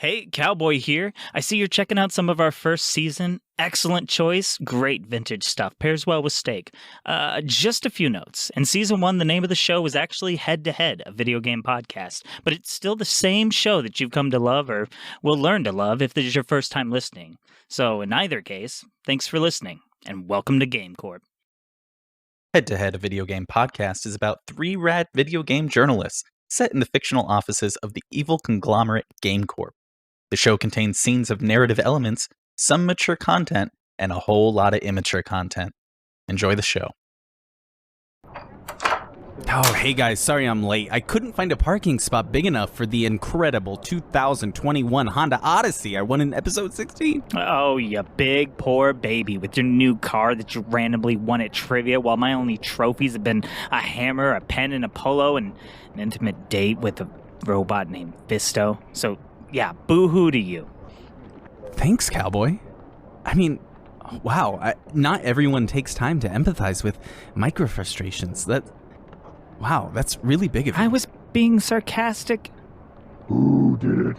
Hey, Cowboy here. I see you're checking out some of our first season. Excellent choice. Great vintage stuff. Pairs well with steak. Just a few notes. In season 1, the name of the show was actually Head to Head, a video game podcast. But it's still the same show that you've come to love or will learn to love if this is your first time listening. So in either case, thanks for listening, and welcome to Game Corp. Head to Head, a video game podcast, is about 3 rad video game journalists set in the fictional offices of the evil conglomerate Game Corp. The show contains scenes of narrative elements, some mature content, and a whole lot of immature content. Enjoy the show. Oh, hey guys, sorry I'm late. I couldn't find a parking spot big enough for the incredible 2021 Honda Odyssey I won in episode 16. Oh, you big poor baby with your new car that you randomly won at trivia, while my only trophies have been a hammer, a pen, and a polo, and an intimate date with a robot named Fisto. So, yeah, boo-hoo to you. Thanks, Cowboy. I mean, wow, not everyone takes time to empathize with micro-frustrations. Wow, that's really big of you. I was being sarcastic. Who did it?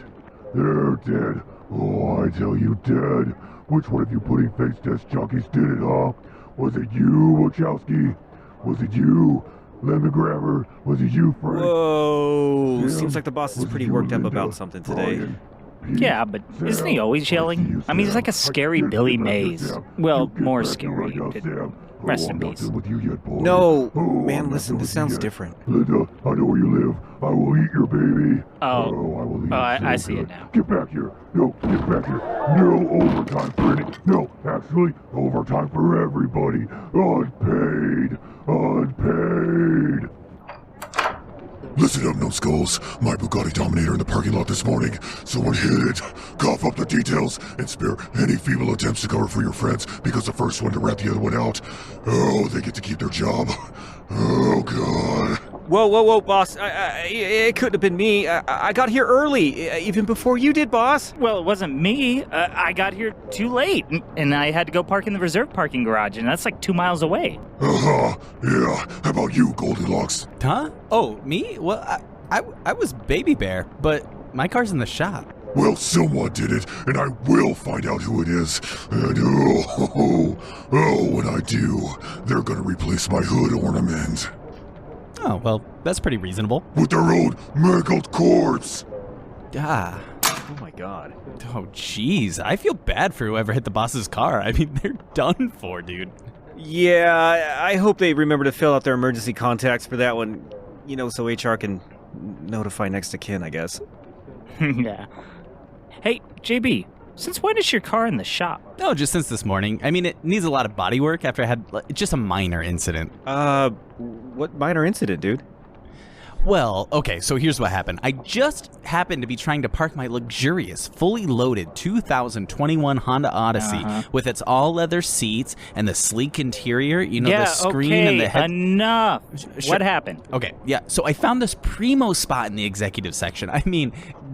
They're dead. Oh, I tell you, dead. Which one of you pudding face desk jockeys did it, huh? Was it you, Wachowski? Was it you, Lemon Grabber? Was it you, Frank? Whoa! Tim? Seems like the boss is Was it pretty you, worked up Linda? about something today. Brian? Pete? Yeah, but isn't he always yelling? I mean, he's like a scary Billy Mays. Well, more scary. Rest in peace. No, man, listen, this sounds different. Linda, I know where you live. I will eat your baby. Oh, I will eat I so see it good. now. Get back here. No, get back here. No overtime for any. No, actually, overtime for everybody. Unpaid. Unpaid. Listen up, numbskulls. My Bugatti Dominator in the parking lot this morning. Someone hit it. Cough up the details and spare any feeble attempts to cover for your friends, because the first one to rat the other one out, oh, they get to keep their job. Oh, God. Whoa, boss. It couldn't have been me. I got here early, even before you did, boss. Well, it wasn't me. I got here too late, and I had to go park in the reserve parking garage, and that's like 2 miles away. Uh-huh. Yeah. How about you, Goldilocks? Huh? Oh, me? Well, I was Baby Bear, but my car's in the shop. Well, someone did it, and I will find out who it is. And when I do, they're gonna replace my hood ornament Oh, well, that's pretty reasonable. with their own mangled corpse. Ah. Oh my God. Oh, jeez. I feel bad for whoever hit the boss's car. I mean, they're done for, dude. Yeah, I hope they remember to fill out their emergency contacts for that one. You know, so HR can notify next of kin, I guess. Yeah. Hey, JB, since when is your car in the shop? No, just since this morning. I mean, it needs a lot of body work after I had just a minor incident. What minor incident, dude? Well, okay, so here's what happened. I just happened to be trying to park my luxurious, fully loaded 2021 Honda Odyssey with its all-leather seats and the sleek interior, the screen and the head. Enough. Sure. What happened? Okay, yeah, so I found this primo spot in the executive section. I mean,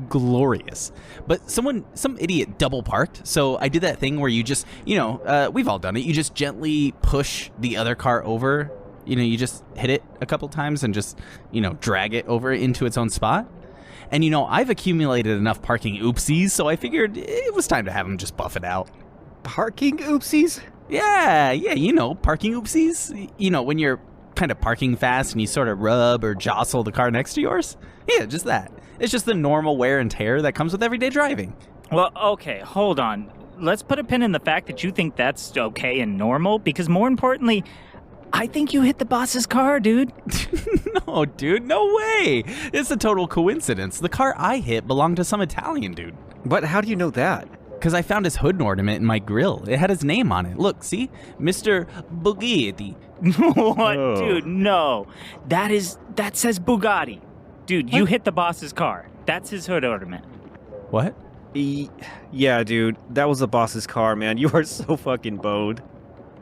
glorious. But some idiot double parked, so I did that thing where you just, we've all done it. You just gently push the other car over. You just hit it a couple times and just, drag it over into its own spot. And, I've accumulated enough parking oopsies, so I figured it was time to have them just buff it out. Parking oopsies? Yeah, parking oopsies. When you're kind of parking fast and you sort of rub or jostle the car next to yours. Yeah, just that. It's just the normal wear and tear that comes with everyday driving. Well, okay, hold on. Let's put a pin in the fact that you think that's okay and normal, because more importantly, I think you hit the boss's car, dude. No, dude, no way. It's a total coincidence. The car I hit belonged to some Italian dude. But how do you know that? Because I found his hood ornament in my grill. It had his name on it. Look, see? Mr. Bugatti. What? Oh. Dude, no. That says Bugatti. Dude, you hit the boss's car. That's his hood ornament. What? Yeah, dude, that was the boss's car, man. You are so fucking boned.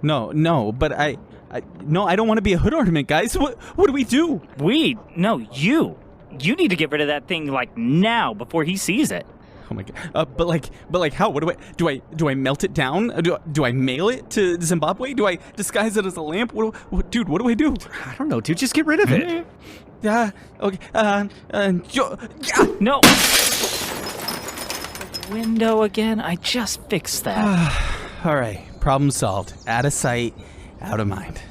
No, but I don't want to be a hood ornament, guys. What do we do? No, you. You need to get rid of that thing, like, now, before he sees it. Oh my god. But like how? What do I melt it down? Do I mail it to Zimbabwe? Do I disguise it as a lamp? Dude, what do I do? I don't know, dude. Just get rid of it. Okay. No. window again? I just fixed that. All right, problem solved. Out of sight, out of mind.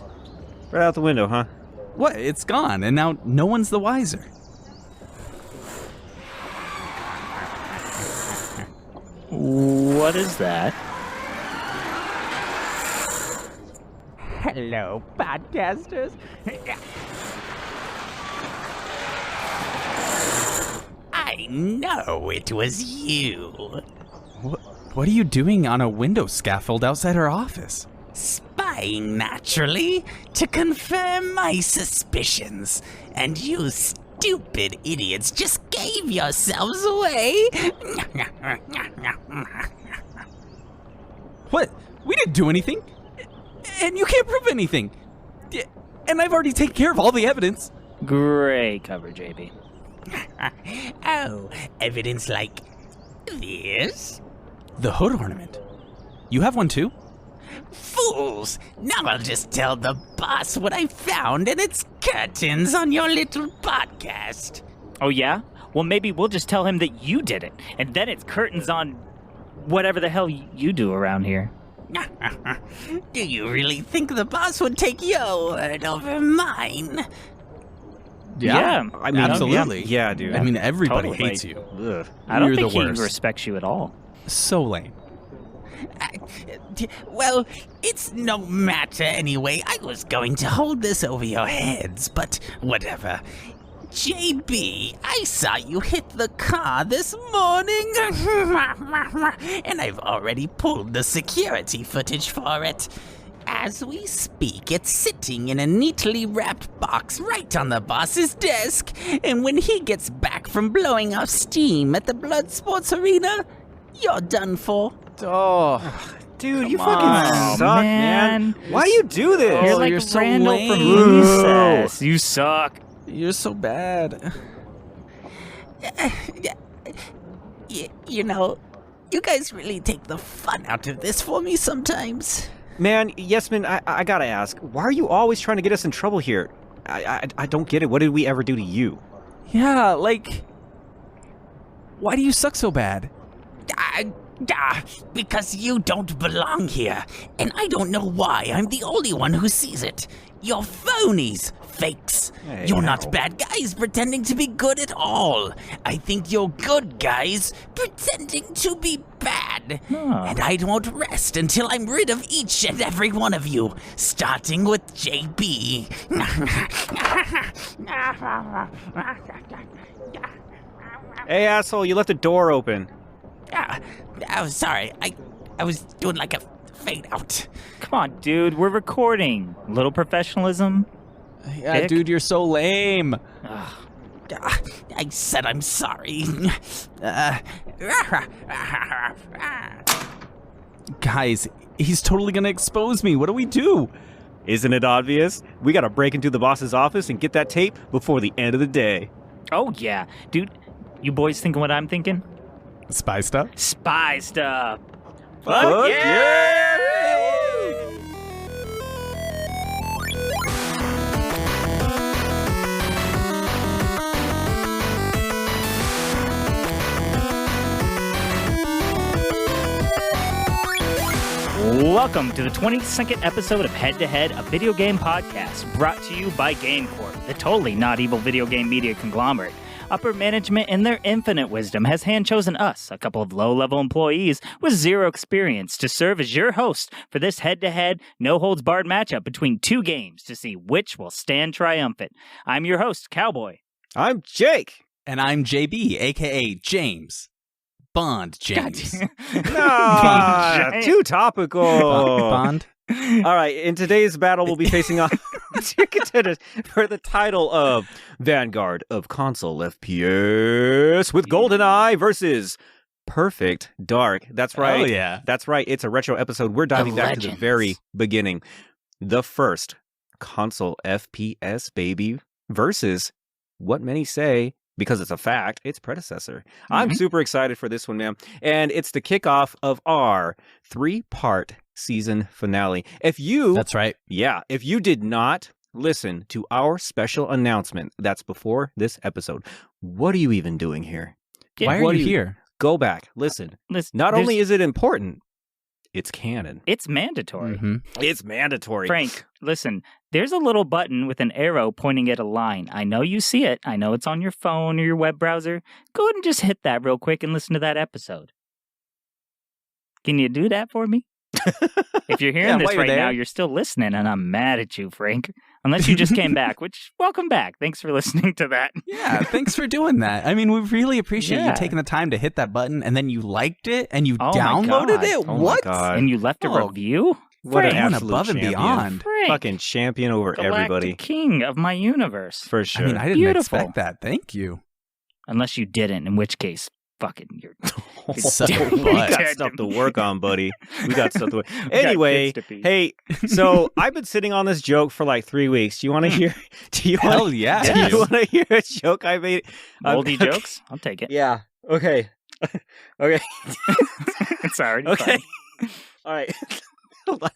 Right out the window, huh? What? It's gone, and now no one's the wiser. What is that? Hello, podcasters. I know it was you. What are you doing on a window scaffold outside our office? Spying, naturally, to confirm my suspicions. And you stupid idiots just gave yourselves away. What? We didn't do anything. And you can't prove anything. And I've already taken care of all the evidence. Great cover, JB. Oh, evidence like this? The hood ornament. You have one too? Fools! Now I'll just tell the boss what I found, and it's curtains on your little podcast. Oh, yeah? Well, maybe we'll just tell him that you did it, and then it's curtains on whatever the hell you do around here. Do you really think the boss would take your word over mine? Yeah, I mean, absolutely. Yeah, dude. I mean, everybody Totally. hates you. Ugh. I don't You're think the he worst. respects you at all. So lame. Well, it's no matter anyway. I was going to hold this over your heads, but whatever. JB, I saw you hit the car this morning, and I've already pulled the security footage for it. As we speak, it's sitting in a neatly wrapped box right on the boss's desk, and when he gets back from blowing off steam at the Blood Sports Arena, you're done for. Oh, Dude, you Come fucking on, suck, man. Why do you do this? You're like you're so Randall lame. from Recess. You suck. you're so bad. You know, you guys really take the fun out of this for me sometimes. Man, Yessmin, I gotta ask, why are you always trying to get us in trouble here? I don't get it. What did we ever do to you? Yeah, like, why do you suck so bad? Because you don't belong here, and I don't know why I'm the only one who sees it. You're phonies, fakes. Hey, you're ow. not bad guys pretending to be good at all. I think you're good guys pretending to be bad. And I won't rest until I'm rid of each and every one of you, starting with JB. Hey, asshole, you left the door open. I'm sorry. I was doing like a fade out. Come on, dude. We're recording. Little professionalism. Yeah, Dick? dude, you're so lame. I said I'm sorry. Guys, he's totally gonna expose me. What do we do? Isn't it obvious? We gotta break into the boss's office and get that tape before the end of the day. Oh, yeah. Dude, you boys thinking what I'm thinking? Spy stuff? Spy stuff. Fuck yeah! Welcome to the 22nd episode of Head to Head, a video game podcast brought to you by GameCorp, the totally not evil video game media conglomerate. Upper management, in their infinite wisdom, has hand-chosen us, a couple of low-level employees with zero experience, to serve as your host for this head-to-head, no-holds-barred matchup between two games to see which will stand triumphant. I'm your host, Cowboy. I'm Jake. And I'm JB, aka James. Bond James. Nah, too topical. Bond? All right, in today's battle, we'll be facing off two contenders for the title of Vanguard of Console FPS with GoldenEye versus Perfect Dark. That's right. Oh, yeah. That's right. It's a retro episode. We're diving back to the legends. very beginning. The first console FPS, baby, versus what many say, because it's a fact, its predecessor. I'm super excited for this one, man. And it's the kickoff of our 3-part season finale. If you That's right. if you did not listen to our special announcement that's before this episode, what are you even doing here? Why are What you do you- here? Go back. Listen. Not only is it important, it's canon. It's mandatory. Mm-hmm. It's mandatory. Frank, listen, there's a little button with an arrow pointing at a line. I know you see it. I know it's on your phone or your web browser. Go ahead and just hit that real quick and listen to that episode. Can you do that for me? If you're hearing this right now, you're still listening, and I'm mad at you, Frank. Unless you just came back, which, welcome back. Thanks for listening to that. Yeah, thanks for doing that. I mean, we really appreciate you taking the time to hit that button, and then you liked it, and you downloaded it. Oh what? My God. And you left a review? What an Frank, absolute above champion. and beyond. Frank, Fucking champion over Galactic everybody. king of my universe. For sure. I mean, I didn't Beautiful. expect that. Thank you. Unless you didn't, in which case, fucking, you're Suck your we butt. got stuff to work on, buddy. We got stuff to work. Anyway, hey, so I've been sitting on this joke for like 3 weeks. Do you want to hear? Hell yeah. Do you want to hear a joke I made? Moldy jokes? I'll take it. Yeah. Okay. Okay. It's already Okay. fine. All right. Hold on.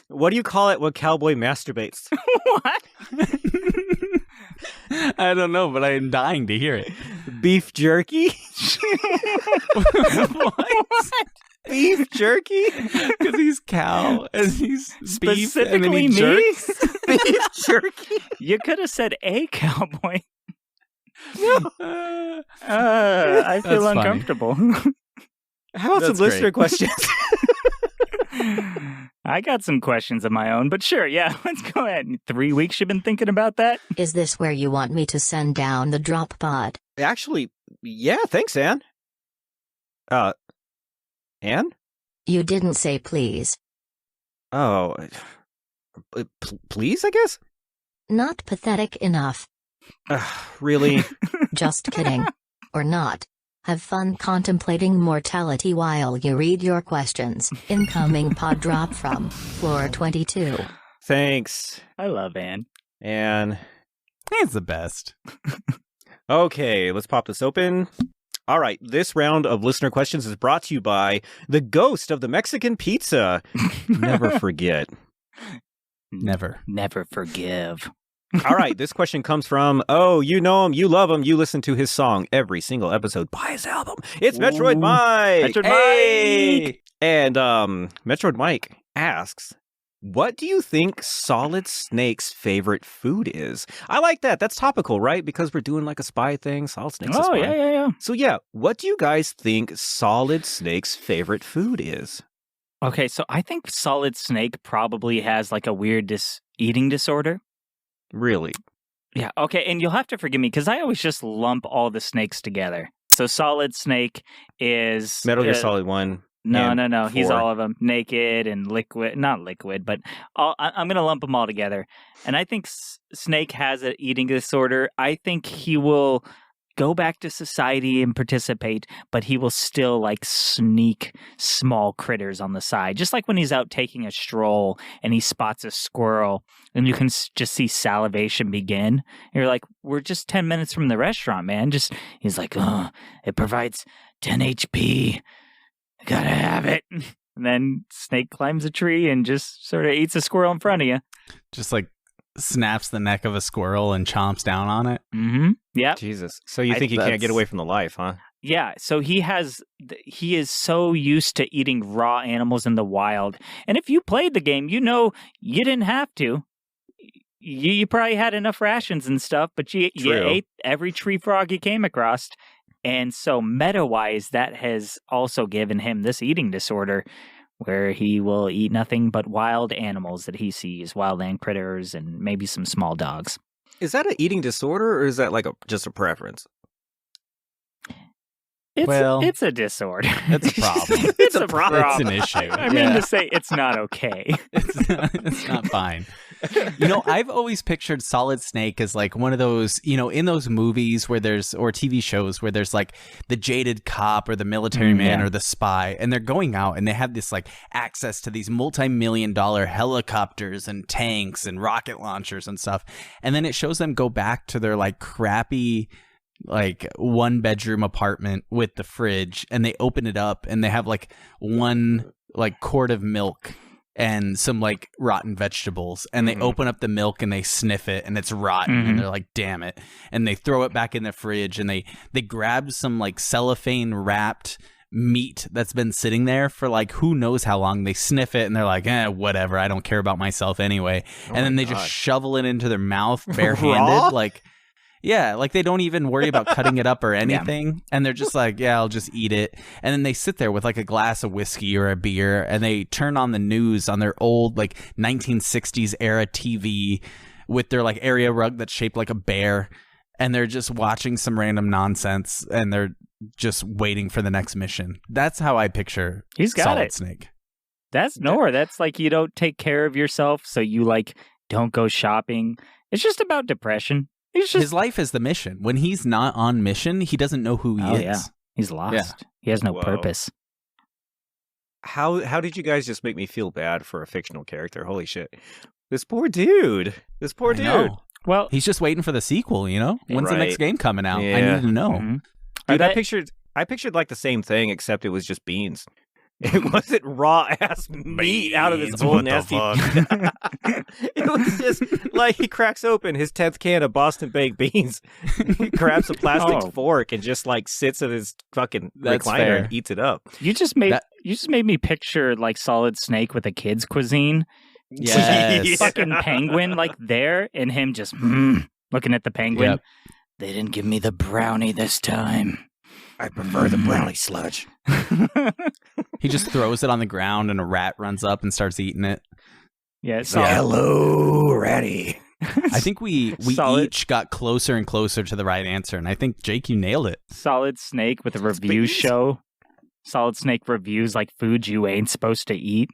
What do you call it when cowboy masturbates? What? I don't know, but I'm dying to hear it. Beef jerky? What? Beef jerky? Because he's cow and he's beef and then Specifically he me? jerks. Beef jerky? You could have said a cowboy. Uh, I feel That's funny. uncomfortable. How about some That's listener great. questions? I got some questions of my own, but sure, yeah, let's go ahead. 3 weeks you've been thinking about that? Is this where you want me to send down the drop pod? Actually, yeah, thanks, Anne. Anne? You didn't say please. Oh, please, I guess? Not pathetic enough. Really? Just kidding. Or not. Have fun contemplating mortality while you read your questions. Incoming pod drop from floor 22. Thanks, I love Anne. Anne. He's the best. Okay, let's pop this open. All right, this round of listener questions is brought to you by the ghost of the Mexican pizza. Never forget. Never. Never forgive. All right, this question comes from, oh, you know him, you love him, you listen to his song every single episode, buy his album. It's Metroid Ooh. Mike. Metroid Hey! Mike! And Metroid Mike asks, what do you think Solid Snake's favorite food is? I like that. That's topical, right? Because we're doing like a spy thing. Solid Snake's a Oh, spy. yeah. So yeah, what do you guys think Solid Snake's favorite food is? Okay, so I think Solid Snake probably has like a weird eating disorder. Really? Yeah, okay, and you'll have to forgive me because I always just lump all the snakes together. So Solid Snake is... Metal Gear Solid 1. No. He's 4. all of them. Naked and liquid. Not liquid, but I'm going to lump them all together. And I think Snake has an eating disorder. I think he will go back to society and participate, but he will still like sneak small critters on the side. Just like when he's out taking a stroll and he spots a squirrel and you can just see salivation begin. You're like, we're just 10 minutes from the restaurant, man. He's like, oh, it provides 10 HP. I gotta have it. And then Snake climbs a tree and just sort of eats a squirrel in front of you. Just like snaps the neck of a squirrel and chomps down on it. Mm-hmm. Yeah. Jesus. So you think he can't get away from the life, huh? Yeah, so he is so used to eating raw animals in the wild. And if you played the game, you know you didn't have to. You probably had enough rations and stuff, but you ate every tree frog you came across. And so meta-wise, that has also given him this eating disorder where he will eat nothing but wild animals that he sees, wild land critters, and maybe some small dogs. Is that an eating disorder or is that like just a preference? It's a disorder. It's a problem. It's a problem. It's an issue. I mean to say it's not okay. It's not fine. You know, I've always pictured Solid Snake as like one of those, you know, in those movies where or TV shows where there's like the jaded cop or the military man or the spy, and they're going out and they have this like access to these multi-million-dollar helicopters and tanks and rocket launchers and stuff. And then it shows them go back to their like crappy like 1-bedroom apartment with the fridge, and they open it up and they have like one like quart of milk and some like rotten vegetables, and they open up the milk and they sniff it and it's rotten, and they're like, damn it, and they throw it back in the fridge, and they grab some like cellophane wrapped meat that's been sitting there for like who knows how long. They sniff it and they're like, whatever, I don't care about myself anyway. And then they just shovel it into their mouth barehanded. Like, yeah, like they don't even worry about cutting it up or anything. And they're just like, yeah, I'll just eat it. And then they sit there with like a glass of whiskey or a beer, and they turn on the news on their old like 1960s era TV with their like area rug that's shaped like a bear. And they're just watching some random nonsense, and they're just waiting for the next mission. That's how I picture He's got Solid it. Snake. That's Nor. That's like you don't take care of yourself, so you like don't go shopping. It's just about depression. He's just His life is the mission. When he's not on mission, he doesn't know who he is. Yeah. He's lost. Yeah. He has no Whoa. purpose. How did you guys just make me feel bad for a fictional character? Holy shit. This poor dude. This poor I dude. know. Well, He's just waiting for the sequel, you know? When's the next Right. game coming out? I Yeah. need to know. mhm. Dude, Are I they- pictured like the same thing, except it was just beans. It wasn't raw ass meat out of this Beans, old what the nasty. fuck? It was just like he cracks open his 10th can of Boston baked beans. He grabs a plastic Oh. fork and just like sits in his fucking That's recliner fair. and eats it up. you just made That- me picture like Solid Snake with a kid's cuisine. Yes. Fucking penguin like there, and him just looking at the penguin. Yep. They didn't give me the brownie this time. I prefer the brownie sludge. He just throws it on the ground, and a rat runs up and starts eating it. Yeah, Hello, Ratty. I think we Solid. each got closer and closer to the right answer, and I think, Jake, you nailed it. Solid Snake with a review beans. show. Solid Snake reviews like foods you ain't supposed to eat.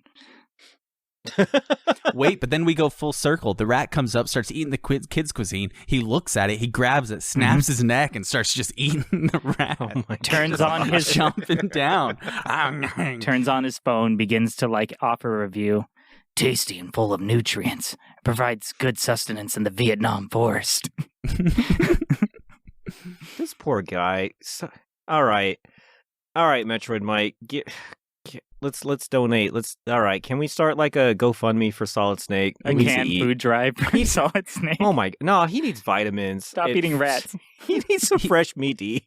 Wait, but then we go full circle. The rat comes up, starts eating the kid's cuisine. He looks at it, he grabs it, snaps his neck, and starts just eating the rat. Oh my Turns on his Jumping down. turns on his phone, begins to like offer a review. Tasty and full of nutrients. Provides good sustenance in the Vietnam forest. This poor guy. All right, Metroid Mike. Let's donate. All right. Can we start like a GoFundMe for Solid Snake? A He needs to canned eat. food drive for Solid Snake. Oh my! No, he needs vitamins. Stop eating rats. He needs some fresh meat to eat.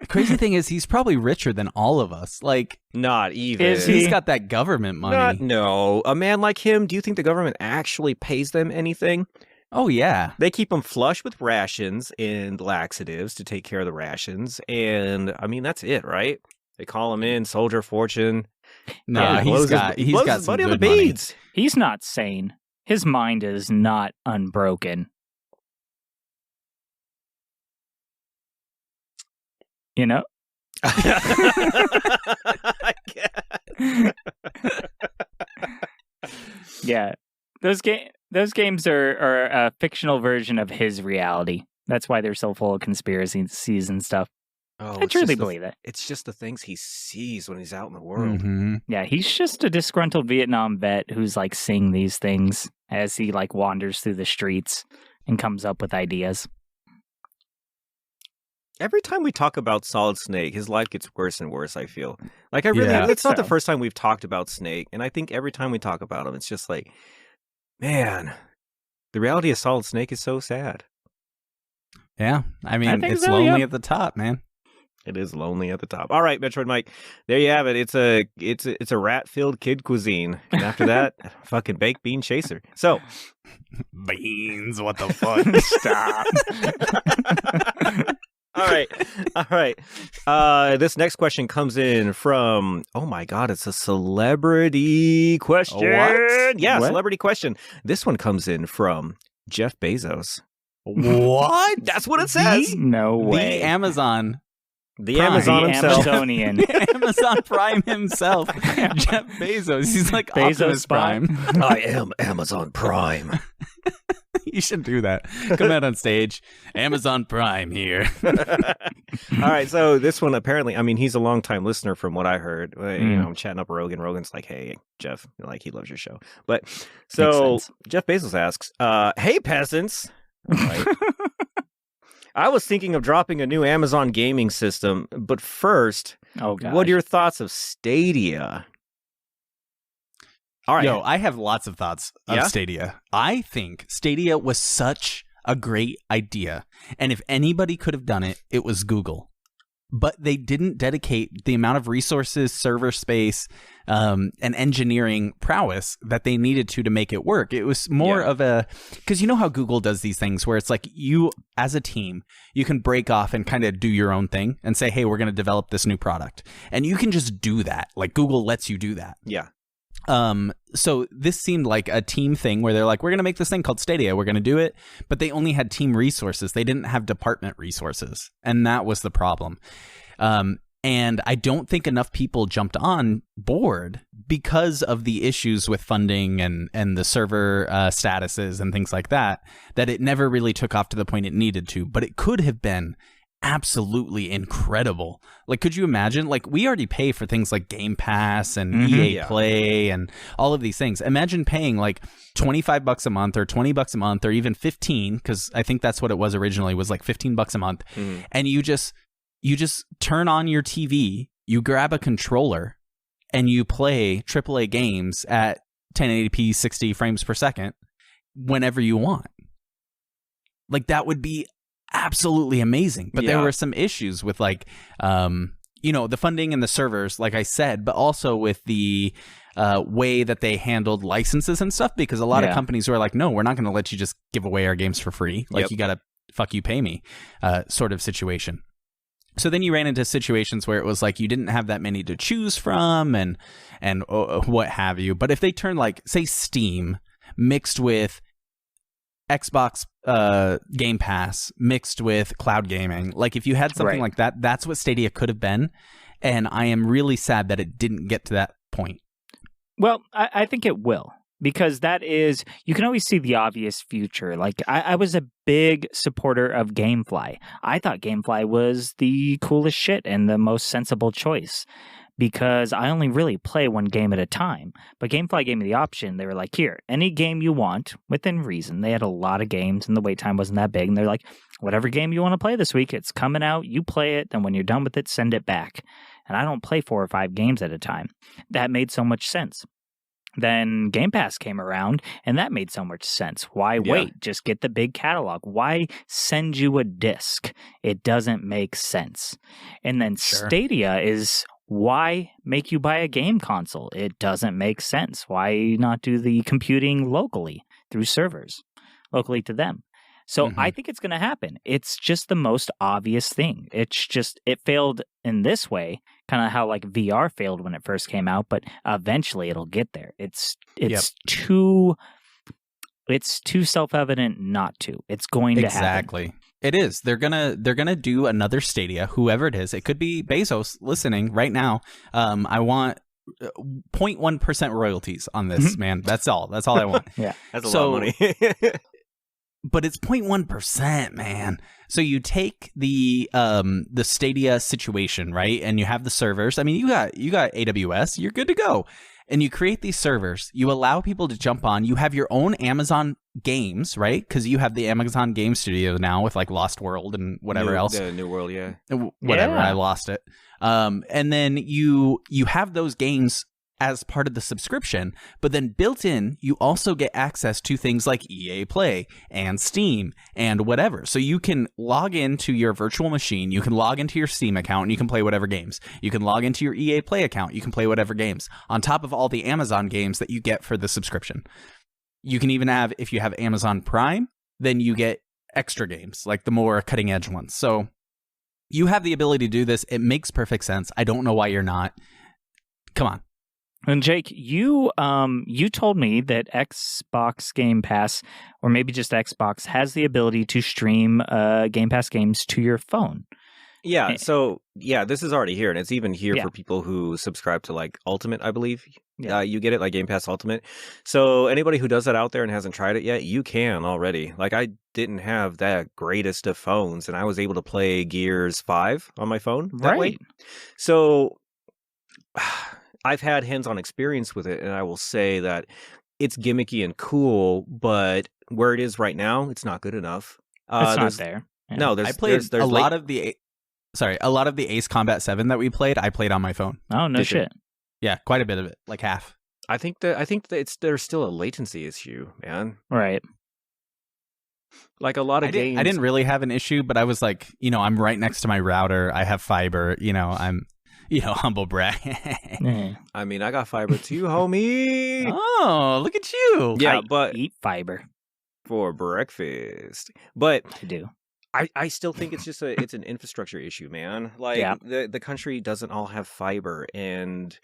The crazy thing is, he's probably richer than all of us. Like, Not even. Is he? he's got that government money. No, a man like him. Do you think the government actually pays them anything? Oh, yeah. They keep them flush with rations and laxatives to take care of the rations, and I mean that's it, right? They call him in, soldier fortune. No, Yeah, he's blows got his some money on the good money. beads. He's not sane. His mind is not unbroken. You know? I guess. Yeah. Those games are a fictional version of his reality. That's why they're so full of conspiracies and stuff. Oh, I it's truly just believe it. It's just the things he sees when he's out in the world. Mhm. Yeah, he's just a disgruntled Vietnam vet who's like seeing these things as he like wanders through the streets and comes up with ideas. Every time we talk about Solid Snake, his life gets worse and worse, I feel. Like, I really, Yeah. it's not the So. first time we've talked about Snake, and I think every time we talk about him, it's just like, man, the reality of Solid Snake is so sad. Yeah. I mean, think it's so, lonely yeah. at the top, man. It is lonely at the top. All right, Metroid Mike, there you have it. It's a rat-filled kid cuisine, and after that, fucking baked bean chaser. So, Beans, what the fuck? Stop. All right. This next question comes in from, oh my God, it's a celebrity question. What? Yeah, What? celebrity question. This one comes in from Jeff Bezos. What? That's what it says. No way. The Amazon. The Prime. Amazon The himself. Amazonian. Amazon Prime himself. Jeff Bezos. He's like Bezos Optimus Prime. I am Amazon Prime. You should do that. Come out on stage. Amazon Prime here. All right, so this one apparently, I mean, he's a longtime listener from what I heard. You Mm. know, I'm chatting up Rogan. Rogan's like, hey, Jeff, like he loves your show. But so Makes sense. Jeff Bezos asks, hey, peasants. All right. I was thinking of dropping a new Amazon gaming system, but first, Oh god. what are your thoughts of Stadia? All right. Yo, I have lots of thoughts of Yeah? Stadia. I think Stadia was such a great idea. And if anybody could have done it, it was Google. But they didn't dedicate the amount of resources, server space, and engineering prowess that they needed to make it work. It was more of a, because you know how Google does these things where it's like you as a team, you can break off and kind of do your own thing and say, hey, we're going to develop this new product. And you can just do that. Like Google lets you do that. Yeah. So this seemed like a team thing where they're like, we're going to make this thing called Stadia. We're going to do it. But they only had team resources. They didn't have department resources. And that was the problem. And I don't think enough people jumped on board because of the issues with funding and the server statuses and things like that, that it never really took off to the point it needed to. But it could have been absolutely incredible. Like, could you imagine? Like, we already pay for things like Game Pass and EA Play and all of these things. Imagine paying like $25 a month or $20 a month or even 15, because I think that's what it was originally, was like $15 a month. And you just turn on your TV, you grab a controller, and you play AAA games at 1080p 60 frames per second whenever you want. Like, that would be absolutely amazing. But there were some issues with like the funding and the servers, like I said, but also with the way that they handled licenses and stuff, because a lot of companies were like, no, we're not going to let you just give away our games for free. Like, you gotta fuck you, pay me sort of situation. So then you ran into situations where it was like you didn't have that many to choose from and what have you. But if they turn like, say, Steam mixed with Xbox Game Pass mixed with cloud gaming, like if you had something like that, that's what Stadia could have been. And I am really sad that it didn't get to that point. Well, I think it will, because that is, you can always see the obvious future. Like, I was a big supporter of GameFly. I thought GameFly was the coolest shit and the most sensible choice, because I only really play one game at a time. But GameFly gave me the option. They were like, here, any game you want, within reason. They had a lot of games, and the wait time wasn't that big. And they're like, whatever game you want to play this week, it's coming out, you play it, then when you're done with it, send it back. And I don't play 4 or 5 games at a time. That made so much sense. Then Game Pass came around, and that made so much sense. Why wait? Just get the big catalog. Why send you a disc? It doesn't make sense. And then Stadia is, why make you buy a game console? It doesn't make sense. Why not do the computing locally through servers, locally to them? So I think it's going to happen. It's just the most obvious thing. It's just, it failed in this way, kind of how like VR failed when it first came out, but eventually it'll get there. It's too self-evident not to. It's going to happen. Exactly. It is. They're gonna do another Stadia, whoever it is. It could be Bezos listening right now. I want 0.1% royalties on this, man. That's all I want. That's a lot of money. But it's 0.1%, man. So you take the Stadia situation, right? And you have the servers. I mean, you got AWS, you're good to go. And you create these servers, you allow people to jump on, you have your own Amazon games, right? Because you have the Amazon Game Studio now with like Lost World and whatever else. The New World, Whatever, I lost it. And then you have those games as part of the subscription, but then built in, you also get access to things like EA Play and Steam and whatever. So you can log into your virtual machine, you can log into your Steam account, and you can play whatever games. You can log into your EA Play account, you can play whatever games, on top of all the Amazon games that you get for the subscription. You can even have, if you have Amazon Prime, then you get extra games, like the more cutting edge ones. So you have the ability to do this. It makes perfect sense. I don't know why you're not. Come on. And Jake, you told me that Xbox Game Pass, or maybe just Xbox, has the ability to stream Game Pass games to your phone. Yeah, so this is already here, and it's even here for people who subscribe to like Ultimate, I believe. You get it, like Game Pass Ultimate. So anybody who does that out there and hasn't tried it yet, you can already. Like, I didn't have that greatest of phones, and I was able to play Gears 5 on my phone that way. So I've had hands-on experience with it, and I will say that it's gimmicky and cool, but where it is right now, it's not good enough. It's not there. Yeah. No, I played a lot of the Ace Combat 7 that we played, I played on my phone. Oh, no shit. Yeah, quite a bit of it, like half. I think that there's still a latency issue, man. Right. Like a lot of games. I didn't really have an issue, but I was like, I'm right next to my router. I have fiber. I'm, humble brag. Yeah. I mean, I got fiber too, homie. Oh, look at you. Yeah, I but eat fiber. for breakfast. But I do. I still think it's an infrastructure issue, man. Like Yeah. the country doesn't all have fiber, and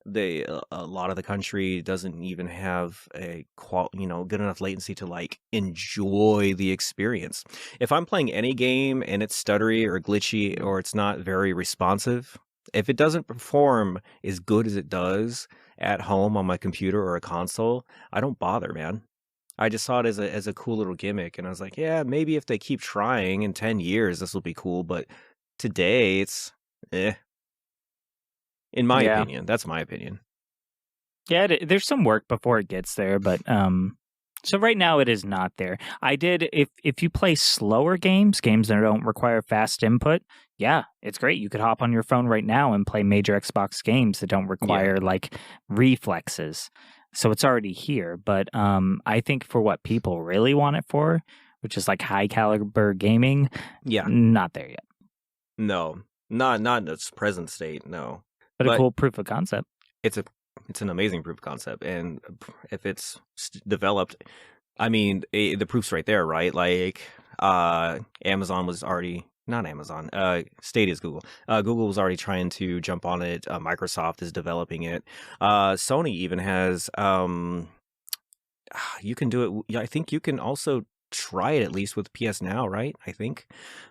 a lot of the country doesn't even have a good enough latency to like enjoy the experience. If I'm playing any game and it's stuttery or glitchy or it's not very responsive, if it doesn't perform as good as it does at home on my computer or a console, I don't bother, man. I just saw it as a cool little gimmick, and I was like, yeah, maybe if they keep trying in 10 years, this will be cool. But today, it's in my Yeah. opinion. That's my opinion. Yeah, there's some work before it gets there, but so right now it is not there. I did if you play slower games that don't require fast input, yeah, it's great. You could hop on your phone right now and play major Xbox games that don't require like reflexes. So it's already here, but I think for what people really want it for, which is like high caliber gaming, Yeah. not there yet. No, not in its present state. No, But a But- cool proof of concept. it's an amazing proof of concept, and if it's developed, I mean, the proof's right there, right? Like, Amazon was already. Not Amazon. Stadia's Google. Google was already trying to jump on it. Microsoft is developing it. Sony even has. You can do it. Yeah, I think you can also try it at least with PS Now, right? I think,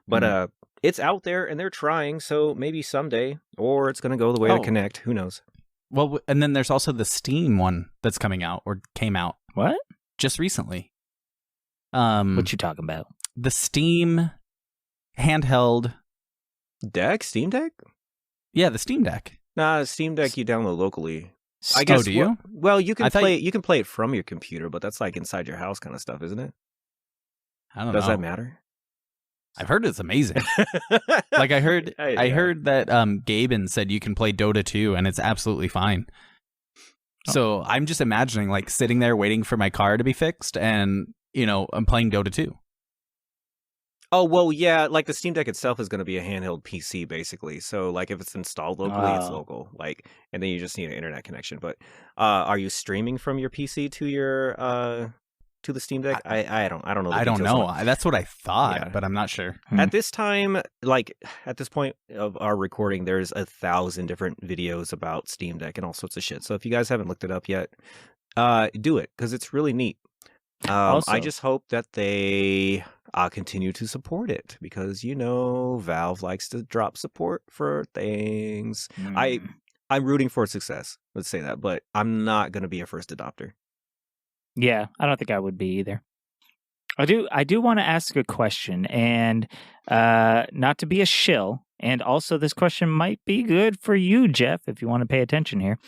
but it's out there and they're trying. So maybe someday, or it's gonna go the way of Connect. Who knows? Well, and then there's also the Steam one that's coming out or came out What? just recently. What you talking about? The Steam handheld. Steam Deck? Yeah, the Steam Deck. Nah, Steam Deck you download locally. I Oh, guess. do you? Well, you can I thought play. You can play it from your computer, but that's like inside your house kind of stuff, isn't it? I don't Does know. that matter? I've heard it's amazing. Like I heard that Gaben said you can play Dota 2 and it's absolutely fine. So I'm just imagining like sitting there waiting for my car to be fixed and, I'm playing Dota 2. Oh, well, yeah, like the Steam Deck itself is going to be a handheld PC, basically. So, like, if it's installed locally, it's local. Like, and then you just need an internet connection. But are you streaming from your PC to your to the Steam Deck? I don't know. I don't know. That's what I thought, Yeah. but I'm not sure. At this time, like at this point of our recording, there's 1,000 different videos about Steam Deck and all sorts of shit. So if you guys haven't looked it up yet, do it because it's really neat. Also- I just hope that they continue to support it because Valve likes to drop support for things. I'm rooting for success. Let's say that, but I'm not going to be a first adopter. Yeah, I don't think I would be either. I do want to ask a question, and not to be a shill, and also this question might be good for you, Jeff, if you want to pay attention here.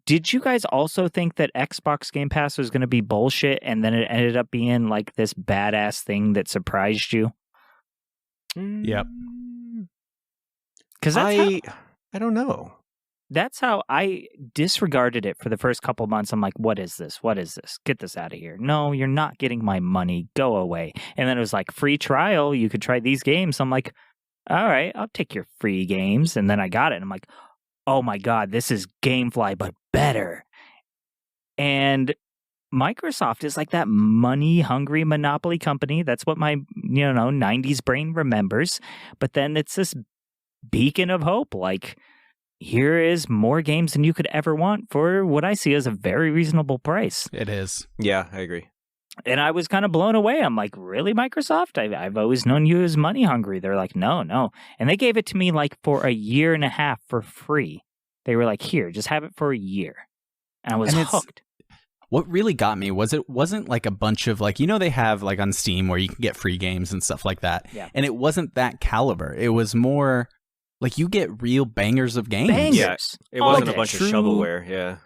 Did you guys also think that Xbox Game Pass was going to be bullshit, and then it ended up being like this badass thing that surprised you? Yep. Because I don't know. that's how I disregarded it for the first couple months. I'm like, what is this? What is this? Get this out of here. No, you're not getting my money. Go away. And then it was like free trial. You could try these games. I'm like, all right, I'll take your free games. And then I got it. And I'm like, oh my God, this is Gamefly, but better. And Microsoft is like that money-hungry monopoly company. That's what my 90s brain remembers. But then it's this beacon of hope. Like, here is more games than you could ever want for what I see as a very reasonable price. It is. Yeah, I agree. And I was kind of blown away. I'm like, really, Microsoft? I've always known you as money hungry. They're like, no. And they gave it to me like for 1.5 years for free. They were like, here, just have it for a year. And I was hooked. What really got me was it wasn't like a bunch of like, they have like on Steam where you can get free games and stuff like that. Yeah. And it wasn't that caliber. It was more like you get real bangers of games. Bangers. Yeah, it wasn't Okay. a bunch of True. shovelware. Yeah.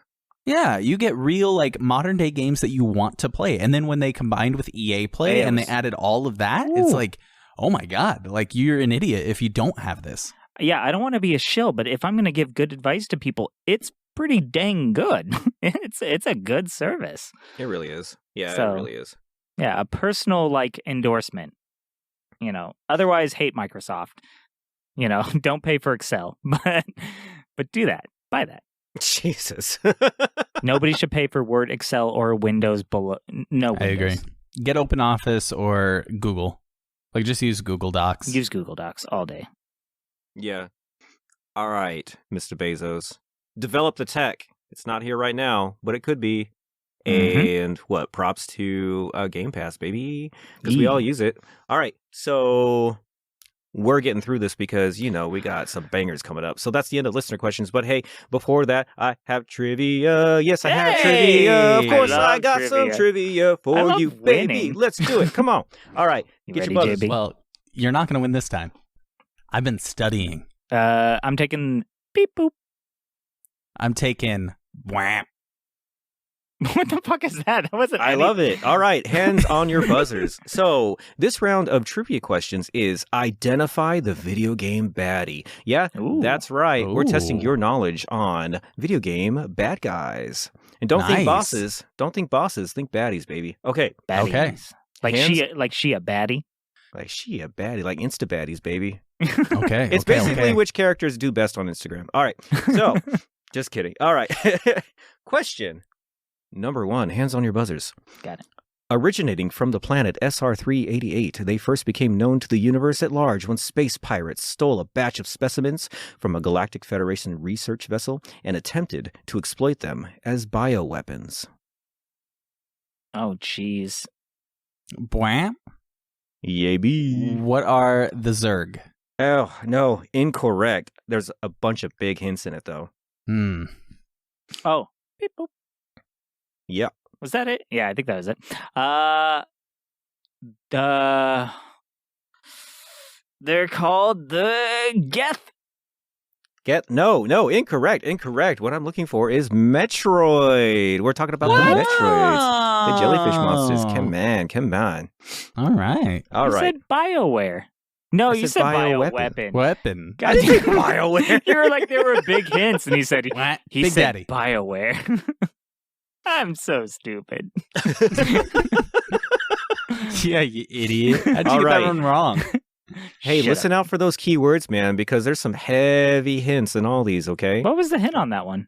Yeah, you get real like modern day games that you want to play. And then when they combined with EA Play and they added all of that, it's like, oh my God, like you're an idiot if you don't have this. Yeah, I don't want to be a shill, but if I'm going to give good advice to people, it's pretty dang good. It's a good service. It really is. Yeah, So- it really is. Yeah, a personal endorsement. Otherwise hate Microsoft. Don't pay for Excel, but do that. Buy that. Jesus. Nobody should pay for Word, Excel, or Windows below. No Windows. I agree. Get OpenOffice or Google. Just use Google Docs. Use Google Docs all day. Yeah. All right, Mr. Bezos. Develop the tech. It's not here right now, but it could be. And what? Props to Game Pass, baby. Because we all use it. All right. So we're getting through this because, we got some bangers coming up. So that's the end of listener questions. But hey, before that, I have trivia. Yes, I have trivia. Of course, I got some trivia for you, baby. winning. Let's do it. Come on. All right. You Get ready, your buzzers. JB? Well, you're not going to win this time. I've been studying. I'm taking beep boop. I'm taking wham. What the fuck is that? That wasn't. I love it. All right, hands on your buzzers. So this round of trivia questions is identify the video game baddie. Yeah, Ooh. that's right. We're testing Ooh. your knowledge on video game bad guys. And don't think Nice. bosses. Don't think bosses. Think baddies, baby. Okay. Baddies. Okay. Like she a baddie. Like she a baddie, like Insta baddies, baby. Okay. It's okay, basically okay. which characters do best on Instagram. All right. So, just kidding. All right. Question number 1. Hands on your buzzers. Got it. Originating from the planet SR388, they first became known to the universe at large when space pirates stole a batch of specimens from a Galactic Federation research vessel and attempted to exploit them as bioweapons. Oh, jeez. Wham. Yay, bee. What are the Zerg? Oh, no, incorrect. There's a bunch of big hints in it, though. Oh, beep boop. Yep. Was that it? Yeah, I think that was it. They're called the Geth. No, incorrect. What I'm looking for is Metroid. We're talking about the Metroids. The jellyfish monsters. Come on. All right. All You right. said BioWare. No, I you said said bioweapon. bioweapon. Weapon. God, BioWare. you were like, there were big hints, and he said, What? he Big said Daddy. BioWare. I'm so stupid. Yeah, you idiot. How'd you All get right. that one wrong? Hey, Shut listen out for those keywords, man, because there's some heavy hints in all these, okay? up. What was the hint on that one?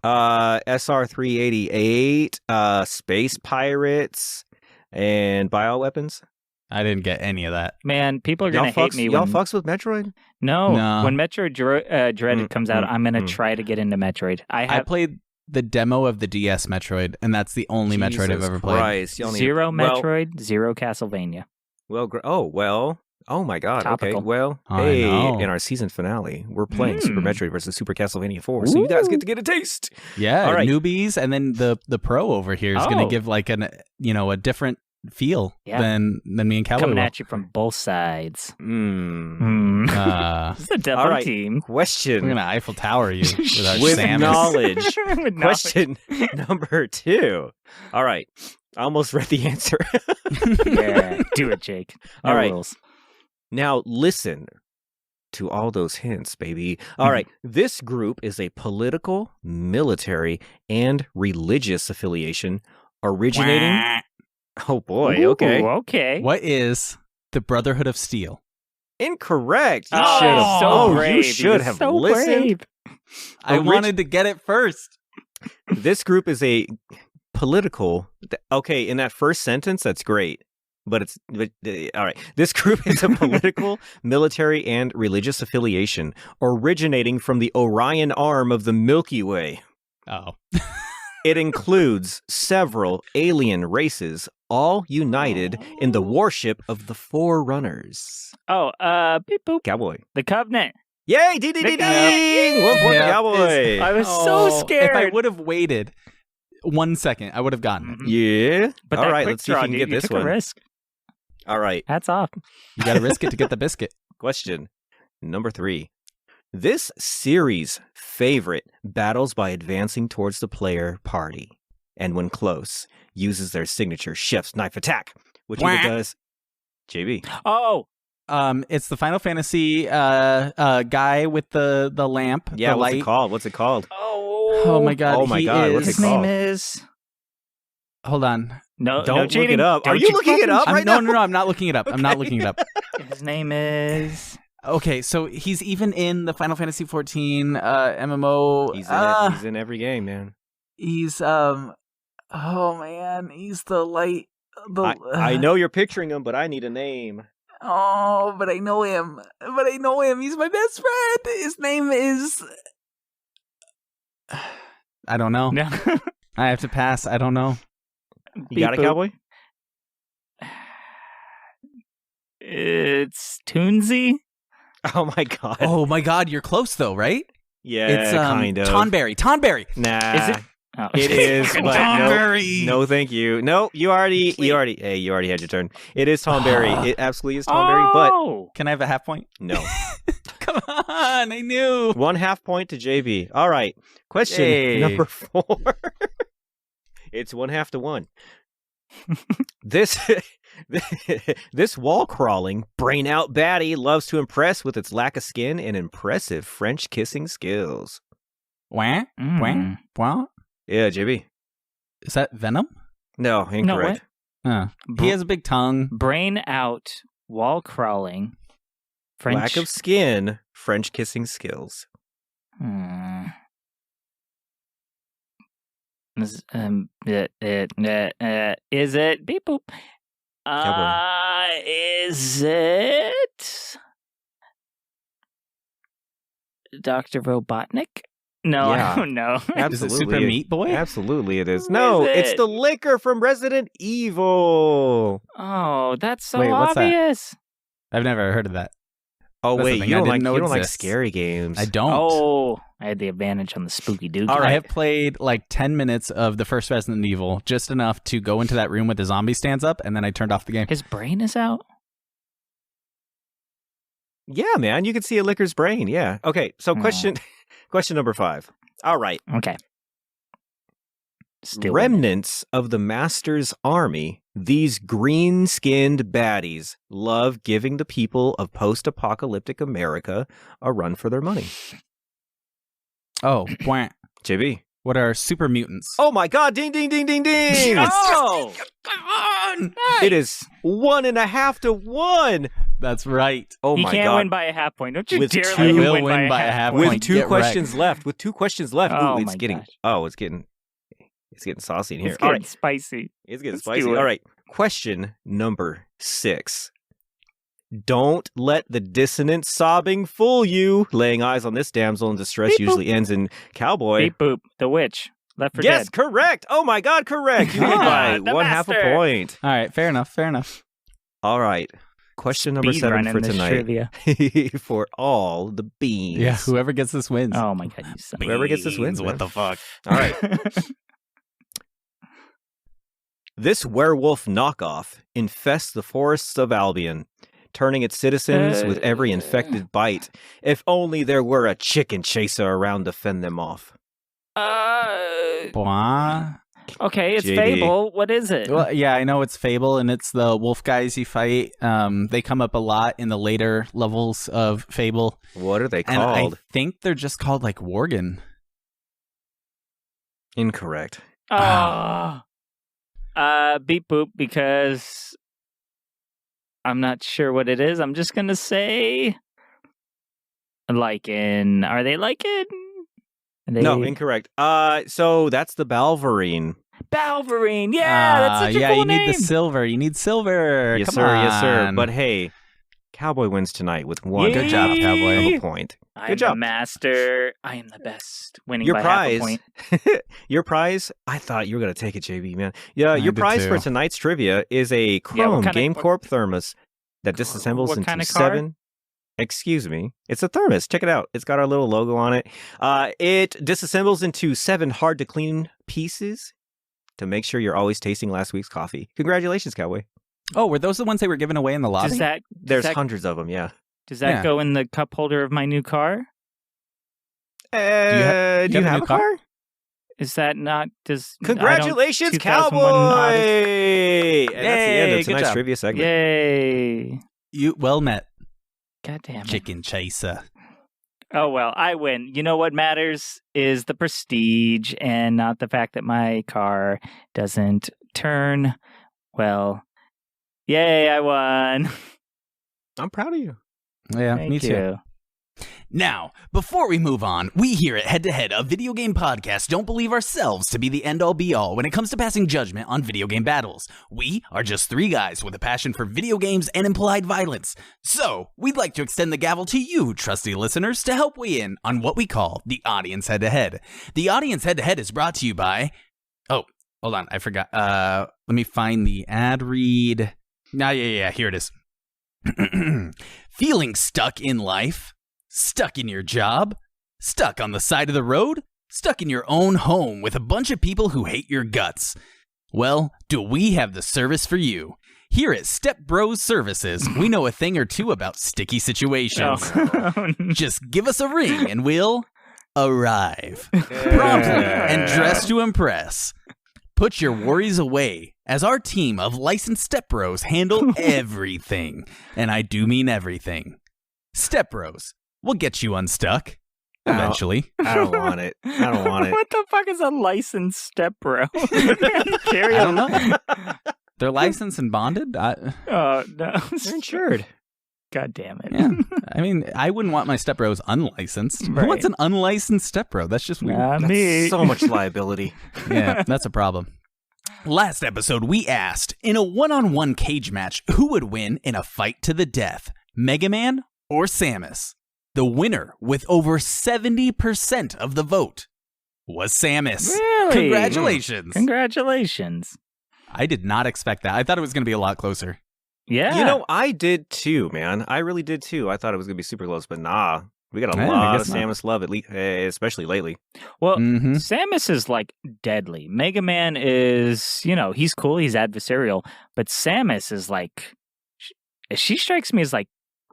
SR388, space pirates, and bioweapons. I didn't get any of that. Man, people are going to hate me. Y'all when... fucks with Metroid? No, No. when Metroid Dread comes out, I'm going to mm. try to get into Metroid. I played the demo of the DS Metroid, and that's the only Metroid I've ever played. Christ, y'all need- Zero well- Metroid, zero Castlevania. Oh my God. Topical. Okay. Well, I hey, know. in our season finale, we're playing Super Metroid versus Super Castlevania 4, so you guys get to get a taste. Yeah, All right. newbies, and then the pro over here is going Oh. to give like a different feel Yeah. than me and Cowboy Coming will. at you from both sides. Mm. This is a double All right. team. Question We're gonna Eiffel Tower you with our with Samus. knowledge. With knowledge. Question number 2. All right. I almost read the answer. Yeah, do it, Jake. No All right. rules. Now listen to all those hints, baby. All right. This group is a political, military, and religious affiliation originating. Oh boy. Ooh, Okay. okay. What is the Brotherhood of Steel? Incorrect. You Oh, should have. so you brave. should You're have so listened. brave. I wanted to get it first. This group is a political. Okay, in that first sentence, that's great. But all right. This group is a political, military, and religious affiliation originating from the Orion arm of the Milky Way. Oh, It includes several alien races, all united in the worship of the Forerunners. Oh, beep boop. Cowboy. The Covenant. Yay! Ding, ding, ding, ding! 1 point, Yeah. Cowboy. I was so scared. If I would have waited 1 second, I would have gotten it. Yeah. But All that right, quick let's see if draw, you can dude, get you this took one. A risk. All right. Hats off. You got to risk it to get the biscuit. Question number 3. This series' favorite battles by advancing towards the player party, and when close, uses their signature chef's knife attack, which either does. JB. Oh, It's the Final Fantasy guy with the lamp. Yeah, the what's light. it called? What's it called? oh, Oh my god. Oh my God, what's Is... His name called? is. Hold on. No, Don't no look cheating. it up. Are Don't you looking it up right no, now? no, I'm not looking it up. I'm not looking it up. His name is. Okay, so he's even in the Final Fantasy 14 MMO. He's in every game, man. He's oh man, he's the light. I know you're picturing him, but I need a name. Oh, but I know him. He's my best friend. His name is. I don't know. No. I have to pass. I don't know. You got it, Cowboy? It's Toonsy. Oh my God. Oh my god, you're close though, right? Yeah, It's kind of. Tonberry. Nah. Is it? Oh. It is, but Tonberry. no, thank you. No, you already had your turn. It is Tonberry. It absolutely is Tonberry, but Oh. Can I have a half point? no. Come on, I knew. 1/2 point to JB. All right. Question Yay. number 4. It's 1/2 to 1. This this wall crawling, brain out baddie loves to impress with its lack of skin and impressive French kissing skills. Wah? Mm. Wah? Yeah, JB. Is that Venom? No, incorrect. He has a big tongue. Brain out, wall crawling, French. Lack of skin, French kissing skills. Is it beep boop? Is it Dr. Robotnik? No, Yeah. I don't know. Absolutely. Is it Super Meat Boy? Absolutely it is. Who No, is it's it? the liquor from Resident Evil. Oh, that's so Wait, what's that? obvious. I've never heard of that. Oh, That's the wait, thing, you I don't didn't know like exists. scary games. I don't. Oh, I had the advantage on the spooky dookie. All right. I have played like 10 minutes of the first Resident Evil, just enough to go into that room with the zombie stands up, and then I turned off the game. His brain is out? Yeah, man, you can see a licker's brain. Yeah. Okay, so question number 5. All right. Okay. Still Remnants of the Master's army, these green-skinned baddies love giving the people of post-apocalyptic America a run for their money. Oh, bwah. JB. What are super mutants? Oh my God! Ding, ding, ding, ding, ding! Oh! Come on! It is 1.5 to 1. That's right. Oh He my can't God! win by a half point. Don't you With dare two- let him will win by a half point. With point. 2 Get questions left. With 2 questions left. Oh Ooh, my it's getting. gosh. Oh, it's getting saucy in here. It's All getting right, spicy. it's getting Let's spicy. do it. All right. Question number 6. Don't let the dissonant sobbing fool you. Laying eyes on this damsel in distress Beep, usually ends in cowboy. Beep boop. The witch. Left for Yes, dead. correct. Oh my God, correct. You win by The 1/2 a master. point. All right, fair enough. All right. Question number Speed 7 running for this tonight. trivia. For all the beans. Yeah, whoever gets this wins. Oh my god, you son. Whoever gets this wins. What man. the fuck? All right. This werewolf knockoff infests the forests of Albion, turning its citizens with every infected bite. If only there were a chicken chaser around to fend them off. Bwah. Okay, it's JD. Fable. What is it? Well, yeah, I know it's Fable, and it's the wolf guys you fight. They come up a lot in the later levels of Fable. What are they And called? I think they're just called like Worgen. Incorrect. Beep boop, because I'm not sure what it is. I'm just gonna say lichen. Are they lichen? No, incorrect. So that's the Balverine. Balverine. Yeah, that's such a yeah, cool you name. need the silver. You need silver. Yes, Come sir. on. Yes, sir. But hey, Cowboy wins tonight with 1 Good job, Cowboy. of a point. I'm Good job. the master. I am the best. Winning Your by prize, half a point. your prize. I thought you were gonna take it, JB, man. Yeah, your did prize for too. tonight's trivia is a what Chrome kind of- Game what- Corp thermos that disassembles what into kind of car? 7. Excuse me, it's a thermos. Check it out. It's got our little logo on it. It disassembles into 7 hard to clean pieces to make sure you're always tasting last week's coffee. Congratulations, Cowboy. Oh, were those the ones they were giving away in the lobby? Does that There's that- hundreds of them. Yeah. does that Yeah. go in the cup holder of my new car? Do you have a car? Is that not? Does Congratulations, 2001 Cowboy! Odyssey. And that's the end Yay, of good tonight's job. trivia segment. Yay! You well met, God damn it! chicken chaser. Oh, well, I win. You know what matters is the prestige and not the fact that my car doesn't turn. Well, yay, I won. I'm proud of you. Yeah, Thank me too. you. Now, before we move on, we here at Head to Head, a video game podcast, don't believe ourselves to be the end-all be-all when it comes to passing judgment on video game battles. We are just three guys with a passion for video games and implied violence. So, we'd like to extend the gavel to you, trusty listeners, to help weigh in on what we call the Audience Head to Head. The Audience Head to Head is brought to you by... Oh, hold on, I forgot. Let me find the ad read. Yeah, here it is. Feeling stuck in life? Stuck in your job? Stuck on the side of the road? Stuck in your own home with a bunch of people who hate your guts? Well, do we have the service for you? Here at Step Bros Services, we know a thing or two about sticky situations. Oh. Just give us a ring and we'll arrive. Promptly and dressed to impress. Put your worries away as our team of licensed Step Bros handle everything. And I do mean everything. Step Bros. We'll get you unstuck. Eventually. I don't want it. I don't want it. What the fuck is a licensed step bro? Carry I on. don't know. They're licensed and bonded? Oh, no. They're insured. God damn it. Yeah. I mean, I wouldn't want my Step Bros unlicensed. Right. What's an unlicensed Step Bro? That's just weird. Not me. So much liability. Yeah, that's a problem. Last episode, we asked, in a one-on-one cage match, who would win in a fight to the death, MegaMan or Samus? The winner, with over 70% of the vote, was Samus. Really? Congratulations. Congratulations. I did not expect that. I thought it was going to be a lot closer. Yeah. You know, I did too, man. I really did too. I thought it was going to be super close, but nah. We got a Yeah, I lot of guess not. Samus love, especially lately. Well, Mhm. Samus is like deadly. Mega Man is, he's cool, he's adversarial, but Samus is like, she strikes me as like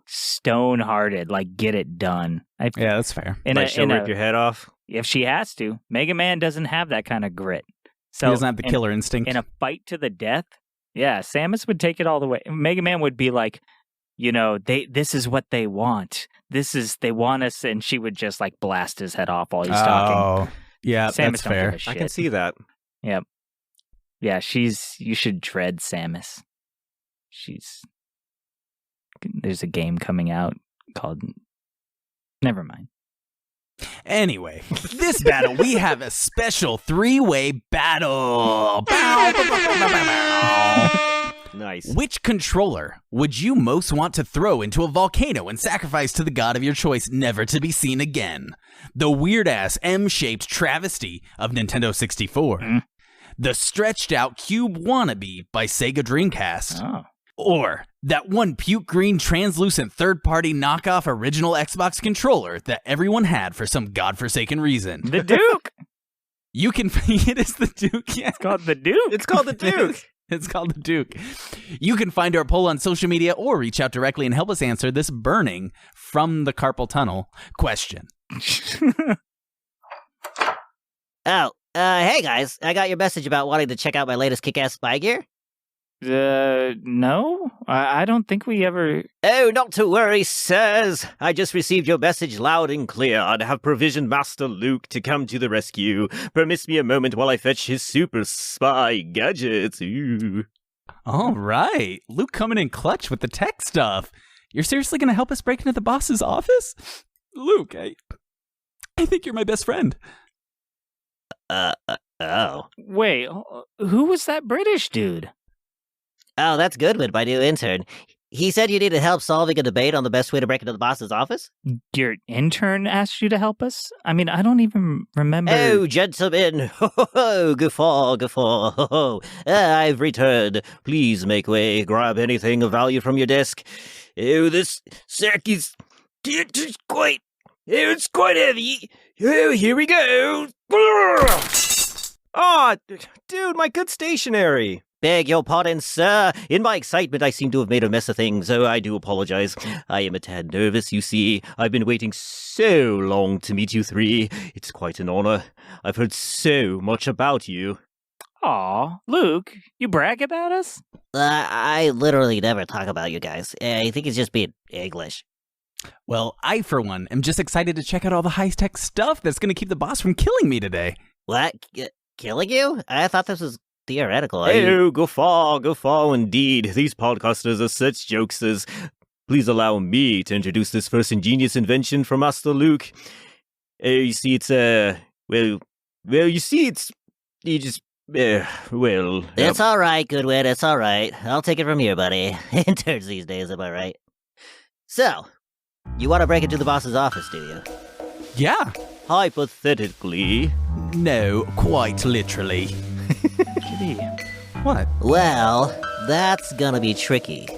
stone-hearted, like get it done. Yeah, that's fair. She'll rip your head off. If she has to. Mega Man doesn't have that kind of grit. So He doesn't have the killer instinct. in a fight to the death, yeah, Samus would take it all the way. Mega Man would be like, this is what they want. They want us, and she would just like blast his head off while he's talking. Oh, yeah, Samus that's don't fair. give a shit. I can see that. Yep. Yeah, you should dread Samus. There's a game coming out called, never mind. Anyway, this battle, we have a special three-way battle. Bow, bow, bow, bow, bow, bow. Nice. Which controller would you most want to throw into a volcano and sacrifice to the god of your choice, never to be seen again? The weird-ass M-shaped travesty of Nintendo 64. The stretched-out cube wannabe by Sega Dreamcast. Oh. Or that one puke green translucent third-party knockoff original Xbox controller that everyone had for some godforsaken reason. The Duke! You can it is the Duke. Yeah. It's called the Duke. It's called the Duke. It's called the Duke. You can find our poll on social media or reach out directly and help us answer this burning from the carpal tunnel question. Oh, hey guys, I got your message about wanting to check out my latest kick-ass spy gear. No, I don't think we ever. Oh, not to worry, sirs. I just received your message loud and clear. I'd have provisioned Master Luke to come to the rescue. Permit me a moment while I fetch his super spy gadgets. Ooh. All right. Luke coming in clutch with the tech stuff. You're seriously going to help us break into the boss's office? Luke, I think you're my best friend. Oh. Wait, who was that British dude? Oh, that's Goodwin, my new intern. He said you needed help solving a debate on the best way to break into the boss's office? Your intern asked you to help us? I mean, I don't even remember. Oh, gentlemen. Ho, ho, ho. Guffaw, guffaw. Ho, ho. I've returned. Please make way. Grab anything of value from your desk. Oh, this sack is... It's quite heavy. Oh, here we go. Oh, dude, my good stationery. Beg your pardon, sir. In my excitement, I seem to have made a mess of things, so I do apologize. I am a tad nervous, you see. I've been waiting so long to meet you three. It's quite an honor. I've heard so much about you. Aw, Luke, you brag about us? I literally never talk about you guys. I think it's just being English. Well, I, for one, am just excited to check out all the high-tech stuff that's going to keep the boss from killing me today. What? Killing you? I thought this was theoretical. Hey, guffaw indeed. These podcasters are such jokesters. Please allow me to introduce this first ingenious invention from Master Luke. You see, it's, It's all right, Goodwin, it's all right. I'll take it from here, buddy. Interns these days, am I right? So, you want to break into the boss's office, do you? Yeah. Hypothetically. No, quite literally. What? Well, that's gonna be tricky.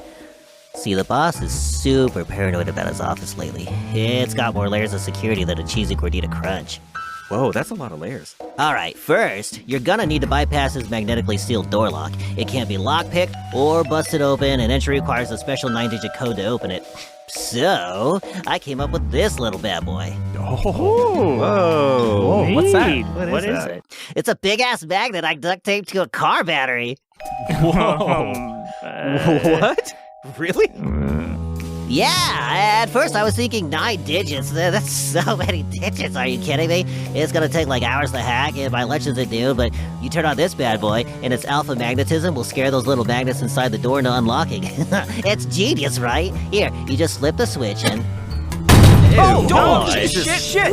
See, the boss is super paranoid about his office lately. It's got more layers of security than a cheesy gordita crunch. Whoa, that's a lot of layers. Alright, first, you're gonna need to bypass his magnetically sealed door lock. It can't be lockpicked or busted open, and entry requires a special 9-digit code to open it. So, I came up with this little bad boy. Whoa. What's that? Neat. What is that? it? It's a big-ass magnet I duct taped to a car battery. What? Really? Yeah, at first I was thinking 9 digits. That's so many digits, are you kidding me? It's gonna take like hours to hack, and my lunch isn't due, but you turn on this bad boy, and its alpha magnetism will scare those little magnets inside the door into unlocking. It's genius, right? Here, you just slip the switch and... Shit!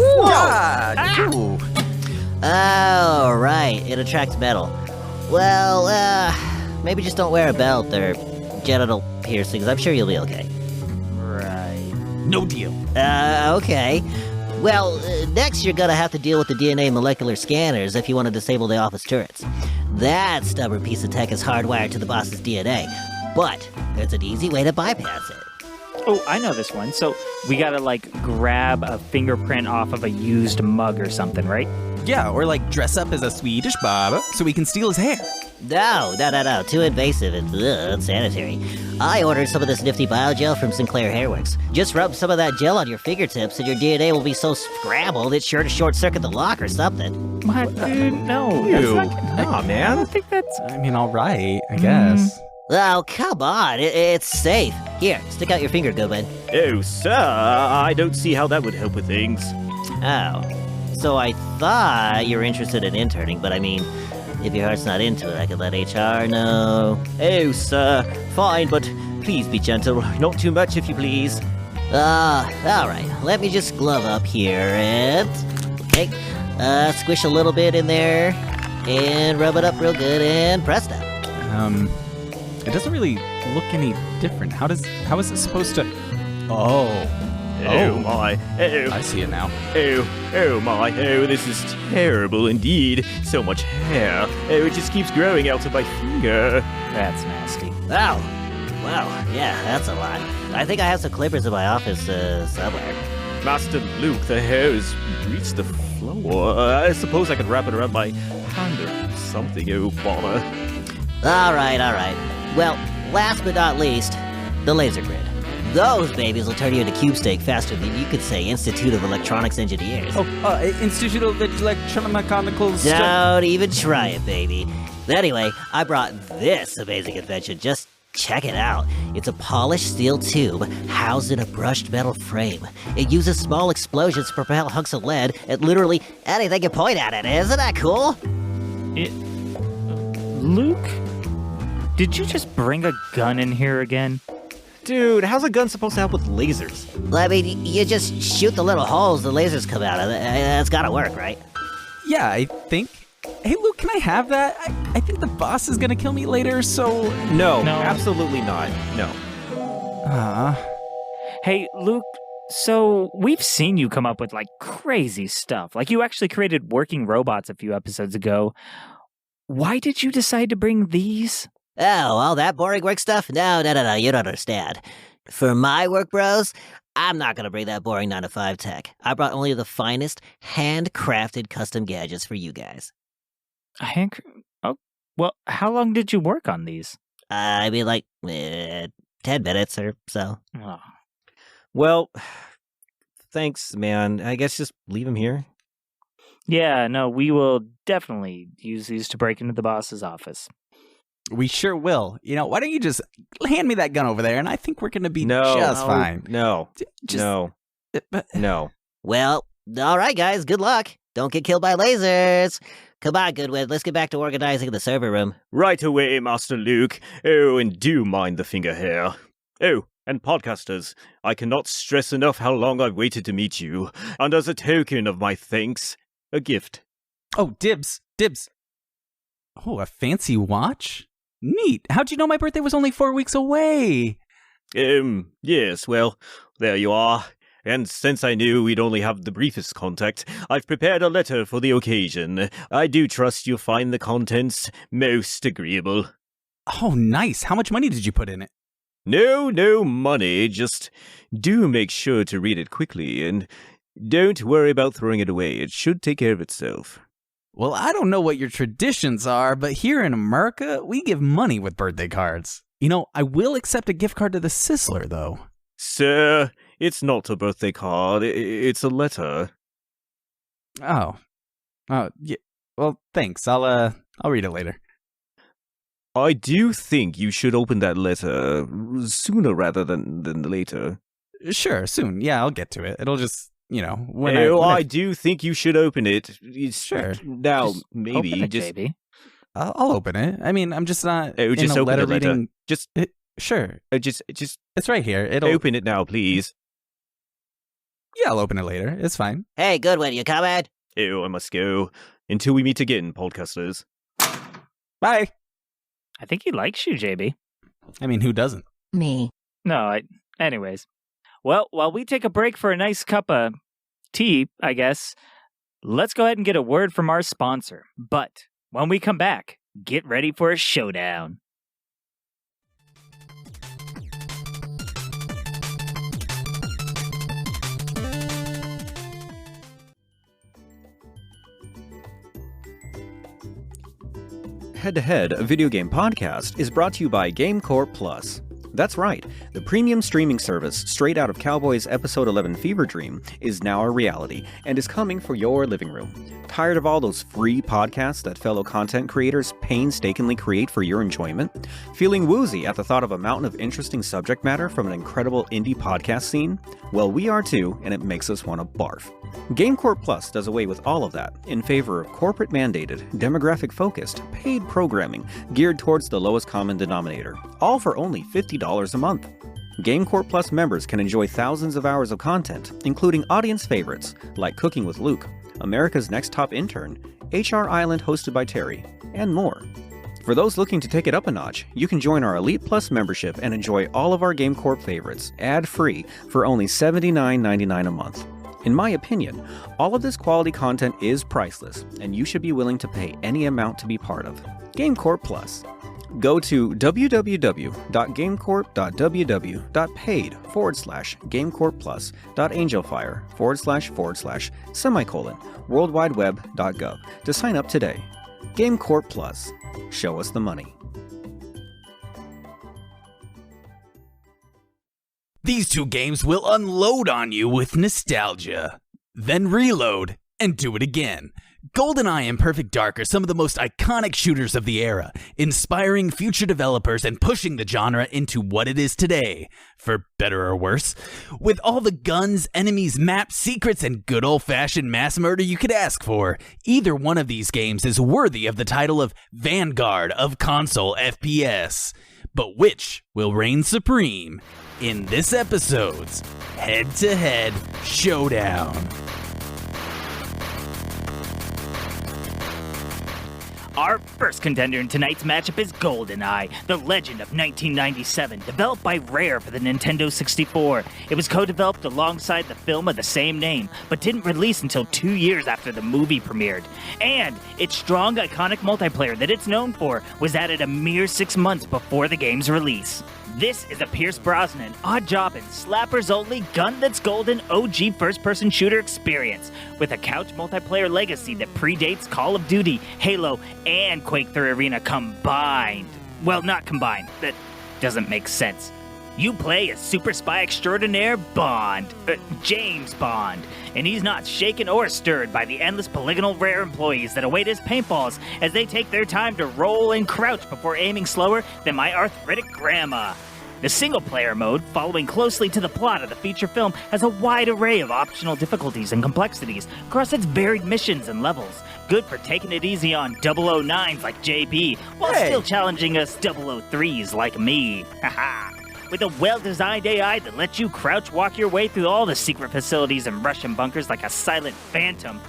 Oh, right, it attracts metal. Well, maybe just don't wear a belt or genital piercings. I'm sure you'll be okay. No deal. Okay. Well, next you're gonna have to deal with the DNA molecular scanners if you want to disable the office turrets. That stubborn piece of tech is hardwired to the boss's DNA, but there's an easy way to bypass it. Oh, I know this one. So we gotta like grab a fingerprint off of a used mug or something, right? Yeah, or like dress up as a Swedish barber so we can steal his hair. No. Too invasive and unsanitary. I ordered some of this nifty biogel from Sinclair Hairworks. Just rub some of that gel on your fingertips and your DNA will be so scrambled it's sure to short-circuit the lock or something. What? Dude, no. Ew. That's not, Aw, I man. don't think that's... I mean, all right, I guess. Oh, come on. It's safe. Here, stick out your finger, Goodwin. Oh, sir, I don't see how that would help with things. Oh. So I thought you were interested in interning, but I mean, if your heart's not into it, I could let HR know. Oh, sir, fine, but please be gentle. Not too much, if you please. Alright. Let me just glove up here and... Okay. Squish a little bit in there and rub it up real good and presto. It doesn't really look any different. How is it supposed to... Oh, my. Oh. I see it now. Oh my, this is terrible indeed. So much hair. It just keeps growing out of my finger. That's nasty. Oh. Wow. Yeah, that's a lot. I think I have some clippers in my office somewhere. Master Luke, the hair has reached the floor. I suppose I could wrap it around my hand or something, oh bother. Alright. Well, last but not least, the laser grid. Those babies will turn you into cube steak faster than you could say Institute of Electronics Engineers. Institute of Electromechanical... Don't even try it, baby. Anyway, I brought this amazing invention. Just check it out. It's a polished steel tube housed in a brushed metal frame. It uses small explosions to propel hunks of lead at literally anything you point at it. Isn't that cool? Luke, did you just bring a gun in here again? Dude, how's a gun supposed to help with lasers? I mean, you just shoot the little holes the lasers come out of. That's gotta work, right? Yeah, I think. Hey, Luke, can I have that? I think the boss is gonna kill me later, so... No, absolutely not. No. Hey, Luke, so we've seen you come up with like crazy stuff. Like you actually created working robots a few episodes ago. Why did you decide to bring these? Oh, all that boring work stuff? No, you don't understand. For my work, bros, I'm not gonna bring that boring 9-to-5 tech. I brought only the finest, handcrafted custom gadgets for you guys. Oh, well, how long did you work on these? I mean, like, 10 minutes or so. Oh. Well, thanks, man. I guess just leave him here. Yeah, no, we will definitely use these to break into the boss's office. We sure will. You know, why don't you just hand me that gun over there, and I think we're going to be just fine. No. Well, all right, guys. Good luck. Don't get killed by lasers. Come on, Goodwin. Let's get back to organizing the server room. Right away, Master Luke. Oh, and do mind the finger hair. Oh, and podcasters, I cannot stress enough how long I've waited to meet you. And as a token of my thanks, a gift. Oh, dibs. Oh, a fancy watch? Neat. How'd you know my birthday was only 4 weeks away? Yes, well, there you are. And since I knew we'd only have the briefest contact, I've prepared a letter for the occasion. I do trust you'll find the contents most agreeable. Oh, nice. How much money did you put in it? No money. Just do make sure to read it quickly, and don't worry about throwing it away. It should take care of itself. Well, I don't know what your traditions are, but here in America, we give money with birthday cards. You know, I will accept a gift card to the Sizzler, though. Sir, it's not a birthday card. It's a letter. Oh, yeah. Well, thanks. I'll read it later. I do think you should open that letter sooner rather than later. Sure, soon. Yeah, I'll get to it. It'll just, you know, when I do think you should open it. Sure. Now, Just maybe. open it, just JB. I'll open it. I mean, I'm just not just in a open letter the letter. reading. Just Sure. just It's right here. It'll open it now, please. Yeah, I'll open it later. It's fine. Hey, Goodwin, you coming? Oh, I must go. Until we meet again, podcasters. Bye. I think he likes you, JB. I mean, who doesn't? Me. No, anyways. Well, while we take a break for a nice cup of tea, I guess, let's go ahead and get a word from our sponsor. But when we come back, get ready for a showdown. Head to Head, a video game podcast, is brought to you by GameCorp Plus. That's right, the premium streaming service straight out of Cowboy's Episode 11 Fever Dream is now a reality and is coming for your living room. Tired of all those free podcasts that fellow content creators painstakingly create for your enjoyment? Feeling woozy at the thought of a mountain of interesting subject matter from an incredible indie podcast scene? Well, we are too, and it makes us want to barf. GameCorp Plus does away with all of that in favor of corporate-mandated, demographic-focused, paid programming geared towards the lowest common denominator, all for only $50 a month. GameCorp Plus members can enjoy thousands of hours of content, including audience favorites like Cooking with Luke, America's Next Top Intern, HR Island hosted by Terry, and more. For those looking to take it up a notch, you can join our Elite Plus membership and enjoy all of our GameCorp favorites, ad-free, for only $79.99 a month. In my opinion, all of this quality content is priceless, and you should be willing to pay any amount to be part of GameCorp Plus. Go to www.gamecorp.www.paid/gamecorp plus.angelfire//worldwideweb.gov to sign up today. GameCorp Plus. Show us the money. These two games will unload on you with nostalgia, then reload and do it again. GoldenEye and Perfect Dark are some of the most iconic shooters of the era, inspiring future developers and pushing the genre into what it is today, for better or worse. With all the guns, enemies, maps, secrets, and good old-fashioned mass murder you could ask for, either one of these games is worthy of the title of Vanguard of Console FPS. But which will reign supreme in this episode's head-to-head showdown? Our first contender in tonight's matchup is GoldenEye, the legend of 1997, developed by Rare for the Nintendo 64. It was co-developed alongside the film of the same name, but didn't release until 2 years after the movie premiered. And its strong, iconic multiplayer that it's known for was added a mere 6 months before the game's release. This is a Pierce Brosnan, odd-jobbing, slappers-only, gun-that's-golden OG first-person shooter experience, with a couch multiplayer legacy that predates Call of Duty, Halo, and Quake 3 Arena combined. Well, not combined. That doesn't make sense. You play as super spy extraordinaire Bond, James Bond, and he's not shaken or stirred by the endless polygonal rare employees that await his paintballs as they take their time to roll and crouch before aiming slower than my arthritic grandma. The single-player mode, following closely to the plot of the feature film, has a wide array of optional difficulties and complexities across its varied missions and levels. Good for taking it easy on 009s like JB, while still challenging us 003s like me. Haha. With a well-designed AI that lets you crouch walk your way through all the secret facilities and Russian bunkers like a silent phantom.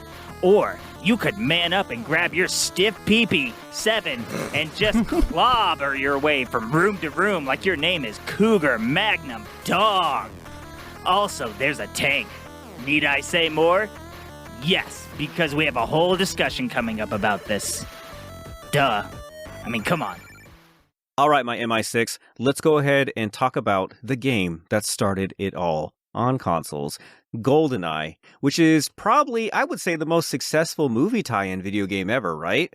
Or you could man up and grab your stiff peepee, 7, and just clobber your way from room to room like your name is Cougar Magnum Dog. Also, there's a tank. Need I say more? Yes, because we have a whole discussion coming up about this. Duh. I mean, come on. All right, my MI6, let's go ahead and talk about the game that started it all on consoles, GoldenEye, which is probably, I would say, the most successful movie tie-in video game ever, right?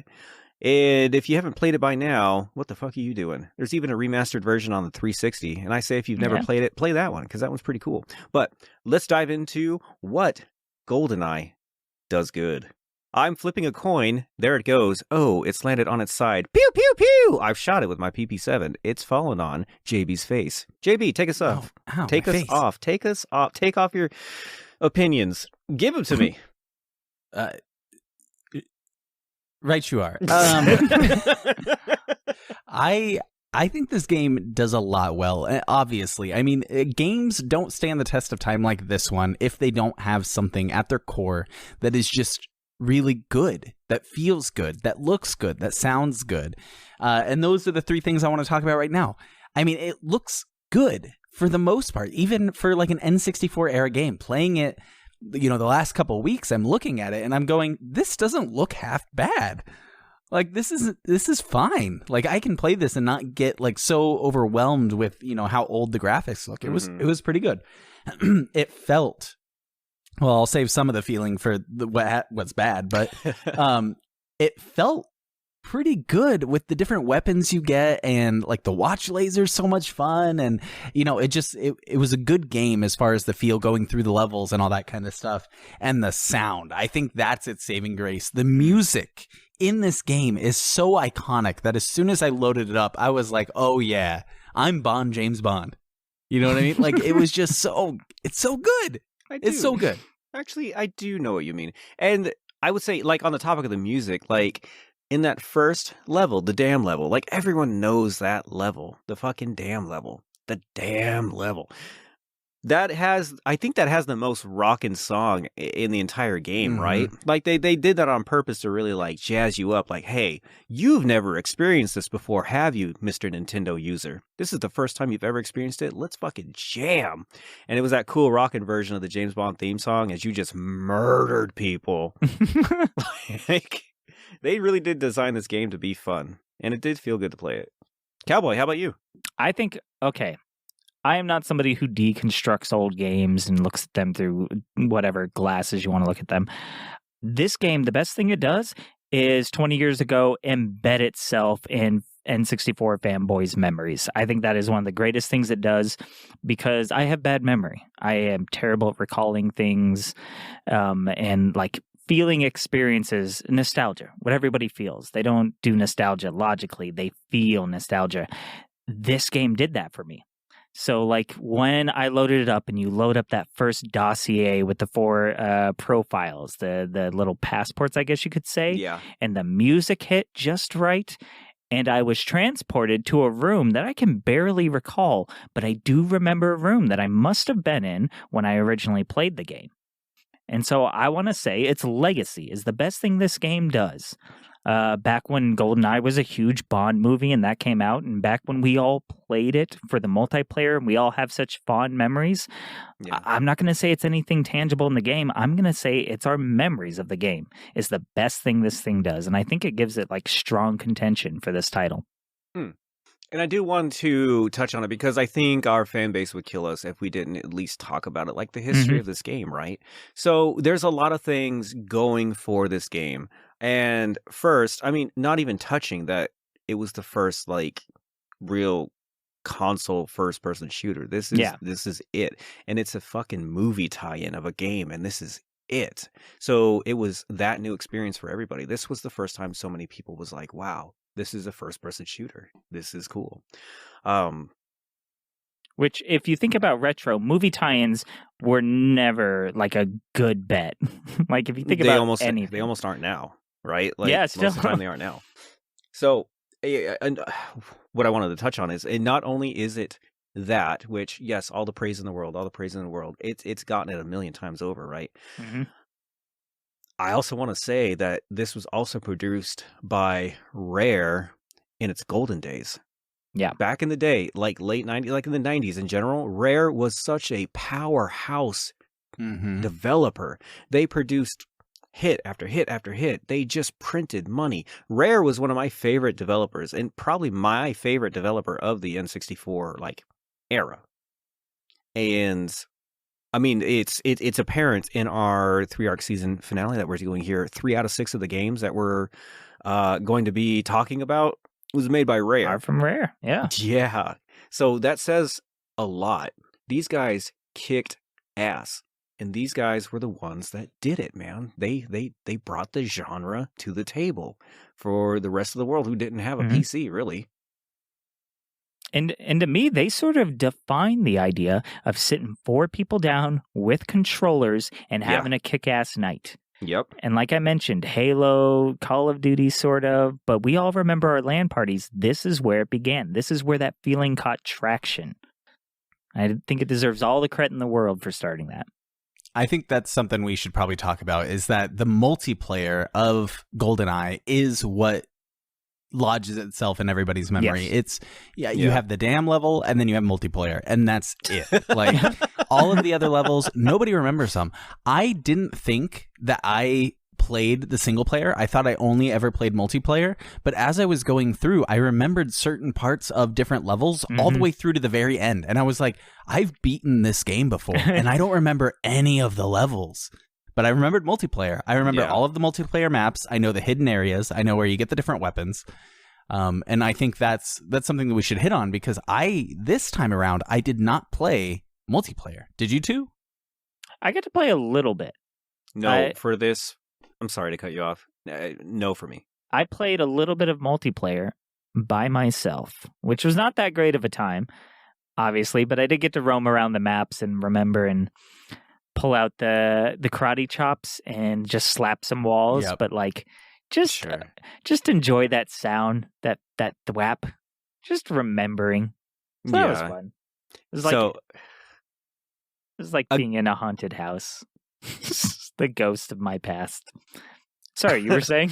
And if you haven't played it by now, what the fuck are you doing? There's even a remastered version on the 360, and I say if you've never played it, play that one, because that one's pretty cool. But let's dive into what GoldenEye does good. I'm flipping a coin. There it goes. Oh, it's landed on its side. Pew, pew, pew! I've shot it with my PP7. It's fallen on JB's face. JB, take us off. Ow, take my us face. off. Take us off. Take off your opinions. Give them to me. Right you are. I think this game does a lot well, obviously. I mean, games don't stand the test of time like this one if they don't have something at their core that is just really good, that feels good, that looks good, that sounds good. And those are the three things I want to talk about right now. I mean, it looks good for the most part, even for like an N64 era game. Playing it, the last couple of weeks, I'm looking at it and I'm going, this doesn't look half bad. Like, this is fine. Like, I can play this and not get like so overwhelmed with, how old the graphics look. It was pretty good. It felt, well, I'll save some of the feeling for what's bad, but it felt pretty good with the different weapons you get, and like the watch laser's so much fun, and it was a good game as far as the feel going through the levels and all that kind of stuff. And the sound, I think that's its saving grace. The music in this game is so iconic that as soon as I loaded it up, I was like, oh yeah, I'm James Bond. You know what I mean? Like, it was just it's so good. It's so good. Actually, I do know what you mean. And I would say, like, on the topic of the music, like, in that first level, the dam level, like, everyone knows that level. The fucking dam level. The damn level. I think that has the most rockin' song in the entire game, right? Like, they did that on purpose to really, like, jazz you up. Like, hey, you've never experienced this before, have you, Mr. Nintendo user? This is the first time you've ever experienced it? Let's fucking jam. And it was that cool rockin' version of the James Bond theme song as you just murdered people. Like, they really did design this game to be fun. And it did feel good to play it. Cowboy, how about you? I think, okay, I am not somebody who deconstructs old games and looks at them through whatever glasses you want to look at them. This game, the best thing it does is 20 years ago embed itself in N64 fanboys' memories. I think that is one of the greatest things it does, because I have bad memory. I am terrible at recalling things and like feeling experiences, nostalgia, what everybody feels. They don't do nostalgia logically. They feel nostalgia. This game did that for me. So, like, when I loaded it up and you load up that first dossier with the 4 profiles, the little passports, I guess you could say. Yeah. And the music hit just right. And I was transported to a room that I can barely recall, but I do remember a room that I must have been in when I originally played the game. And so I want to say its legacy is the best thing this game does. Back when GoldenEye was a huge Bond movie and that came out, and back when we all played it for the multiplayer and we all have such fond memories, I'm not going to say it's anything tangible in the game. I'm going to say it's our memories of the game is the best thing this thing does. And I think it gives it like strong contention for this title. And I do want to touch on it because I think our fan base would kill us if we didn't at least talk about it, like the history of this game, right? So there's a lot of things going for this game. And first, I mean, not even touching that it was the first, like, real console first person shooter. This is it. And it's a fucking movie tie-in of a game, and this is it. So it was that new experience for everybody. This was the first time so many people was like, wow, this is a first person shooter. This is cool. Which, if you think about retro, movie tie-ins were never like a good bet. Like if you think about anything. They almost aren't now, right? Like, yeah, still. Most of the time they aren't now. So, and what I wanted to touch on is, and not only is it that, which, yes, all the praise in the world, it's gotten it a million times over, right? Mm-hmm. I also want to say that this was also produced by Rare in its golden days. Yeah. Back in the day, like late 90s, like in the 90s in general, Rare was such a powerhouse developer. They produced hit after hit after hit. They just printed money. Rare was one of my favorite developers, and probably my favorite developer of the N64 like era. And I mean, it's apparent in our 3-arc season finale that we're doing here. 3 out of 6 of the games that we're going to be talking about was made by Rare. Are from Rare, yeah. Yeah. So that says a lot. These guys kicked ass. And these guys were the ones that did it, man. They brought the genre to the table for the rest of the world who didn't have a PC, really. And to me, they sort of define the idea of sitting 4 people down with controllers and having a kick-ass night. Yep. And like I mentioned, Halo, Call of Duty, sort of, but we all remember our LAN parties. This is where it began. This is where that feeling caught traction. I think it deserves all the credit in the world for starting that. I think that's something we should probably talk about, is that the multiplayer of GoldenEye is what lodges itself in everybody's memory. Yes. You have the dam level and then you have multiplayer, and that's it. Like all of the other levels, nobody remembers them. I didn't think that I played the single player. I thought I only ever played multiplayer, but as I was going through, I remembered certain parts of different levels all the way through to the very end, and I was like, I've beaten this game before and I don't remember any of the levels. But I remembered multiplayer. I remember all of the multiplayer maps. I know the hidden areas. I know where you get the different weapons. And I think that's something that we should hit on, because this time around, I did not play multiplayer. Did you too? I got to play a little bit. No, for this, I'm sorry to cut you off. No for me. I played a little bit of multiplayer by myself, which was not that great of a time, obviously, but I did get to roam around the maps and remember and pull out the karate chops and just slap some walls, but like just enjoy that sound, that thwap, just remembering. So that was fun. It was like being in a haunted house. The ghost of my past. Sorry, you were saying?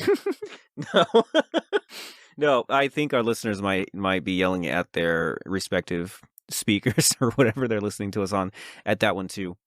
No, I think our listeners might be yelling at their respective speakers or whatever they're listening to us on at that one too.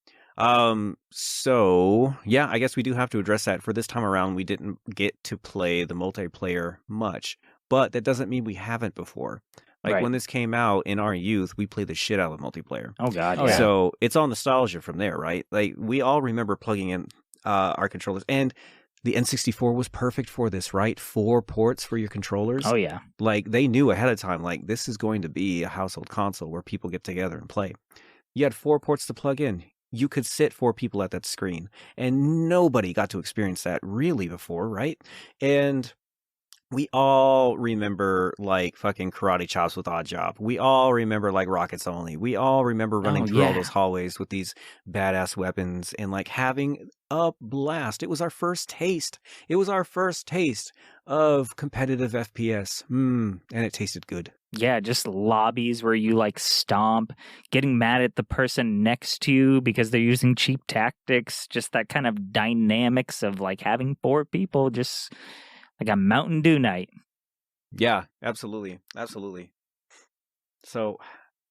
So yeah, I guess we do have to address that. For this time around, we didn't get to play the multiplayer much, but that doesn't mean we haven't before. Like when this came out in our youth, we played the shit out of multiplayer. Oh God. Yeah. So it's all nostalgia from there, right? Like we all remember plugging in our controllers, and the N64 was perfect for this, right? 4 ports for your controllers. Oh yeah. Like they knew ahead of time, like this is going to be a household console where people get together and play. You had 4 ports to plug in. You could sit 4 people at that screen, and nobody got to experience that really before, right? And we all remember like fucking karate chops with Odd Job. We all remember like rockets only. We all remember running through all those hallways with these badass weapons and like having a blast. It was our first taste. It was our first taste of competitive FPS. And it tasted good. Yeah, just lobbies where you like stomp, getting mad at the person next to you because they're using cheap tactics, just that kind of dynamics of like having 4 people, just like a Mountain Dew night. Yeah, absolutely. Absolutely. So,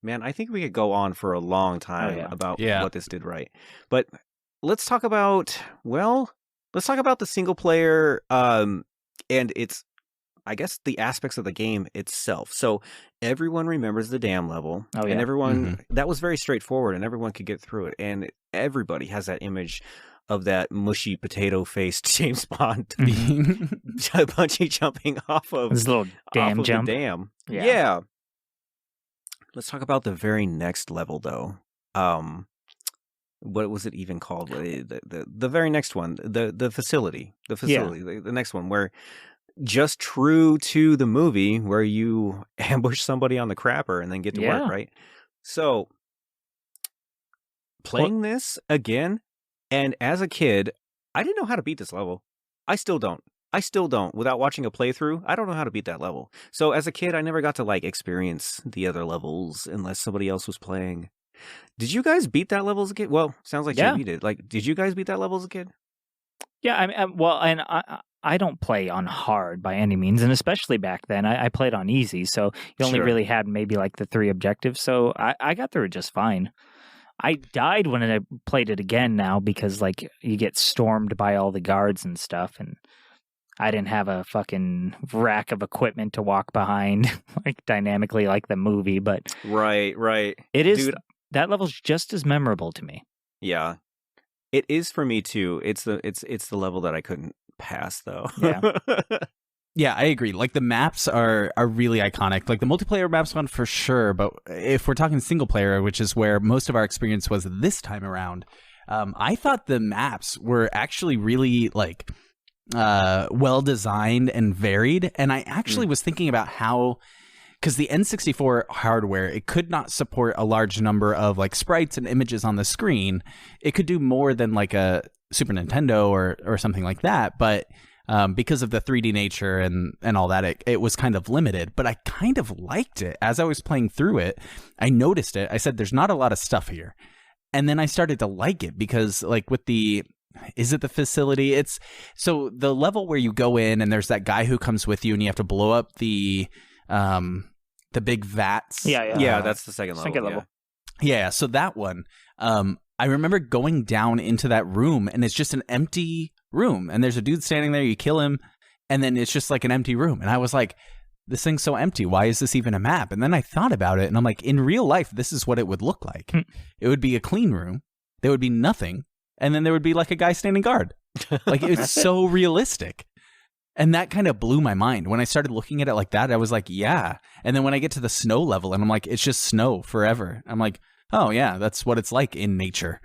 man, I think we could go on for a long time about what this did right. But let's talk about, the single player and its, I guess, the aspects of the game itself. So everyone remembers the dam level, and everyone, that was very straightforward, and everyone could get through it. And everybody has that image of that mushy potato-faced James Bond bungee jumping off of this little dam jump. The dam. Yeah. Let's talk about the very next level, though. What was it even called? The very next one, the facility, the next one, where just true to the movie, where you ambush somebody on the crapper and then get to work, right? So playing this again, and as a kid, I didn't know how to beat this level. I still don't. Without watching a playthrough, I don't know how to beat that level. So as a kid, I never got to like experience the other levels unless somebody else was playing. Did you guys beat that level as a kid? Well, sounds like JB did. Like, did you guys beat that level as a kid? Yeah, I mean, well, and I don't play on hard by any means, and especially back then, I played on easy, so you only really had maybe like the 3 objectives, so I got through it just fine. I died when I played it again now because like you get stormed by all the guards and stuff, and I didn't have a fucking rack of equipment to walk behind like dynamically like the movie, but right. It is. Dude, that level's just as memorable to me. Yeah, it is for me too. It's the level that I couldn't pass though. Yeah. Yeah, I agree. Like the maps are really iconic. Like the multiplayer maps one for sure, but if we're talking single player, which is where most of our experience was this time around, I thought the maps were actually really like well designed and varied. And I actually was thinking about how, because the N64 hardware, it could not support a large number of like sprites and images on the screen. It could do more than like a Super Nintendo or something like that, but because of the 3D nature and all that, it was kind of limited. But I kind of liked it. As I was playing through it, I noticed it. I said, there's not a lot of stuff here. And then I started to like it because like with the... Is it the facility? It's so the level where you go in and there's that guy who comes with you and you have to blow up the big vats. Yeah, that's the second level. Yeah, so that one, I remember going down into that room and it's just an empty room and there's a dude standing there, you kill him, and then it's just like an empty room. And I was like, this thing's so empty. Why is this even a map? And then I thought about it and I'm like, in real life, this is what it would look like. It would be a clean room. There would be nothing. And then there would be like a guy standing guard. Like it's so realistic. And that kind of blew my mind. When I started looking at it like that, I was like, yeah. And then when I get to the snow level and I'm like, it's just snow forever. I'm like, oh yeah, that's what it's like in nature.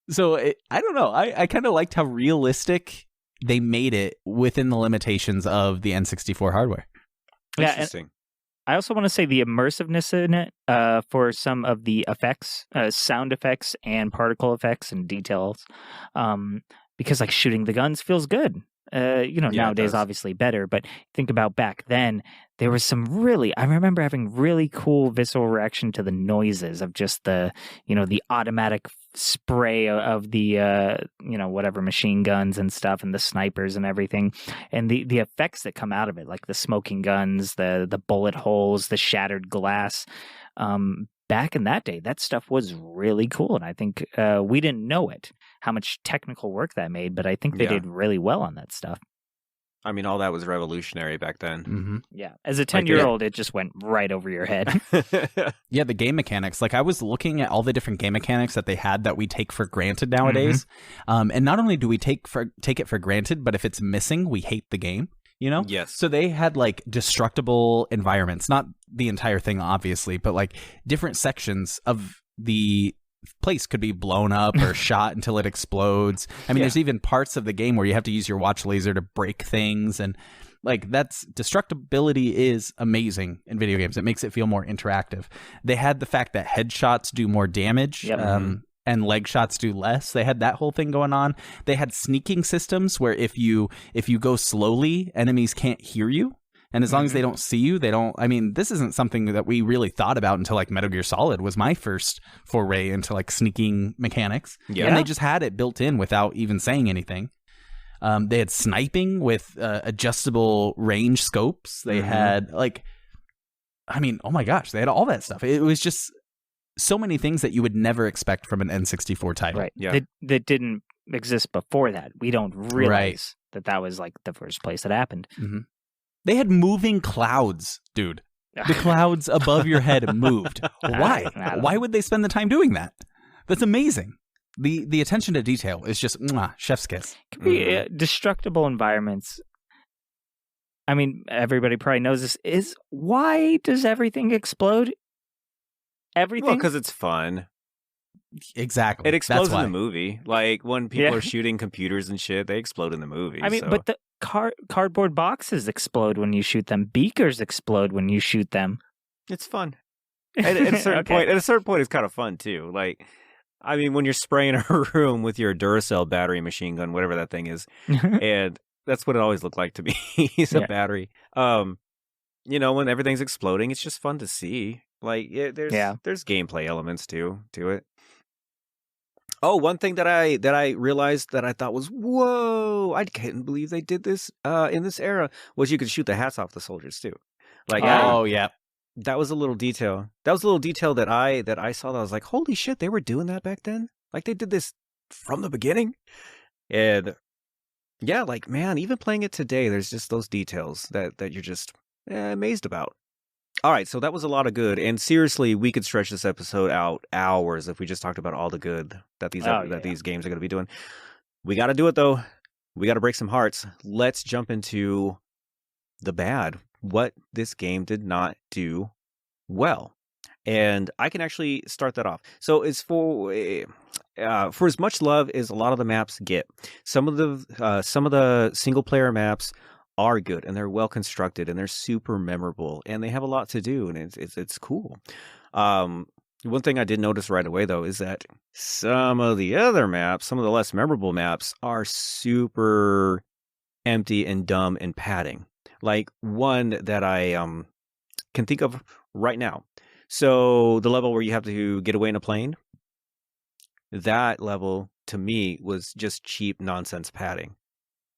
So I don't know. I kind of liked how realistic they made it within the limitations of the N64 hardware. Interesting. I also want to say the immersiveness in it for some of the effects, sound effects and particle effects and details, because like shooting the guns feels good. Nowadays obviously better, but think about back then, there was some I remember having really cool visceral reaction to the noises of just the automatic spray of the, whatever machine guns and stuff and the snipers and everything. And the effects that come out of it, like the smoking guns, the bullet holes, the shattered glass. Back in that day, that stuff was really cool. And I think we didn't know how much technical work that made, but I think they did really well on that stuff. I mean, all that was revolutionary back then. Mm-hmm. Yeah. As a 10-year-old, it just went right over your head. Yeah, the game mechanics. Like, I was looking at all the different game mechanics that they had that we take for granted nowadays. Mm-hmm. And not only do we take it for granted, but if it's missing, we hate the game. You know? Yes. So they had like destructible environments, not the entire thing, obviously, but like different sections of the place could be blown up or shot until it explodes. I mean, there's even parts of the game where you have to use your watch laser to break things. And like destructibility is amazing in video games. It makes it feel more interactive. They had the fact that headshots do more damage. Yep. And leg shots do less. They had that whole thing going on. They had sneaking systems where if you go slowly, enemies can't hear you. And as long as they don't see you, they don't... I mean, this isn't something that we really thought about until like Metal Gear Solid was my first foray into like sneaking mechanics. Yeah. And they just had it built in without even saying anything. They had sniping with adjustable range scopes. They had like... I mean, oh my gosh, they had all that stuff. It was just... so many things that you would never expect from an N64 title. Right. Yeah. That didn't exist before that. We don't realize that was like the first place it happened. Mm-hmm. They had moving clouds, dude. The clouds above your head moved. Why? Why would they spend the time doing that? That's amazing. The attention to detail is just chef's kiss. Could be destructible environments. I mean, everybody probably knows this. Why does everything explode? everything. Well, because it's fun. Exactly. It explodes That's in the why. movie. Like when people Yeah. are shooting computers and shit, they explode in the movie. I mean, so. but the cardboard boxes explode when you shoot them. Beakers explode when you shoot them. it's fun. At a certain Okay. point, it's kind of fun too. Like, I mean, when you're spraying a room with your Duracell battery machine gun, whatever that thing is, and that's what it always looked like to me. It's a Yeah. battery. When everything's exploding, it's just fun to see. Like, there's gameplay elements to it. Oh, one thing that I realized that I thought was, whoa, I couldn't believe they did this in this era, was you could shoot the hats off the soldiers too. Like, Oh, yeah. that was a little detail. That was a little detail that I saw that I was like, holy shit, they were doing that back then? Like they did this from the beginning? And yeah, like, man, even playing it today, there's just those details that you're just amazed about. All right, so that was a lot of good. And seriously, we could stretch this episode out hours if we just talked about all the good that these games are going to be doing. We got to do it though. We got to break some hearts. Let's jump into the bad. What this game did not do well. And I can actually start that off. So it's for as much love as a lot of the maps get, some of the single player maps are good and they're well constructed and they're super memorable and they have a lot to do and it's cool. One thing I did notice right away though is that some of the other maps, some of the less memorable maps, are super empty and dumb and padding. Like one that I can think of right now. So the level where you have to get away in a plane, that level to me was just cheap nonsense padding.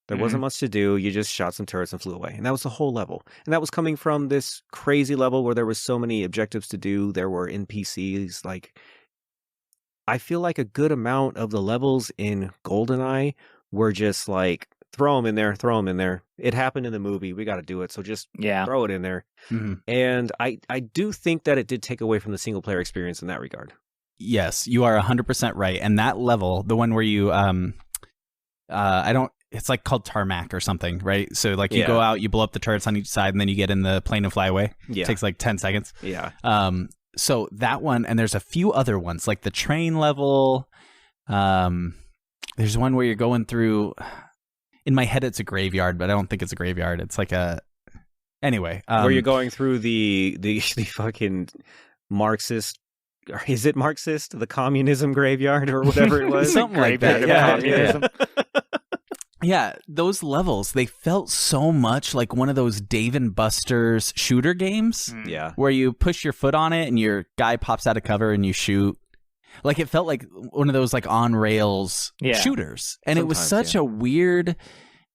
There wasn't much to do. You just shot some turrets and flew away. And that was the whole level. And that was coming from this crazy level where there was so many objectives to do. There were NPCs. Like, I feel like a good amount of the levels in GoldenEye were just like, throw them in there, throw them in there. It happened in the movie. We got to do it. So just throw it in there. Mm-hmm. And I do think that it did take away from the single player experience in that regard. Yes, you are 100% right. And that level, the one where you, it's like called tarmac or something, right? So like you go out, you blow up the turrets on each side, and then you get in the plane and fly away. Yeah. It takes like 10 seconds. Yeah. So that one, and there's a few other ones, like the train level. There's one where you're going through, in my head it's a graveyard, but I don't think it's a graveyard. It's like anyway. Where you're going through the fucking Marxist, or is it Marxist? The communism graveyard or whatever it was? Something like that. Yeah. Yeah, those levels, they felt so much like one of those Dave and Buster's shooter games. Yeah. Where you push your foot on it and your guy pops out of cover and you shoot. Like it felt like one of those like on rails shooters. And it was such a weird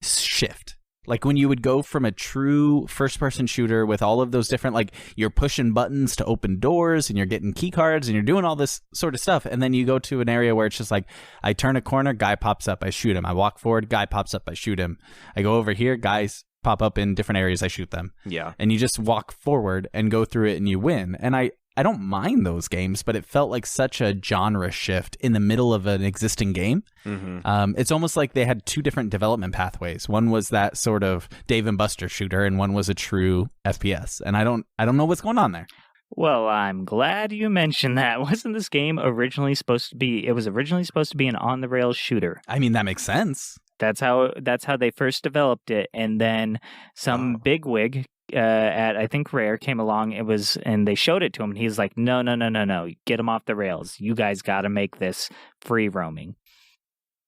shift. Like when you would go from a true first-person shooter with all of those different, like you're pushing buttons to open doors and you're getting key cards and you're doing all this sort of stuff. And then you go to an area where it's just like, I turn a corner, guy pops up, I shoot him. I walk forward, guy pops up, I shoot him. I go over here, guys pop up in different areas, I shoot them. Yeah. And you just walk forward and go through it and you win. And I don't mind those games, but it felt like such a genre shift in the middle of an existing game. Mm-hmm. It's almost like they had two different development pathways. One was that sort of Dave and Buster shooter, and one was a true FPS. And I don't know what's going on there. Well, I'm glad you mentioned that. Wasn't this game originally supposed to be? It was originally supposed to be an on-the-rails shooter. I mean, that makes sense. That's how they first developed it, and then some bigwig at I think Rare came along. And they showed it to him, and he's like, "No, get him off the rails. You guys got to make this free roaming."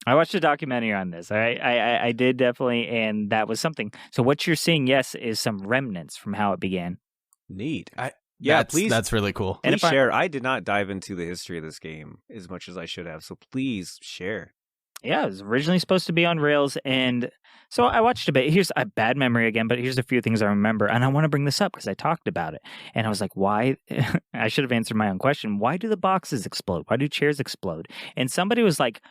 I watched a documentary on this. All right, I did definitely, and that was something. So what you're seeing, yes, is some remnants from how it began. Neat. Please. That's really cool. Please share. I did not dive into the history of this game as much as I should have, so please share. Yeah, it was originally supposed to be on rails, and so I watched a bit. Here's a bad memory again, but here's a few things I remember, and I want to bring this up because I talked about it, and I was like, why? I should have answered my own question. Why do the boxes explode? Why do chairs explode? And somebody was like,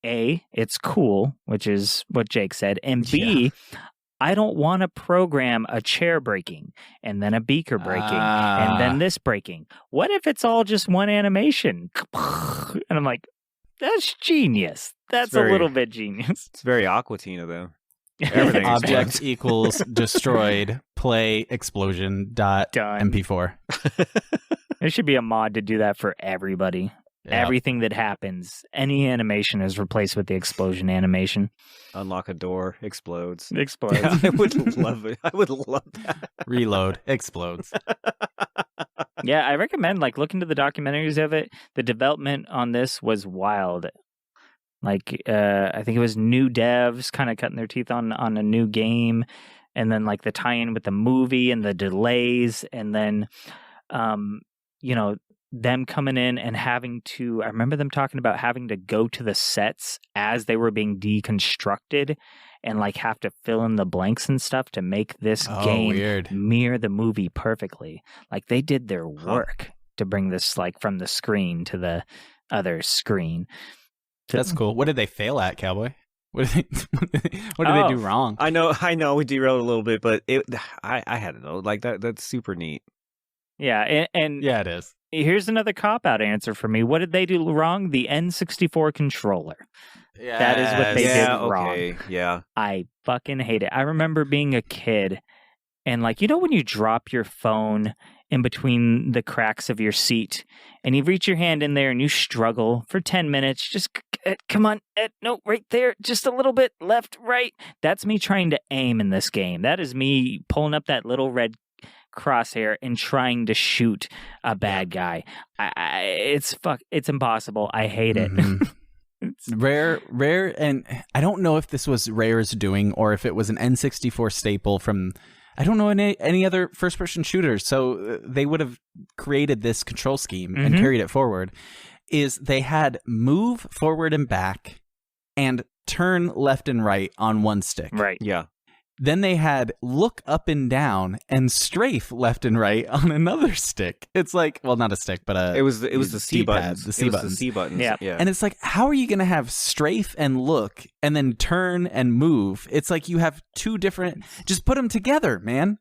A, it's cool, which is what Jake said, and B, I don't want to program a chair breaking, and then a beaker breaking, and then this breaking. What if it's all just one animation? And I'm like, that's genius. That's a little bit genius. It's very Aqua Tina, though. Everything Object equals destroyed, play explosion dot Done. MP4. There should be a mod to do that for everybody. Yeah. Everything that happens, any animation is replaced with the explosion animation. Unlock a door, explodes. Explodes. Yeah, I would love it. I would love that. Reload, explodes. Yeah, I recommend look into the documentaries of it. The development on this was wild. I think it was new devs kind of cutting their teeth on a new game, and then the tie-in with the movie and the delays, and then them coming in and having to, I remember them talking about having to go to the sets as they were being deconstructed and have to fill in the blanks and stuff to make this game mirror the movie perfectly. They did their work to bring this from the screen to the other screen. That's cool. What did they fail at, Cowboy? What did they do wrong? I know we derailed a little bit, but I had to know. That's super neat. Yeah, and yeah, it is. Here's another cop-out answer for me. What did they do wrong? The N64 controller. Yeah, that is what they did wrong. Okay. Yeah. I fucking hate it. I remember being a kid and when you drop your phone in between the cracks of your seat and you reach your hand in there and you struggle for 10 minutes, just come on, no, right there, just a little bit left, right. That's me trying to aim in this game. That is me pulling up that little red crosshair and trying to shoot a bad guy. It's impossible. I hate it. Mm-hmm. Rare, and I don't know if this was Rare's doing or if it was an N64 staple from, I don't know any other first-person shooters. So they would have created this control scheme and carried it forward. Is they had move forward and back and turn left and right on one stick. Right. Yeah. Then they had look up and down and strafe left and right on another stick. It's not a stick, but it was the C buttons. The C buttons. The C buttons. Yeah. And it's how are you going to have strafe and look and then turn and move? It's you have two different. Just put them together, man.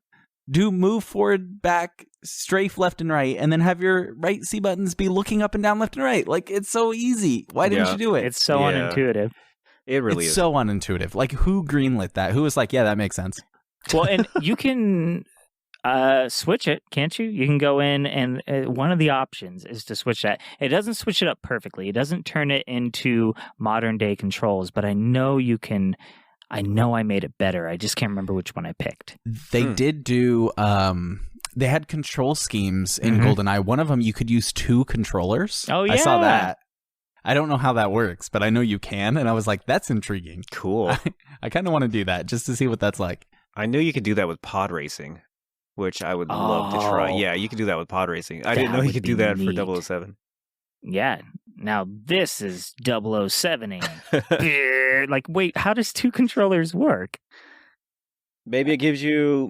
Do move forward, back, strafe left and right, and then have your right C buttons be looking up and down, left and right. It's so easy. Why didn't you do it? It's so unintuitive. It really is. So unintuitive. Who greenlit that? Who was yeah, that makes sense. Well, and you can switch it, can't you? You can go in and one of the options is to switch that. It doesn't switch it up perfectly. It doesn't turn it into modern day controls, but I know you can. I know I made it better. I just can't remember which one I picked. They did do. They had control schemes in GoldenEye. One of them you could use two controllers. Oh yeah, I saw that. I don't know how that works, but I know you can, and I was that's intriguing. Cool. I kind of want to do that just to see what that's like. I knew you could do that with pod racing, which I would love to try. Yeah, you could do that with pod racing. I didn't know you could do that neat. for 007. Yeah. Now this is 007ing. Wait, how does two controllers work? Maybe it gives you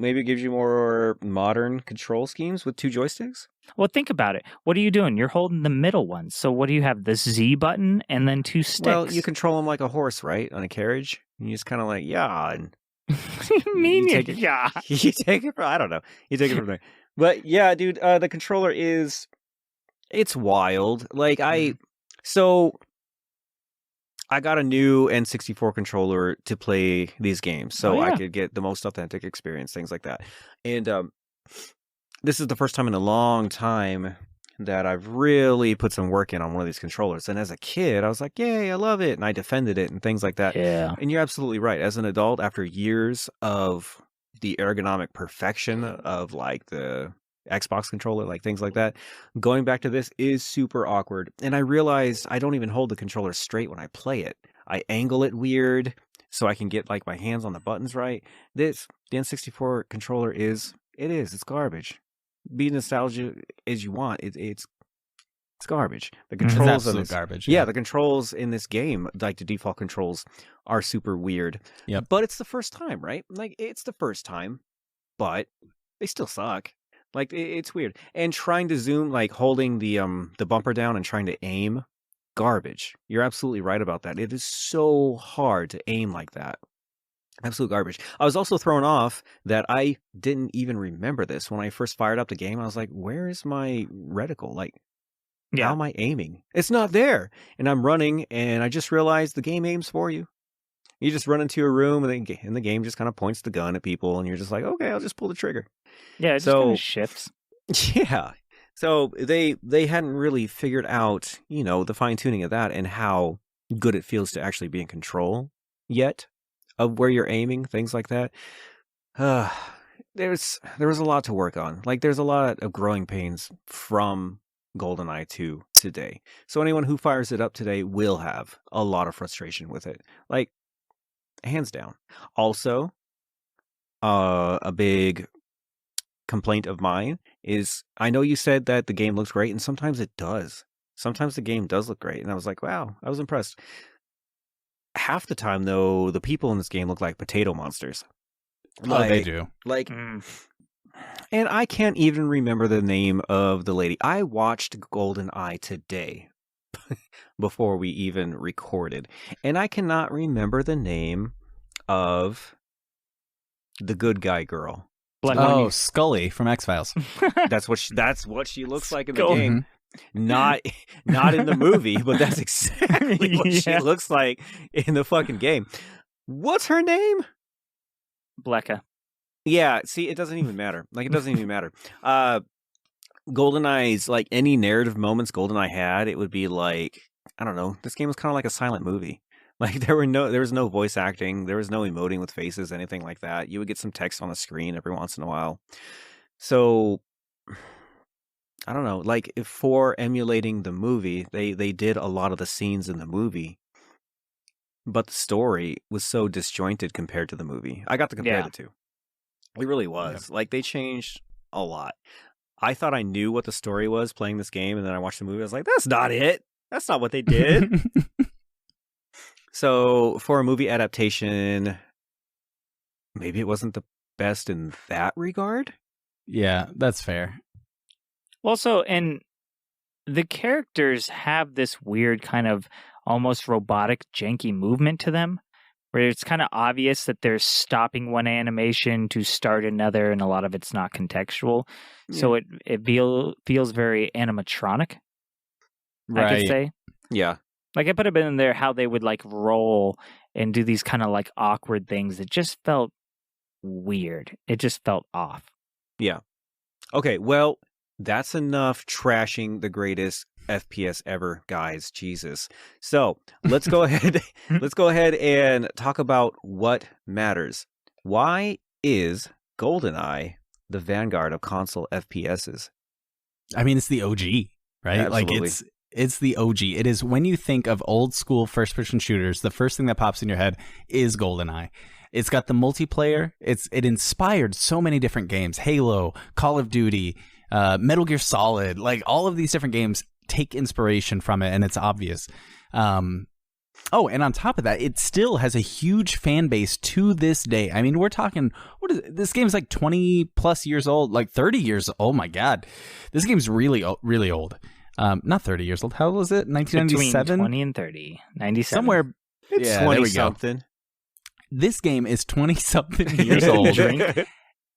more modern control schemes with two joysticks. Well, think about it. What are you doing? You're holding the middle one. So what do you have? The Z button and then two sticks. Well, you control them like a horse, right? On a carriage. And you just kind of yeah. And what do you mean? You take it, yeah. You take it from, I don't know. You take it from there. But yeah, dude, the controller it's wild. I got a new N64 controller to play these games, so I could get the most authentic experience, things like that. And this is the first time in a long time that I've really put some work in on one of these controllers. And as a kid, I was like, yay, I love it. And I defended it and things like that. Yeah. And you're absolutely right. As an adult, after years of the ergonomic perfection of the Xbox controller, things like that, going back to this is super awkward. And I realized I don't even hold the controller straight when I play it. I angle it weird so I can get my hands on the buttons right. The N64 controller it's garbage. Be nostalgic as you want, it's garbage. The controls absolute garbage. Yeah, the controls in this game, the default controls, are super weird. Yeah, but it's the first time, right? It's the first time, but they still suck. It's weird. And trying to zoom, holding the bumper down and trying to aim, garbage. You're absolutely right about that. It is so hard to aim like that. Absolute garbage. I was also thrown off that I didn't even remember this. When I first fired up the game, I was like, where is my reticle? How am I aiming? It's not there. And I'm running, and I just realized the game aims for you. You just run into a room, and the game just kind of points the gun at people, and you're just like, okay, I'll just pull the trigger. Yeah, it just kind of shifts. Yeah. So they hadn't really figured out, the fine tuning of that and how good it feels to actually be in control yet of where you're aiming, things like that. There was a lot to work on. Like there's a lot of growing pains from GoldenEye 2 today. So anyone who fires it up today will have a lot of frustration with it. Like hands down. Also, a big complaint of mine is I know you said that the game looks great, and sometimes it does. Sometimes the game does look great, and I was like, wow, I was impressed. Half the time, though, the people in this game look like potato monsters. They do. Like, and I can't even remember the name of the lady. I watched GoldenEye today before we even recorded, and I cannot remember the name of the good guy girl. Scully from X-Files. That's what she looks like in the Scully. game. Not in the movie, but that's exactly what she looks like in the fucking game. What's her name? Blecca. Yeah, see, it doesn't even matter. Like, it doesn't even matter. GoldenEye's, like, any narrative moments GoldenEye had, it would be like, I don't know, this game was kind of like a silent movie. Like, there was no voice acting, there was no emoting with faces, anything like that. You would get some text on the screen every once in a while. So, I don't know, like, for emulating the movie, they did a lot of the scenes in the movie, but the story was so disjointed compared to the movie. I got to compare the two. It really was. Like, they changed a lot. I thought I knew what the story was playing this game, and then I watched the movie. I was like, that's not it. That's not what they did. So, for a movie adaptation, maybe it wasn't the best in that regard? Yeah, that's fair. Also, and the characters have this weird kind of almost robotic, janky movement to them, where it's kind of obvious that they're stopping one animation to start another, and a lot of it's not contextual. Yeah. So it feels very animatronic, I could say. Yeah. Like, I put it in there how they would, like, roll and do these kind of, like, awkward things. It just felt weird. It just felt off. Yeah. Okay, well, that's enough trashing the greatest FPS ever, guys. Jesus. So, let's go ahead. Let's go ahead and talk about what matters. Why is GoldenEye the Vanguard of console FPSs? I mean, it's the OG, right? Absolutely. Like, it's the OG. It is when you think of old school first-person shooters, the first thing that pops in your head is GoldenEye. It's got the multiplayer. It inspired so many different games. Halo, Call of Duty, Metal Gear Solid. Like, all of these different games take inspiration from it, and it's obvious. And on top of that, it still has a huge fan base to this day. I mean, we're talking, this game's like 20 plus years old, like 30 years. Oh my God. This game's really, really old. Not 30 years old. How old was it? 1997? Between 20 and 30. 97. Somewhere. It's 20-something. This game is 20-something years old.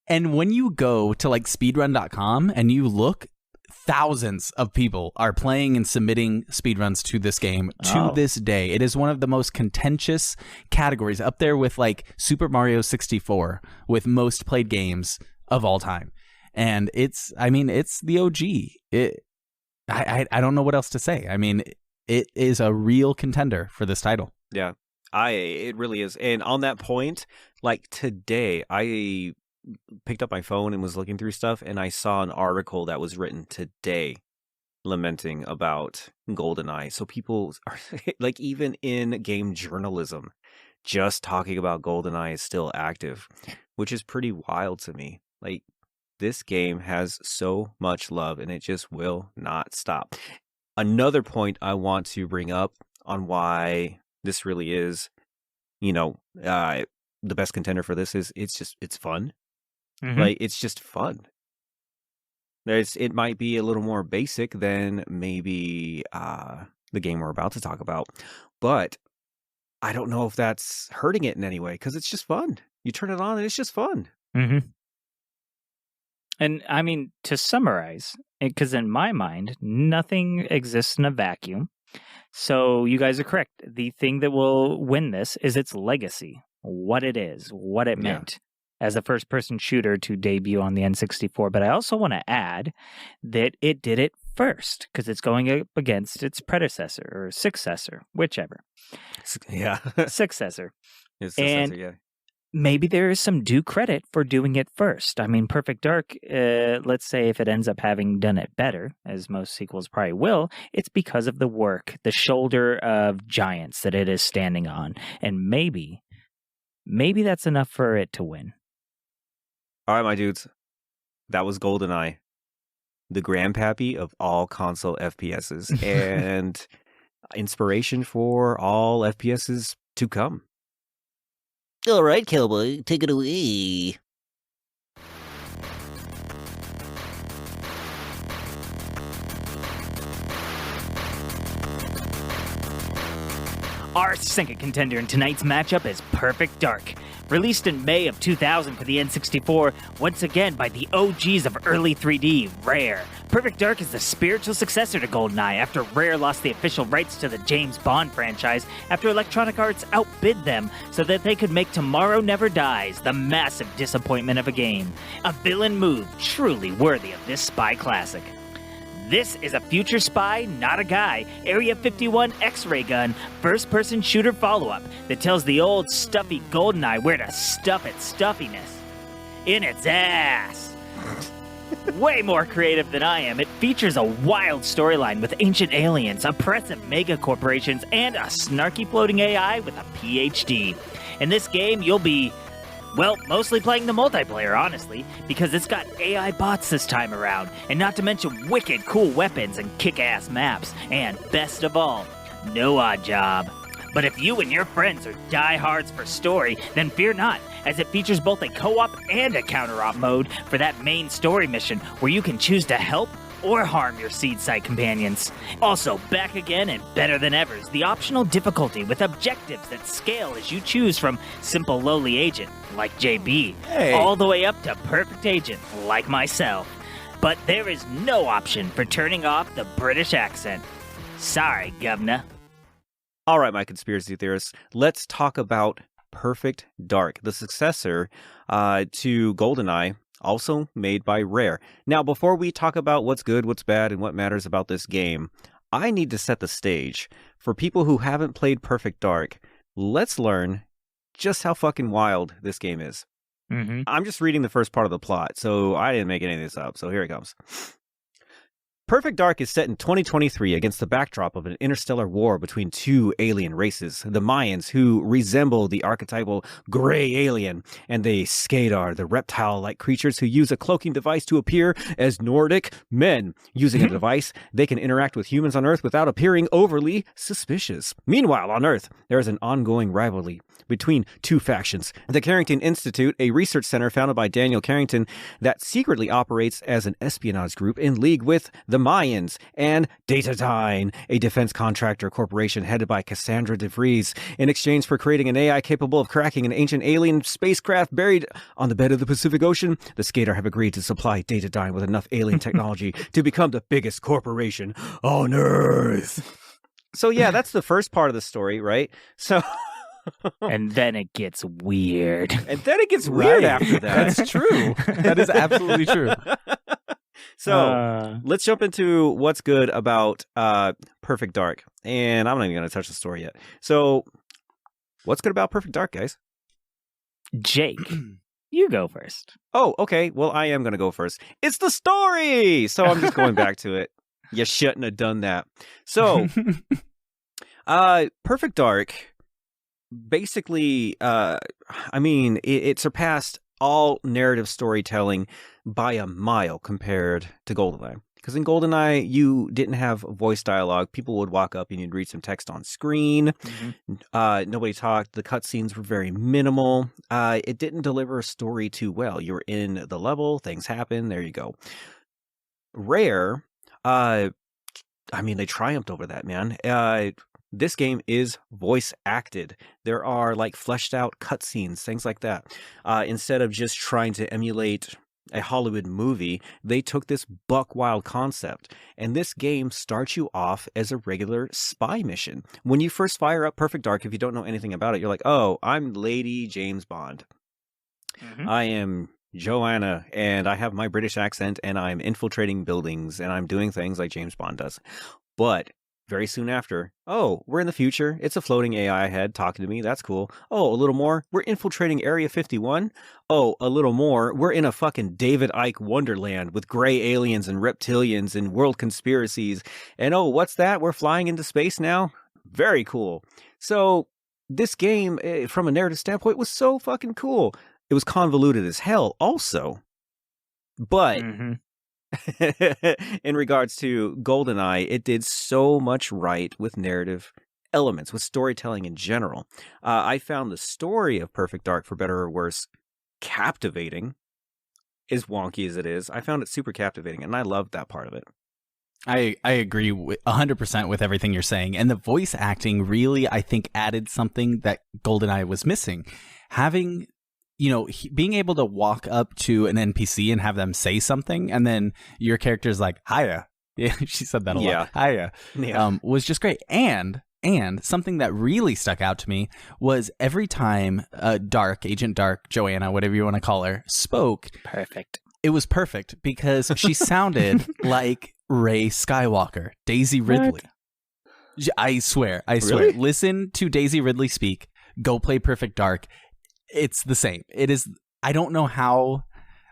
And when you go to like speedrun.com and you look, thousands of people are playing and submitting speedruns to this game to this day. It is one of the most contentious categories, up there with like Super Mario 64 with most played games of all time. And it's the OG. I don't know what else to say. I mean, it is a real contender for this title. Yeah, it really is. And on that point, like today, I picked up my phone and was looking through stuff, and I saw an article that was written today lamenting about GoldenEye. So people are like, even in game journalism, just talking about GoldenEye is still active, which is pretty wild to me. Like, this game has so much love, and it just will not stop. Another point I want to bring up on why this really is, the best contender for this is it's fun. Mm-hmm. Like, it's just fun. It might be a little more basic than maybe the game we're about to talk about, but I don't know if that's hurting it in any way, because it's just fun. You turn it on and it's just fun. Mm-hmm. And I mean, to summarize, because in my mind, nothing exists in a vacuum. So you guys are correct. The thing that will win this is its legacy, what it is, what it meant. as a first-person shooter to debut on the N64, but I also want to add that it did it first because it's going up against its predecessor or successor, whichever. Yeah. Successor. It's And- yeah. Maybe there is some due credit for doing it first. I mean, Perfect Dark, let's say if it ends up having done it better, as most sequels probably will, it's because of the work, the shoulder of giants that it is standing on. And maybe that's enough for it to win. All right, my dudes. That was GoldenEye, the grandpappy of all console FPSs and inspiration for all FPSs to come. All right, cowboy, take it away. Our second contender in tonight's matchup is Perfect Dark. Released in May of 2000 for the N64, once again by the OGs of early 3D, Rare. Perfect Dark is the spiritual successor to GoldenEye after Rare lost the official rights to the James Bond franchise after Electronic Arts outbid them so that they could make Tomorrow Never Dies, the massive disappointment of a game. A villain move truly worthy of this spy classic. This is a future spy, not a guy, Area 51 X-ray gun, first-person shooter follow-up that tells the old stuffy GoldenEye where to stuff its stuffiness. In its ass. Way more creative than I am, it features a wild storyline with ancient aliens, oppressive mega corporations, and a snarky floating AI with a PhD. In this game, you'll be... well, mostly playing the multiplayer, honestly, because it's got AI bots this time around, and not to mention wicked cool weapons and kick-ass maps, and best of all, no odd job. But if you and your friends are diehards for story, then fear not, as it features both a co-op and a counter-op mode for that main story mission, where you can choose to help or harm your seed site companions. Also, back again and better than ever is the optional difficulty with objectives that scale as you choose from simple lowly agent, like JB, all the way up to perfect agent, like myself. But there is no option for turning off the British accent. Sorry, governor. All right, my conspiracy theorists, let's talk about Perfect Dark, the successor to GoldenEye, also made by Rare. Now, before we talk about what's good, what's bad, and what matters about this game, I need to set the stage. For people who haven't played Perfect Dark, let's learn just how fucking wild this game is. Mm-hmm. I'm just reading the first part of the plot, so I didn't make any of this up, so here it comes. Perfect Dark is set in 2023 against the backdrop of an interstellar war between two alien races, the Mayans, who resemble the archetypal gray alien, and the Skadar, the reptile-like creatures who use a cloaking device to appear as Nordic men. Using a device, they can interact with humans on Earth without appearing overly suspicious. Meanwhile, on Earth, there is an ongoing rivalry between two factions. The Carrington Institute, a research center founded by Daniel Carrington that secretly operates as an espionage group in league with the Mayans, and Datadyne, a defense contractor corporation headed by Cassandra DeVries, in exchange for creating an AI capable of cracking an ancient alien spacecraft buried on the bed of the Pacific Ocean. The Skadar have agreed to supply Datadyne with enough alien technology to become the biggest corporation on Earth. So yeah, that's the first part of the story, right? So... And then it gets weird. And then it gets weird after that. That's true. That is absolutely true. So let's jump into what's good about Perfect Dark. And I'm not even going to touch the story yet. So what's good about Perfect Dark, guys? Jake, you go first. Oh, okay. Well, I am going to go first. It's the story. So I'm just going back to it. You shouldn't have done that. So Perfect Dark... basically, I mean, it surpassed all narrative storytelling by a mile compared to GoldenEye. Because in GoldenEye, you didn't have voice dialogue. People would walk up and you'd read some text on screen. Mm-hmm. Nobody talked. The cutscenes were very minimal. It didn't deliver a story too well. You were in the level. Things happen. There you go. Rare, I mean, they triumphed over that, man. This game is voice acted. There are like fleshed out cutscenes, things like that. Instead of just trying to emulate a Hollywood movie, they took this buck wild concept. And this game starts you off as a regular spy mission. When you first fire up Perfect Dark, if you don't know anything about it, you're like, oh, I'm Lady James Bond. I am Joanna, and I have my British accent, and I'm infiltrating buildings, and I'm doing things like James Bond does. But very soon after, oh, we're in the future. It's a floating AI head talking to me. That's cool. Oh, a little more. We're infiltrating Area 51. Oh, a little more. We're in a fucking David Icke wonderland with gray aliens and reptilians and world conspiracies. And oh, what's that? We're flying into space now? Very cool. So this game, from a narrative standpoint, was so fucking cool. It was convoluted as hell also. But in regards to GoldenEye, it did so much right with narrative elements, with storytelling in general. I found the story of Perfect Dark, for better or worse, captivating, as wonky as it is. I found it super captivating, and I loved that part of it. I agree 100% with everything you're saying. And the voice acting really, I think, added something that GoldenEye was missing. Having, being able to walk up to an NPC and have them say something, and then your character's like, hiya. Yeah, she said that a lot. Hiya. Yeah. Was just great. And something that really stuck out to me was every time Agent Dark, Joanna, whatever you want to call her, spoke. Perfect. It was perfect because she sounded like Rey Skywalker, Daisy Ridley. What? I swear. Really? Listen to Daisy Ridley speak. Go play Perfect Dark. It's the same. It is. I don't know how.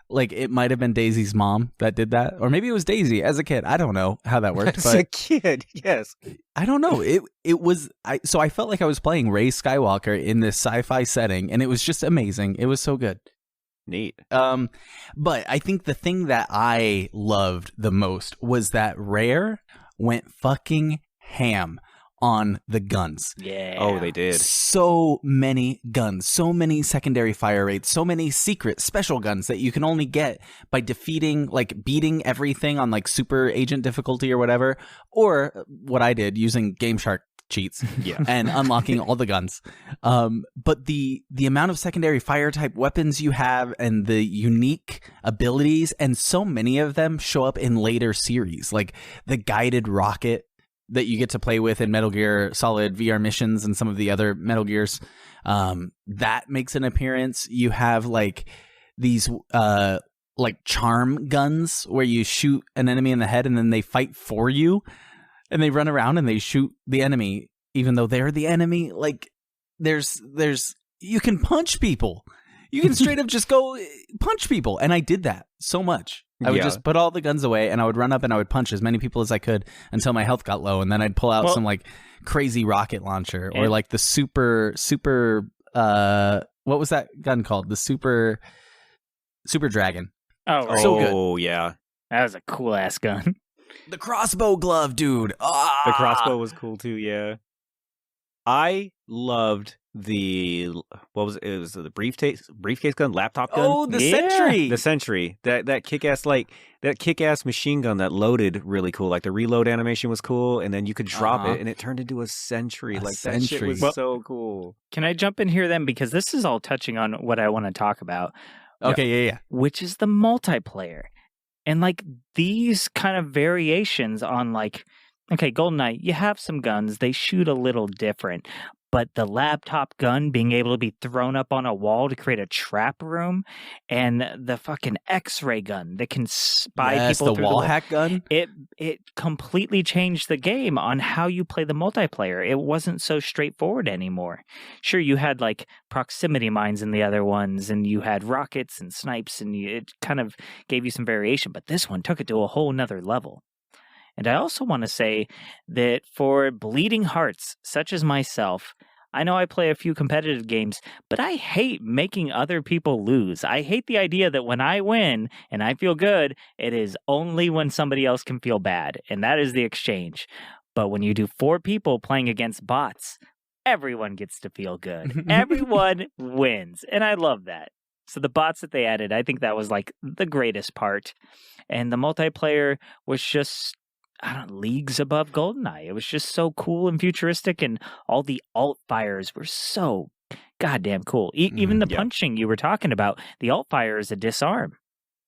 Like, it might have been Daisy's mom that did that, or maybe it was Daisy as a kid. I don't know how that worked. As a kid, yes. I don't know. It was. So I felt like I was playing Rey Skywalker in this sci-fi setting, and it was just amazing. It was so good. Neat. But I think the thing that I loved the most was that Rare went fucking ham on the guns. Yeah. Oh, they did. So many guns, so many secondary fire rates, so many secret special guns that you can only get by defeating, like beating everything on like super agent difficulty or whatever, or what I did using Game Shark cheats and unlocking all the guns. But the amount of secondary fire type weapons you have and the unique abilities, and so many of them show up in later series, like the guided rocket that you get to play with in Metal Gear Solid VR missions and some of the other Metal Gears, that makes an appearance. You have like these like charm guns where you shoot an enemy in the head and then they fight for you. And they run around and they shoot the enemy, even though they're the enemy. Like, there's, you can punch people. You can straight up just go punch people. And I did that so much. I would just put all the guns away and I would run up and I would punch as many people as I could until my health got low. And then I'd pull out some like crazy rocket launcher or like the super, what was that gun called? The super dragon. Oh, right. So good. Oh, yeah. That was a cool ass gun. The crossbow glove, dude. Ah! The crossbow was cool too, yeah. I loved the it was the briefcase gun, laptop gun. Oh, the Sentry. The Sentry. That kick-ass machine gun that loaded really cool. Like the reload animation was cool, and then you could drop it and it turned into a Sentry. That shit was so cool. Can I jump in here then? Because this is all touching on what I want to talk about. Okay, yeah. Which is the multiplayer. And like these kind of variations on like, okay, GoldenEye, you have some guns, they shoot a little different, but the laptop gun being able to be thrown up on a wall to create a trap room, and the fucking X-ray gun that can spy people through the wall hack gun. It completely changed the game on how you play the multiplayer. It wasn't so straightforward anymore. Sure, you had like proximity mines in the other ones, and you had rockets and snipes, and it kind of gave you some variation, but this one took it to a whole nother level. And I also want to say that for bleeding hearts, such as myself, I know I play a few competitive games, but I hate making other people lose. I hate the idea that when I win and I feel good, it is only when somebody else can feel bad, and that is the exchange. But when you do 4 people playing against bots, everyone gets to feel good. Everyone wins, and I love that. So the bots that they added, I think that was like the greatest part. And the multiplayer was just, leagues above GoldenEye. It was just so cool and futuristic, and all the alt fires were so goddamn cool. Even the punching you were talking about, the alt fire is a disarm.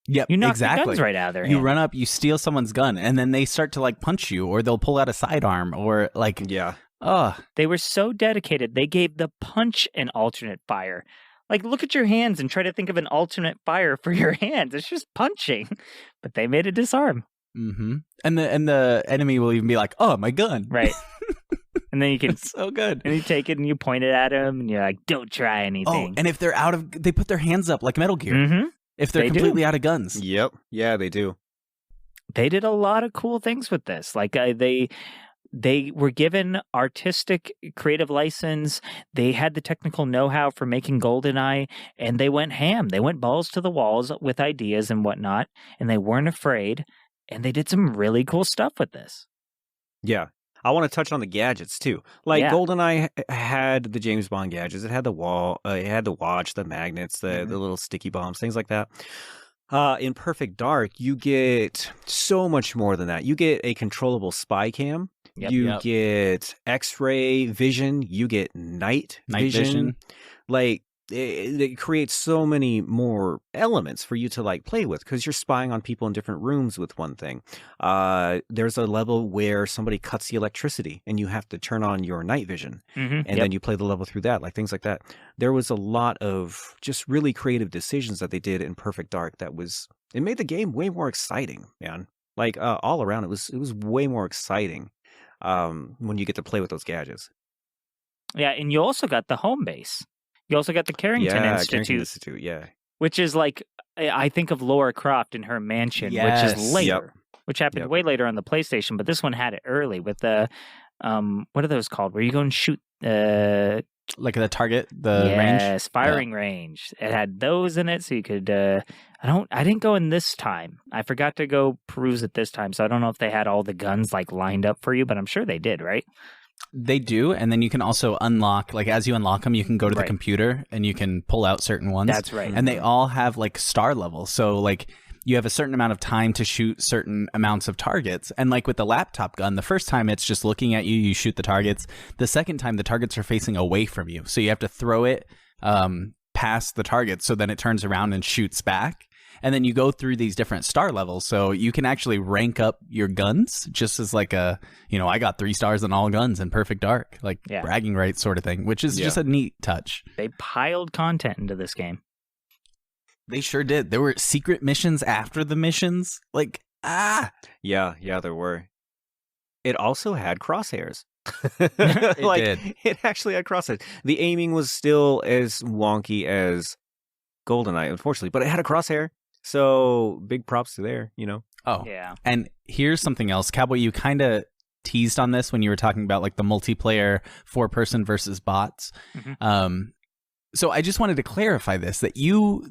Yep, you knock exactly. the guns right out of their You hand. run up, you steal someone's gun, and then they start to like punch you, or they'll pull out a sidearm, or like They were so dedicated. They gave the punch an alternate fire. Like, look at your hands and try to think of an alternate fire for your hands. It's just punching. But they made it disarm. Mm-hmm. And the enemy will even be like, "Oh, my gun!" Right. And then you can It's so good. and you take it and you point it at them and you're like, "Don't try Oh, anything." and if they're they put their hands up like Metal Gear. Mm-hmm. If they're They do. completely out of guns. Yep. Yeah, they do. They did a lot of cool things with this. Like they were given artistic creative license. They had the technical know-how for making GoldenEye, and they went ham. They went balls to the walls with ideas and whatnot, and they weren't afraid, and they did some really cool stuff with this. Yeah. I want to touch on the gadgets too. Like Yeah. GoldenEye had the James Bond gadgets. It had the wall, it had the watch, the magnets, the little sticky bombs, things like that. In Perfect Dark, you get so much more than that. You get a controllable spy cam. Yep. You get X-ray vision. You get night vision. Like it creates so many more elements for you to like play with because you're spying on people in different rooms with one thing. There's a level where somebody cuts the electricity and you have to turn on your night vision, and then you play the level through that, like things like that. There was a lot of just really creative decisions that they did in Perfect Dark it made the game way more exciting, man. Like all around, it was way more exciting when you get to play with those gadgets. Yeah, and you also got the home base. You also got the Carrington Institute, yeah. which is like, I think of Laura Croft in her mansion, Yes. which is later, which happened Yep. way later on the PlayStation, but this one had it early with the, what are those called? Where you go and shoot, Like the target, the range. yes, firing range. It had those in it, so you could, I didn't go in this time. I forgot to go peruse it this time, so I don't know if they had all the guns like lined up for you, but I'm sure they did, right? They do, and then you can also unlock, like as you unlock them, you can go to the Right. computer and you can pull out certain ones. That's right. And they all have like star levels. So like you have a certain amount of time to shoot certain amounts of targets. And like with the laptop gun, the first time it's just looking at you, you shoot the targets. The second time the targets are facing away from you. So you have to throw it past the target so then it turns around and shoots back. And then you go through these different star levels. So you can actually rank up your guns just as like I got 3 stars on all guns in Perfect Dark, like bragging rights sort of thing, which is just a neat touch. They piled content into this game. They sure did. There were secret missions after the missions. Like, Yeah, there were. It also had crosshairs. It like, did. It actually had crosshairs. The aiming was still as wonky as GoldenEye, unfortunately, but it had a crosshair. So big props to there, Oh, Yeah. and here's something else. Cowboy, you kind of teased on this when you were talking about like the multiplayer 4-person versus bots. Mhm. So I just wanted to clarify this, that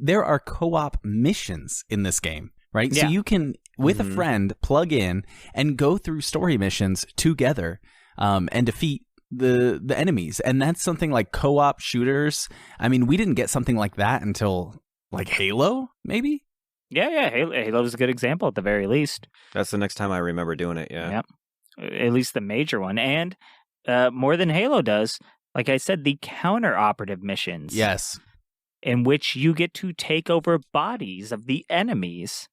there are co-op missions in this game, right? Yeah. So you can, with a friend, plug in and go through story missions together and defeat the enemies. And that's something like co-op shooters. I mean, we didn't get something like that until like Halo, maybe? Yeah. Halo's a good example at the very least. That's the next time I remember doing it, yeah. Yep. At least the major one. And more than Halo does, like I said, the counter-operative missions. Yes. In which you get to take over bodies of the enemies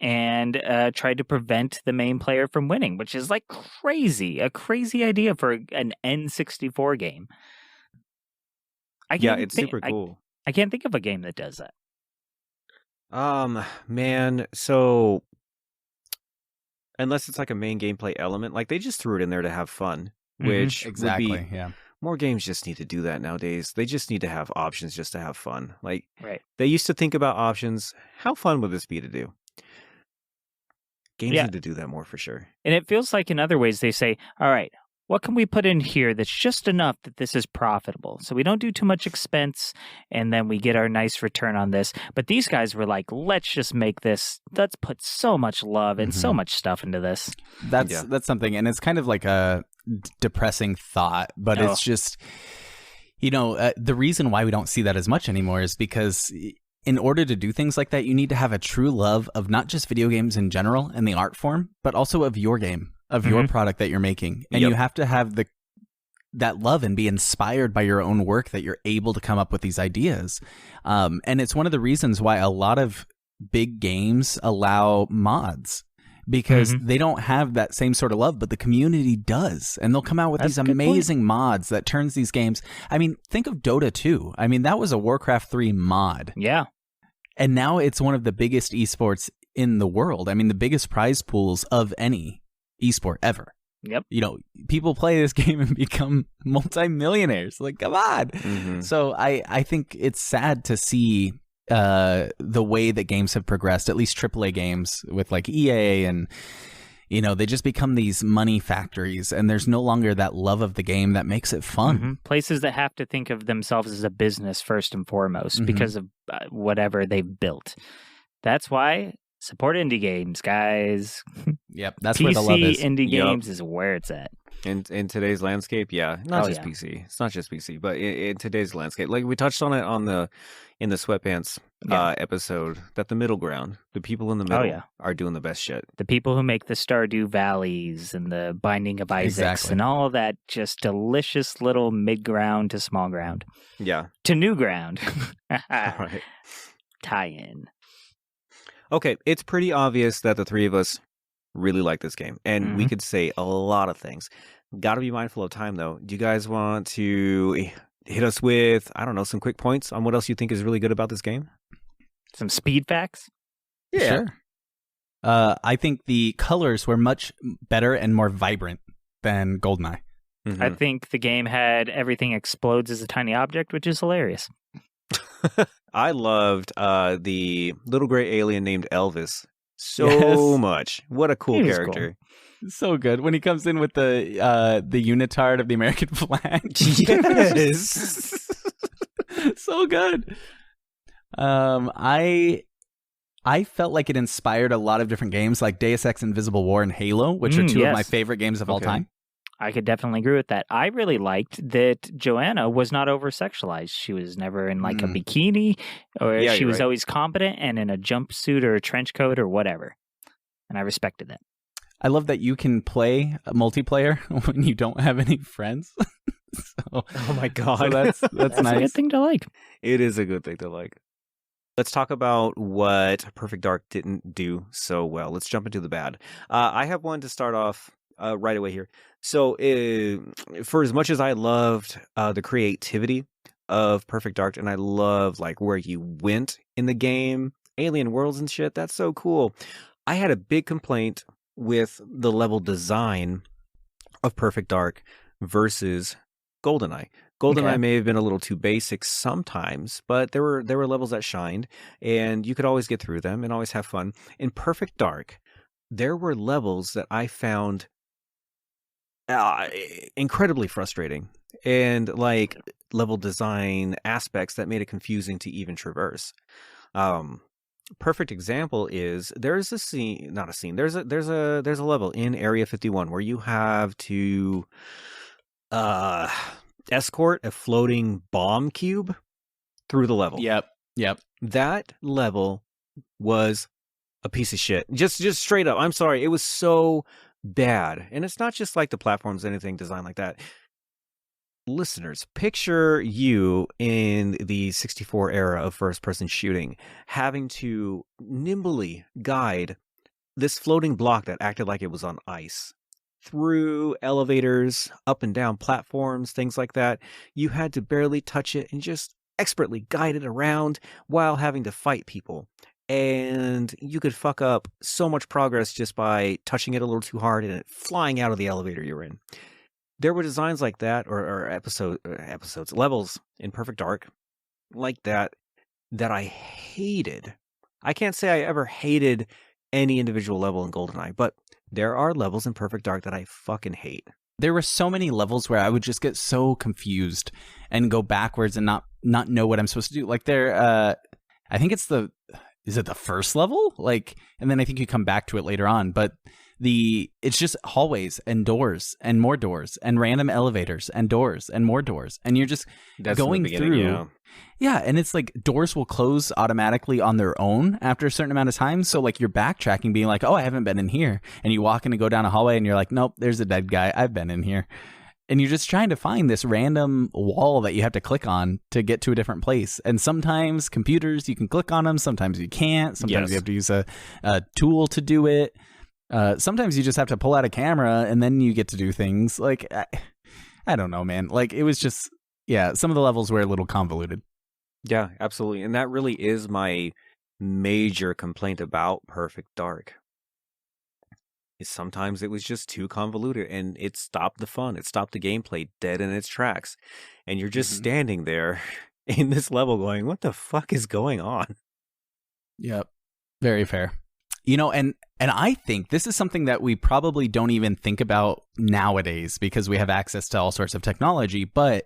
and try to prevent the main player from winning, which is like a crazy idea for an N64 game. It's super cool. I can't think of a game that does that. Man, so unless it's like a main gameplay element, like they just threw it in there to have fun, which Exactly, would be, yeah. more games just need to do that nowadays. They just need to have options just to have fun. Like, Right. they used to think about options. How fun would this be to do? Games Yeah. need to do that more for sure. And it feels like in other ways they say, all right, what can we put in here that's just enough that this is profitable? So we don't do too much expense and then we get our nice return on this. But these guys were like, let's just make this, let's put so much love and so much stuff into this. That's something, and it's kind of like a depressing thought, but Oh. it's just, the reason why we don't see that as much anymore is because in order to do things like that, you need to have a true love of not just video games in general and the art form, but also of your game, of your product that you're making. And you have to have that love and be inspired by your own work that you're able to come up with these ideas. And it's one of the reasons why a lot of big games allow mods. because they don't have that same sort of love, but the community does. And they'll come out with these amazing mods that turns these games. I mean, think of Dota 2. I mean, that was a Warcraft 3 mod. Yeah. And now it's one of the biggest esports in the world. I mean, the biggest prize pools of any esport ever. Yep. You know, people play this game and become multimillionaires. Like, come on. So I think it's sad to see the way that games have progressed, at least AAA games with like EA, and you know, they just become these money factories, and there's no longer that love of the game that makes it fun. Places that have to think of themselves as a business first and foremost because of whatever they've built. That's why support indie games, guys. Yep, that's PC where the love is. Indie games is where it's at. In today's landscape, not just PC. It's not just PC, but in today's landscape, like we touched on it in the sweatpants episode, that the middle ground, the people in the middle are doing the best shit. The people who make the Stardew Valleys and the Binding of Isaacs and all of that just delicious little mid ground to small ground. Yeah. To new ground. Right. Tie-in. Okay, it's pretty obvious that the three of us really like this game, and we could say a lot of things. Got to be mindful of time, though. Do you guys want to hit us with, I don't know, some quick points on what else you think is really good about this game? Some speed facts? Yeah. Sure. I think the colors were much better and more vibrant than GoldenEye. I think the game had everything explodes as a tiny object, which is hilarious. I loved the little gray alien named Elvis so much. What a cool character. Cool. So good. When he comes in with the unitard of the American flag. Yes. So good. I felt like it inspired a lot of different games like Deus Ex Invisible War and Halo, which are two of my favorite games of all time. I could definitely agree with that. I really liked that Joanna was not over-sexualized. She was never in like a bikini, or she was always competent and in a jumpsuit or a trench coat or whatever. And I respected that. I love that you can play multiplayer when you don't have any friends. Oh my God. So that's nice. A good thing to like. It is a good thing to like. Let's talk about what Perfect Dark didn't do so well. Let's jump into the bad. I have one to start off right away here. So for as much as I loved the creativity of Perfect Dark, and I love like where you went in the game, alien worlds and shit, that's so cool. I had a big complaint with the level design of Perfect Dark versus GoldenEye. GoldenEye may have been a little too basic sometimes, but there were levels that shined, and you could always get through them and always have fun. In Perfect Dark, there were levels that I found incredibly frustrating, and like level design aspects that made it confusing to even traverse. Perfect example is there's a level in Area 51 where you have to escort a floating bomb cube through the level. Yep. That level was a piece of shit. Just straight up. I'm sorry. It was so bad. And it's not just like the platforms, anything designed like that. Listeners, picture you in the 64 era of first-person shooting, having to nimbly guide this floating block that acted like it was on ice through elevators, up and down platforms, things like that. You had to barely touch it and just expertly guide it around while having to fight people. And you could fuck up so much progress just by touching it a little too hard and it flying out of the elevator you're in. There were designs like that, or levels in Perfect Dark like that I hated. I can't say I ever hated any individual level in GoldenEye, but there are levels in Perfect Dark that I fucking hate. There were so many levels where I would just get so confused and go backwards and not know what I'm supposed to do. Like I think is it the first level? Like, and then I think you come back to it later on, but it's just hallways and doors and more doors and random elevators and doors and more doors. And you're just going through. Yeah. And it's like doors will close automatically on their own after a certain amount of time. So like you're backtracking, being like, oh, I haven't been in here. And you walk in and go down a hallway and you're like, nope, there's a dead guy. I've been in here. And you're just trying to find this random wall that you have to click on to get to a different place. And sometimes computers, you can click on them. Sometimes you can't. Sometimes you have to use a tool to do it. Sometimes you just have to pull out a camera and then you get to do things. Like, I don't know, man. Like, it was just, yeah, some of the levels were a little convoluted. Yeah, absolutely. And that really is my major complaint about Perfect Dark. Is sometimes it was just too convoluted and it stopped the fun. It stopped the gameplay dead in its tracks. And you're just standing there in this level going, what the fuck is going on? Yep. Very fair. You know, and I think this is something that we probably don't even think about nowadays because we have access to all sorts of technology, but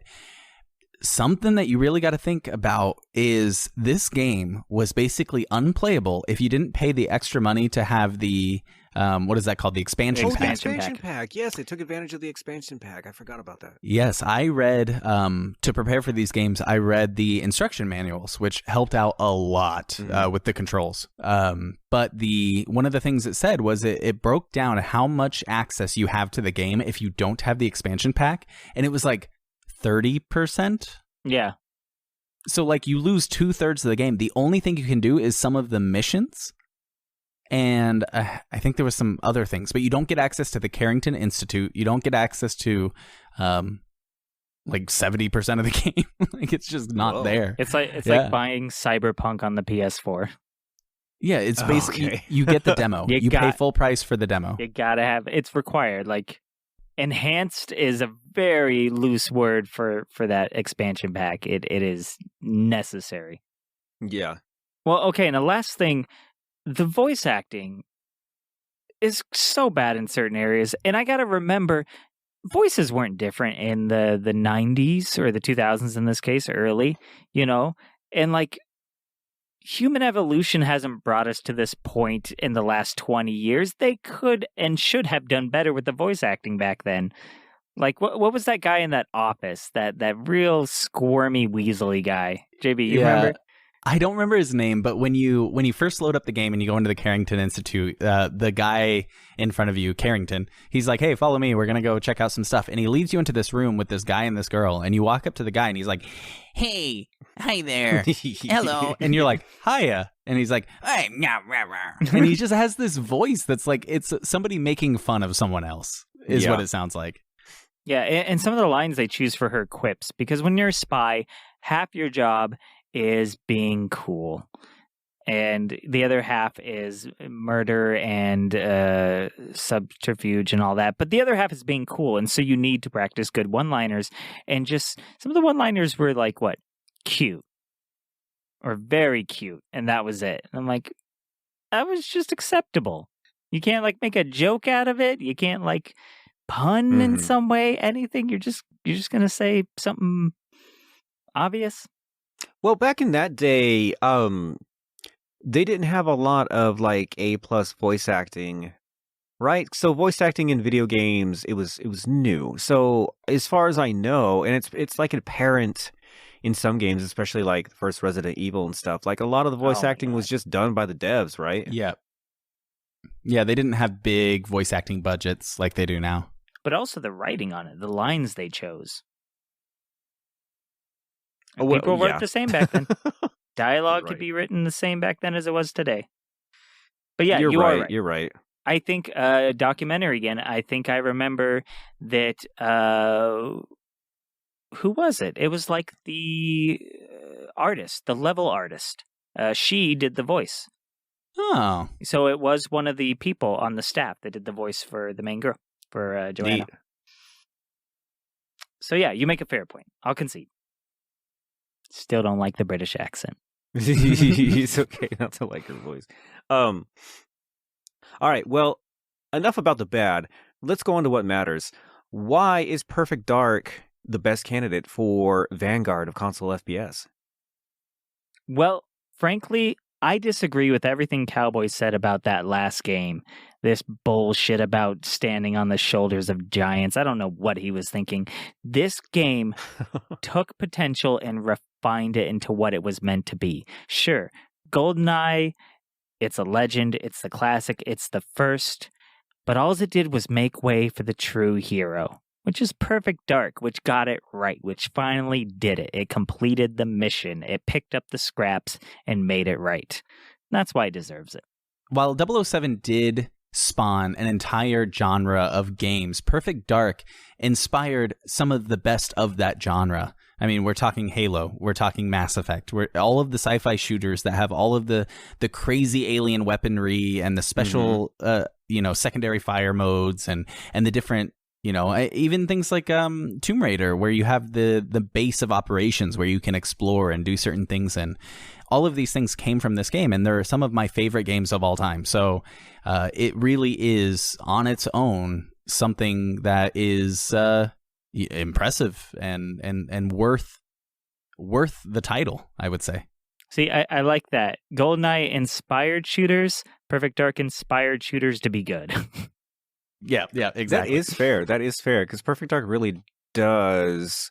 something that you really got to think about is this game was basically unplayable if you didn't pay the extra money to have the what is that called? The expansion pack. The expansion pack. Yes, it took advantage of the expansion pack. I forgot about that. Yes, I read, to prepare for these games, I read the instruction manuals, which helped out a lot with the controls. But one of the things it said was it broke down how much access you have to the game if you don't have the expansion pack. And it was like 30%. Yeah. So like you lose 2/3 of the game. The only thing you can do is some of the missions. And I think there was some other things, but you don't get access to the Carrington Institute. You don't get access to like 70% of the game. Like it's just not there. It's like buying Cyberpunk on the PS4. Yeah, it's basically you get the demo. You pay full price for the demo. You gotta have it's required. Like enhanced is a very loose word for that expansion pack. It is necessary. Yeah. Well, okay, and the last thing. The voice acting is so bad in certain areas. And I got to remember, voices weren't different in the 90s or the 2000s in this case, early, you know? And like, human evolution hasn't brought us to this point in the last 20 years. They could and should have done better with the voice acting back then. Like, what was that guy in that office? That real squirmy, weaselly guy? JB, you remember? I don't remember his name, but when you first load up the game and you go into the Carrington Institute, the guy in front of you, Carrington, he's like, hey, follow me. We're going to go check out some stuff. And he leads you into this room with this guy and this girl. And you walk up to the guy and he's like, Hey, hi there. Hello. and you're like, hiya. And he's like, Hey, and he just has this voice that's like, it's somebody making fun of someone else is what it sounds like. Yeah, and some of the lines they choose for her quips, because when you're a spy, half your job is being cool. And the other half is murder and subterfuge and all that. But the other half is being cool. And so you need to practice good one-liners. And just some of the one-liners were like, what? Cute. Or very cute. And that was it. And I'm like, that was just acceptable. You can't like make a joke out of it. You can't like pun in some way, anything. You're just going to say something obvious. Well, back in that day, they didn't have a lot of like A+ voice acting, right? So voice acting in video games, it was new. So as far as I know, and it's like apparent in some games, especially like the first Resident Evil and stuff, like a lot of the voice acting was just done by the devs, right? Yeah. Yeah, they didn't have big voice acting budgets like they do now. But also the writing on it, the lines they chose. Well, people worked the same back then. Dialogue could be written the same back then as it was today. But yeah, you're right. You're right. I think documentary again. I think I remember that. Who was it? It was like the artist, the level artist. She did the voice. Oh, so it was one of the people on the staff that did the voice for the main girl, for Joanna. Neat. So yeah, you make a fair point. I'll concede. Still don't like the British accent. It's okay not to like her voice. All right, well, enough about the bad. Let's go on to what matters. Why is Perfect Dark the best candidate for Vanguard of Console FPS? Well, frankly, I disagree with everything Cowboy said about that last game. This bullshit about standing on the shoulders of giants. I don't know what he was thinking. This game took potential and refined it into what it was meant to be. Sure, GoldenEye, it's a legend, it's the classic, it's the first, but all it did was make way for the true hero, which is Perfect Dark, which got it right, which finally did it. It completed the mission. It picked up the scraps and made it right. That's why it deserves it. While 007 did spawn an entire genre of games. Perfect Dark inspired some of the best of that genre. I mean, we're talking Halo, we're talking Mass Effect, we're all of the sci-fi shooters that have all of the crazy alien weaponry and the special, secondary fire modes and the different, even things like Tomb Raider, where you have the base of operations where you can explore and do certain things. And all of these things came from this game, and they're some of my favorite games of all time. So it really is on its own something that is impressive and worth the title, I would say. See, I like that. GoldenEye inspired shooters, Perfect Dark inspired shooters to be good. Yeah, exactly. That is fair, because Perfect Dark really does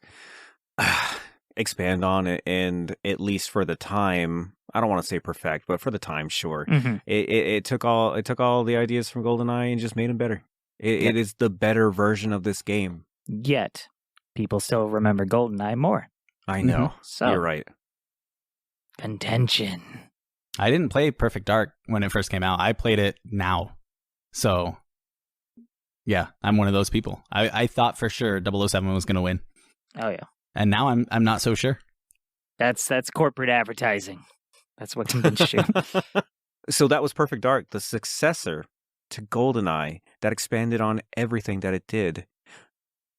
expand on it, and at least for the time, I don't want to say perfect, but for the time, sure. Mm-hmm. It took all the ideas from GoldenEye and just made them better. It is the better version of this game. Yet, people still remember GoldenEye more. I know. So, you're right. Contention. I didn't play Perfect Dark when it first came out. I played it now. So, yeah, I'm one of those people. I thought for sure 007 was going to win. Oh, yeah. And now I'm not so sure. That's corporate advertising. That's what convinced you. So that was Perfect Dark, the successor to GoldenEye that expanded on everything that it did.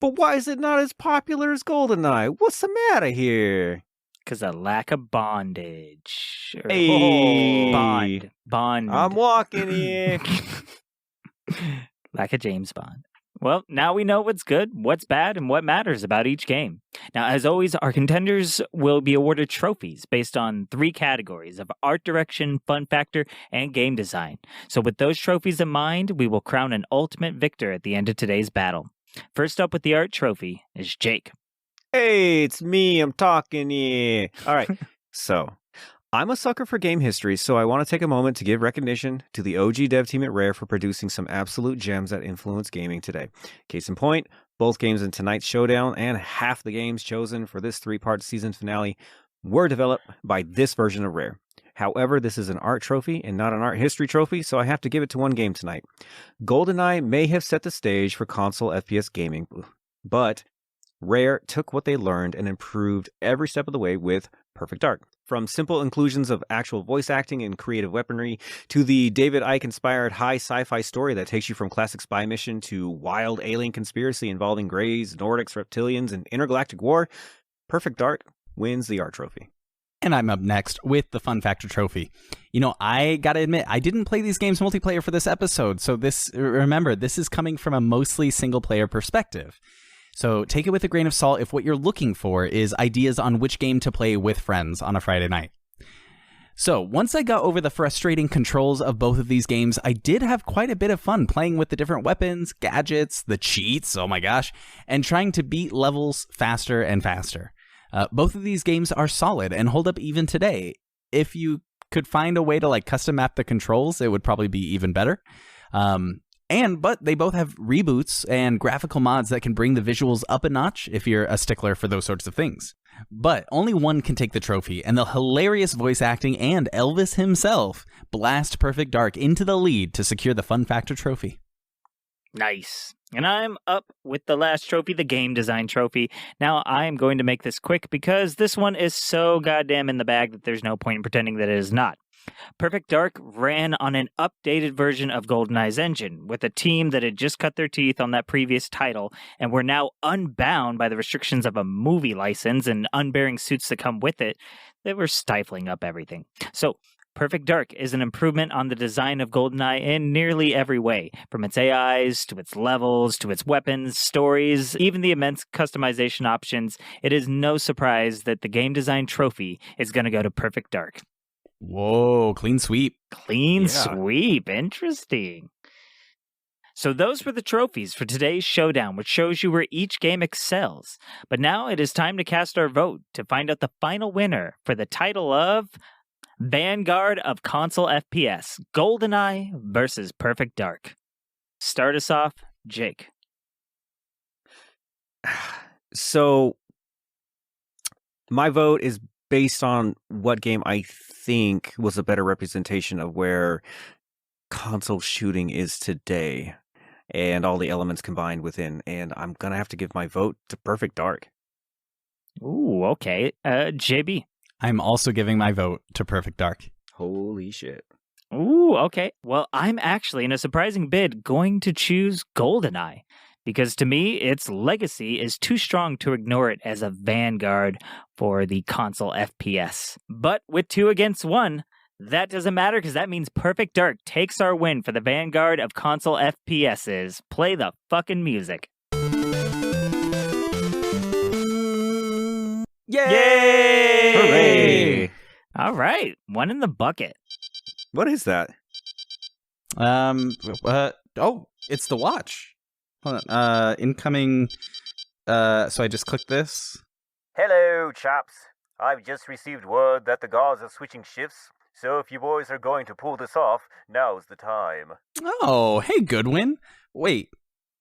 But why is it not as popular as GoldenEye? What's the matter here? Because of lack of bondage. Hey. Bond. I'm walking here. Lack of James Bond. Well, now we know what's good, what's bad, and what matters about each game. Now, as always, our contenders will be awarded trophies based on 3 categories of art direction, fun factor, and game design. So with those trophies in mind, we will crown an ultimate victor at the end of today's battle. First up with the art trophy is Jake. Hey, it's me. I'm talking here. All right. So, I'm a sucker for game history, so I want to take a moment to give recognition to the OG dev team at Rare for producing some absolute gems that influence gaming today. Case in point, both games in tonight's showdown and half the games chosen for this 3-part season finale were developed by this version of Rare. However, this is an art trophy and not an art history trophy, so I have to give it to one game tonight. GoldenEye may have set the stage for console FPS gaming, but Rare took what they learned and improved every step of the way with Perfect Dark. From simple inclusions of actual voice acting and creative weaponry to the David Icke-inspired high sci-fi story that takes you from classic spy mission to wild alien conspiracy involving Greys, Nordics, reptilians, and intergalactic war, Perfect Dark wins the art trophy. And I'm up next with the Fun Factor Trophy. I gotta admit, I didn't play these games multiplayer for this episode, so remember, this is coming from a mostly single-player perspective. So take it with a grain of salt if what you're looking for is ideas on which game to play with friends on a Friday night. So once I got over the frustrating controls of both of these games, I did have quite a bit of fun playing with the different weapons, gadgets, the cheats, oh my gosh, and trying to beat levels faster and faster. Both of these games are solid and hold up even today. If you could find a way to custom map the controls, it would probably be even better. But they both have reboots and graphical mods that can bring the visuals up a notch if you're a stickler for those sorts of things. But only one can take the trophy, and the hilarious voice acting and Elvis himself blast Perfect Dark into the lead to secure the Fun Factor Trophy. Nice. And I'm up with the last trophy, the game design trophy. Now, I'm going to make this quick because this one is so goddamn in the bag that there's no point in pretending that it is not. Perfect Dark ran on an updated version of GoldenEye's engine, with a team that had just cut their teeth on that previous title and were now unbound by the restrictions of a movie license and unbearing suits that come with it. They were stifling up everything. So, Perfect Dark is an improvement on the design of GoldenEye in nearly every way, from its AIs, to its levels, to its weapons, stories, even the immense customization options. It is no surprise that the game design trophy is going to go to Perfect Dark. Whoa, clean sweep. Clean sweep. Interesting. So those were the trophies for today's showdown, which shows you where each game excels. But now it is time to cast our vote to find out the final winner for the title of Vanguard of Console FPS, GoldenEye versus Perfect Dark. Start us off, Jake. So, my vote is based on what game I think was a better representation of where console shooting is today and all the elements combined within. And I'm going to have to give my vote to Perfect Dark. Ooh, okay. JB. I'm also giving my vote to Perfect Dark. Holy shit. Ooh, okay. Well, I'm actually, in a surprising bid, going to choose GoldenEye. Because to me, its legacy is too strong to ignore it as a vanguard for the console FPS. But with 2 against 1, that doesn't matter because that means Perfect Dark takes our win for the Vanguard of console FPSs. Play the fucking music. Yay! Hooray! All right, 1 in the bucket. What is that? Oh, it's the watch. Hold on. Incoming. So I just clicked this. Hello, chaps. I've just received word that the guards are switching shifts, so if you boys are going to pull this off, now's the time. Oh, hey, Goodwin. Wait,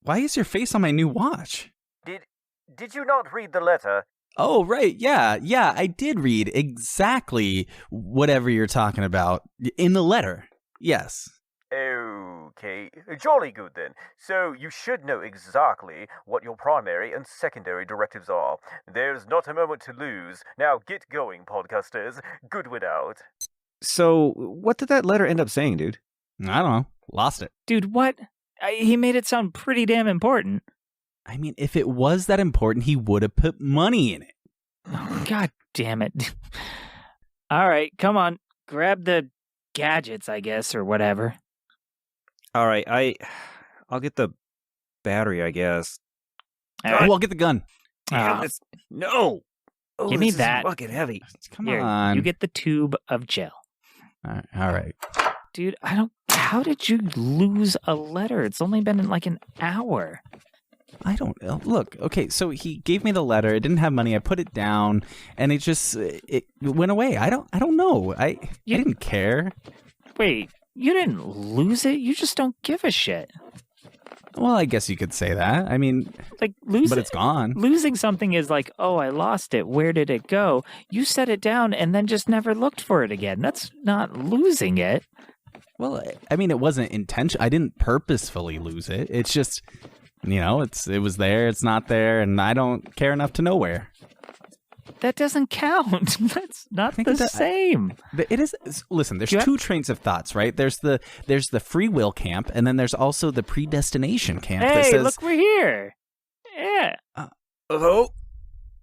why is your face on my new watch? Did you not read the letter? Oh, right. Yeah, I did read exactly whatever you're talking about in the letter. Yes. Okay, jolly good then. So you should know exactly what your primary and secondary directives are. There's not a moment to lose. Now get going, podcasters. Goodwin out. So, what did that letter end up saying, dude? I don't know. Lost it. Dude, what? He made it sound pretty damn important. I mean, if it was that important, he would have put money in it. Oh, God damn it. All right, come on. Grab the gadgets, I guess, or whatever. All right, I'll get the battery, I guess. All right. I'll get the gun. Damn, this, no! Oh, Give me this is that. fucking heavy. Come Here, on. you get the tube of gel. All right. Dude, how did you lose a letter? It's only been in like an hour. I don't know. Look, okay, so he gave me the letter. It didn't have money. I put it down, and it went away. I don't know. I didn't care. Wait, you didn't lose it? You just don't give a shit. Well, I guess you could say that. I mean, Like but it's gone. Losing something is like, oh, I lost it. Where did it go? You set it down and then just never looked for it again. That's not losing it. Well, I mean, it wasn't intentional. I didn't purposefully lose it. It's just, it was there. It's not there, and I don't care enough to know where. That doesn't count. That's not think the it does. same. It is. Listen, there's Do you two trains of thoughts, right? There's the free will camp, and then there's also the predestination camp that Hey, says, look, we're here. Yeah. Oh,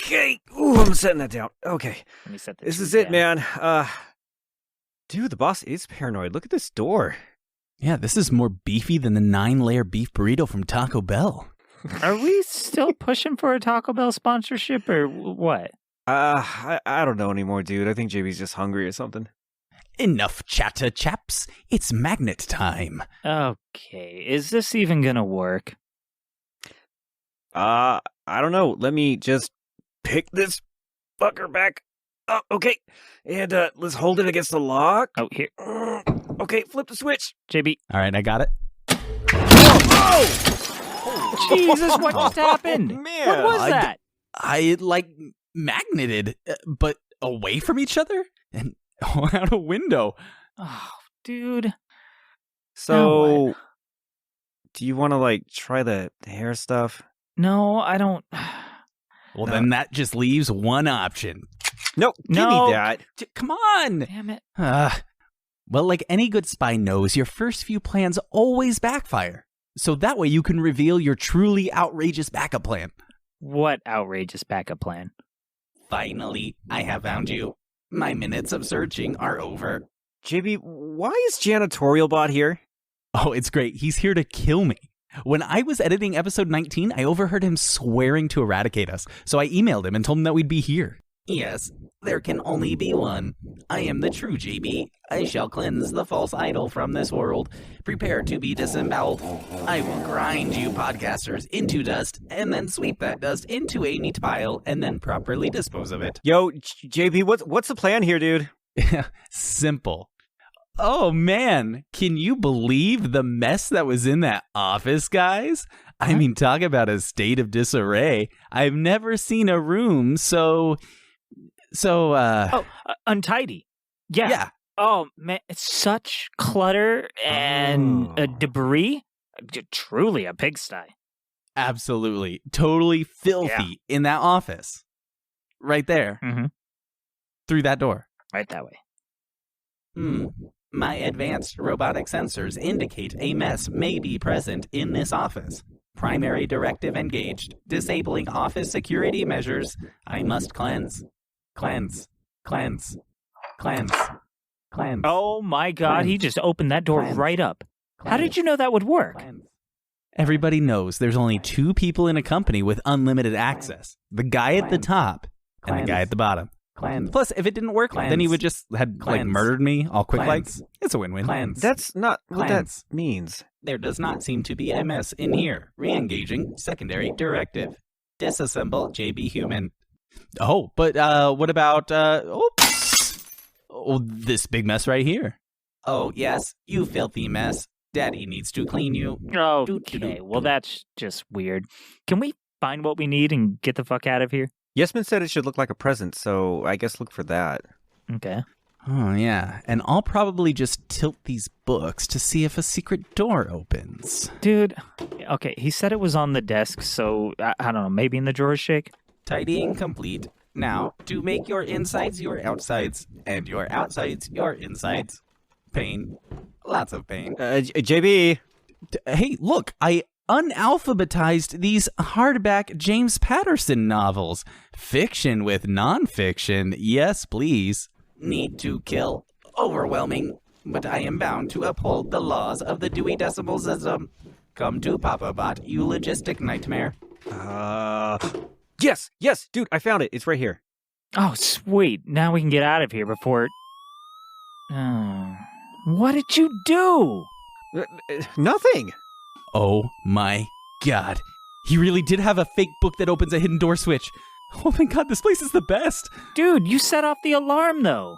okay. Ooh, I'm setting that down. Okay, Let me set this is it, man. Dude, the boss is paranoid. Look at this door. yeah, this is more beefy than the 9-layer beef burrito from Taco Bell. Are we still pushing for a Taco Bell sponsorship or what? I don't know anymore, dude. I think JB's just hungry or something. Enough chatter, chaps. It's magnet time. Okay, is this even gonna work? I don't know. Let me just pick this fucker back. Oh, okay. And let's hold it against the lock. Oh, here. Okay, flip the switch. JB. All right, I got it. Jesus, what just happened? Man. What was I- that? I magneted, but away from each other and out a window. Oh, dude. So, what? do you want to try the hair stuff? No, I don't. Well, No. then that just leaves one option. Nope. Give No. me that. Come on. Damn it. Well, like any good spy knows, your first few plans always backfire. So that way you can reveal your truly outrageous backup plan. What outrageous backup plan? Finally, I have found you. My minutes of searching are over. JB, why is Janitorial Bot here? Oh, it's great. He's here to kill me. When I was editing episode 19, I overheard him swearing to eradicate us. So I emailed him and told him that we'd be here. Yes, there can only be one. I am the true JB. I shall cleanse the false idol from this world. Prepare to be disemboweled. I will grind you podcasters into dust and then sweep that dust into a neat pile and then properly dispose of it. Yo, JB, what's the plan here, dude? Simple. Oh man, can you believe the mess that was in that office, guys? I mean, talk about a state of disarray. I've never seen a room so untidy. Yeah. Oh, man, it's such clutter and debris. Truly a pigsty. Absolutely. Totally filthy in that office. Right there. Mm-hmm. Through that door. Right that way. My advanced robotic sensors indicate a mess may be present in this office. Primary directive engaged. Disabling office security measures. I must cleanse. Cleanse. Cleanse. Cleanse. Cleanse. Oh my God, he just opened that door right up. How did you know that would work? Cleanse. Everybody knows there's only two people in a company with unlimited access. The guy at the top and the guy at the bottom. Plus, if it didn't work, then he would just had murdered me all quick like. It's a win-win. That's not what that means. There does not seem to be a mess in here. Re-engaging secondary directive. Disassemble JB human. Oh, but what about this big mess right here? Oh, yes, you filthy mess. Daddy needs to clean you. Okay, well that's just weird. Can we find what we need and get the fuck out of here? Yessmin said it should look like a present, so I guess look for that. Okay. Oh, yeah. And I'll probably just tilt these books to see if a secret door opens. Dude, okay, he said it was on the desk, so I don't know, maybe in the drawer shake? Tidying complete. Now, to make your insides your outsides, and your outsides your insides. Pain. Lots of pain. JB. Hey, look, I unalphabetized these hardback James Patterson novels. Fiction with nonfiction. Yes, please. Need to kill. Overwhelming. But I am bound to uphold the laws of the Dewey Decimal System. Come to Papa Bot, you logistic nightmare. Yes, dude, I found it. It's right here. Oh, sweet. Now we can get out of here before... What did you do? Nothing. Oh my God. He really did have a fake book that opens a hidden door switch. Oh my God, this place is the best. Dude, you set off the alarm, though.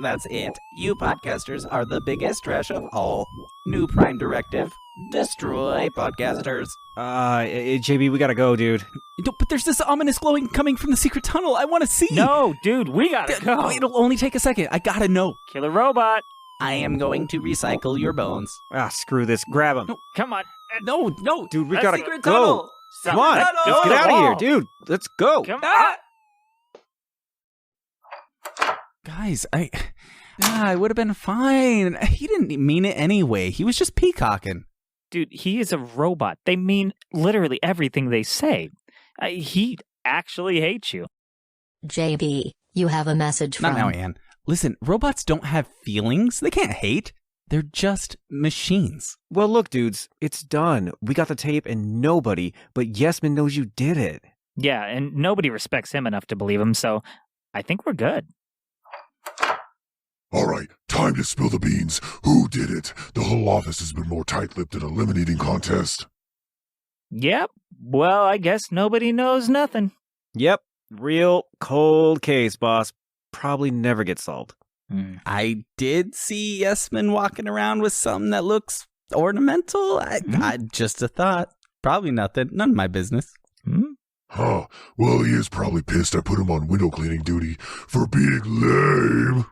That's it. You podcasters are the biggest trash of all. New Prime Directive. Destroy podcasters. JB, we gotta go, dude. But there's this ominous glowing coming from the secret tunnel. I want to see. No, dude, we gotta go. It'll only take a second. I gotta know. Killer robot. I am going to recycle your bones. Screw this. Grab him. No, come on. No. Dude, we That gotta secret go. tunnel. Come on. Tunnel. Let's get out of here, dude. Let's go. Come on. Guys, I would have been fine. He didn't mean it anyway. He was just peacocking. Dude, he is a robot. They mean literally everything they say. He actually hates you. JB, you have a message from... Not now, Anne. Listen, robots don't have feelings. They can't hate. They're just machines. Well, look, dudes, it's done. We got the tape and nobody but Yessmin knows you did it. Yeah, and nobody respects him enough to believe him, so I think we're good. All right, time to spill the beans. Who did it? The whole office has been more tight-lipped at a eliminating contest. Yep. Well, I guess nobody knows nothing. Yep. Real cold case, boss. Probably never get solved. I did see Yessmin walking around with something that looks ornamental. I just a thought. Probably nothing. None of my business. Huh. Well, he is probably pissed I put him on window cleaning duty for being lame.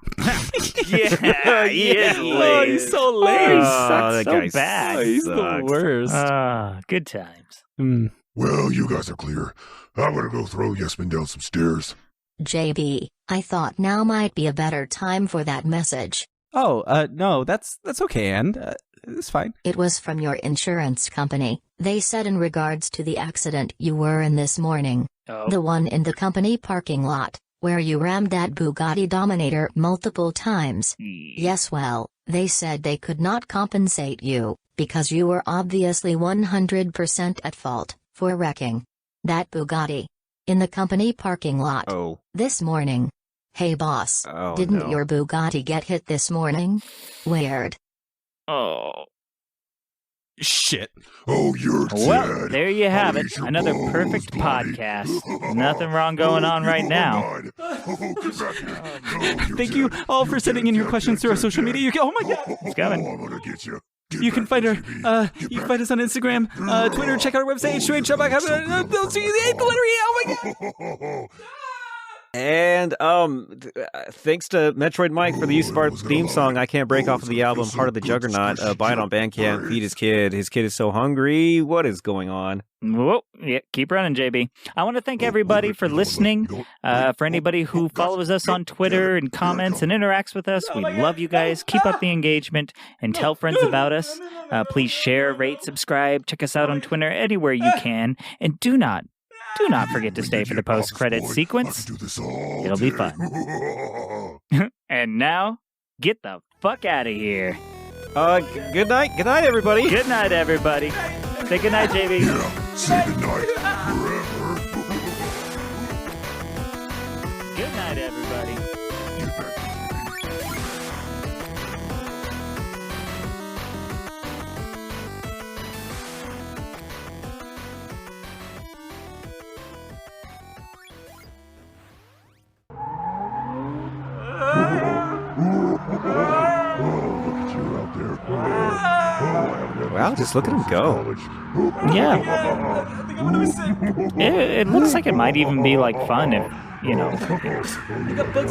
Yeah, he is lame. Oh, he's so lame. He sucks that so guy bad. He's the worst. Good times. Well, you guys are clear. I'm gonna go throw Yessmin down some stairs. JB, I thought now might be a better time for that message. Oh, no, that's okay, Anne. It's fine. It was from your insurance company. They said in regards to the accident you were in this morning. Oh. The one in the company parking lot, where you rammed that Bugatti Dominator multiple times. Yes, well, they said they could not compensate you, because you were obviously 100% at fault for wrecking that Bugatti in the company parking lot this morning. Hey boss, didn't your Bugatti get hit this morning? Weird. Oh. Shit. Oh, you're dead. Well, there you have I'll it. eat your Another bones, perfect bloody. podcast. Nothing wrong going on right now. Get back here. No, Thank you all for sending in your questions through our social media. Oh my God. It's coming. I'm gonna get you. You can find you can find us on Instagram, Twitter, check out our website, H2H. They'll see you the letter E. Oh my God. And thanks to Metroid Mike for the use of our theme song, I Can't Break Off of the album, Heart of the Juggernaut. Buy it on Bandcamp, feed his kid. His kid is so hungry. What is going on? Whoa, yeah, keep running, JB. I want to thank everybody for listening. For anybody who follows us on Twitter and comments and interacts with us, we love you guys. Keep up the engagement and tell friends about us. Please share, rate, subscribe, check us out on Twitter anywhere you can. And do not forget to stay for the post-credit sequence. It'll be fun. And now, get the fuck out of here. Good night. Good night, everybody. Good night, everybody. Say good night, JB. Yeah, say goodnight forever. Good night, everybody. Wow, just look at him go. Yeah. It looks like it might even be like fun if,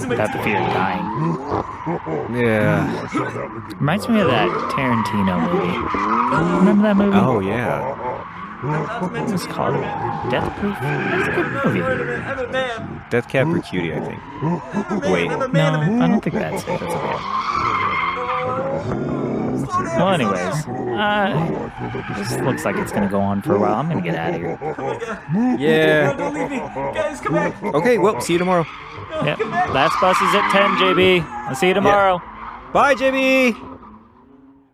without the fear of dying. Yeah. Reminds me of that Tarantino movie. Remember that movie? Oh, yeah. What was it called? Death Proof? It's a good movie. Death Cab for Cutie, I think. Wait. No, I don't think that's it. That's okay. Well, anyways, this looks like it's going to go on for a while. I'm going to get out of here. Yeah. Don't leave me. Guys, come back. Okay, well, see you tomorrow. Yep. Last bus is at 10, JB. I'll see you tomorrow. Bye, JB.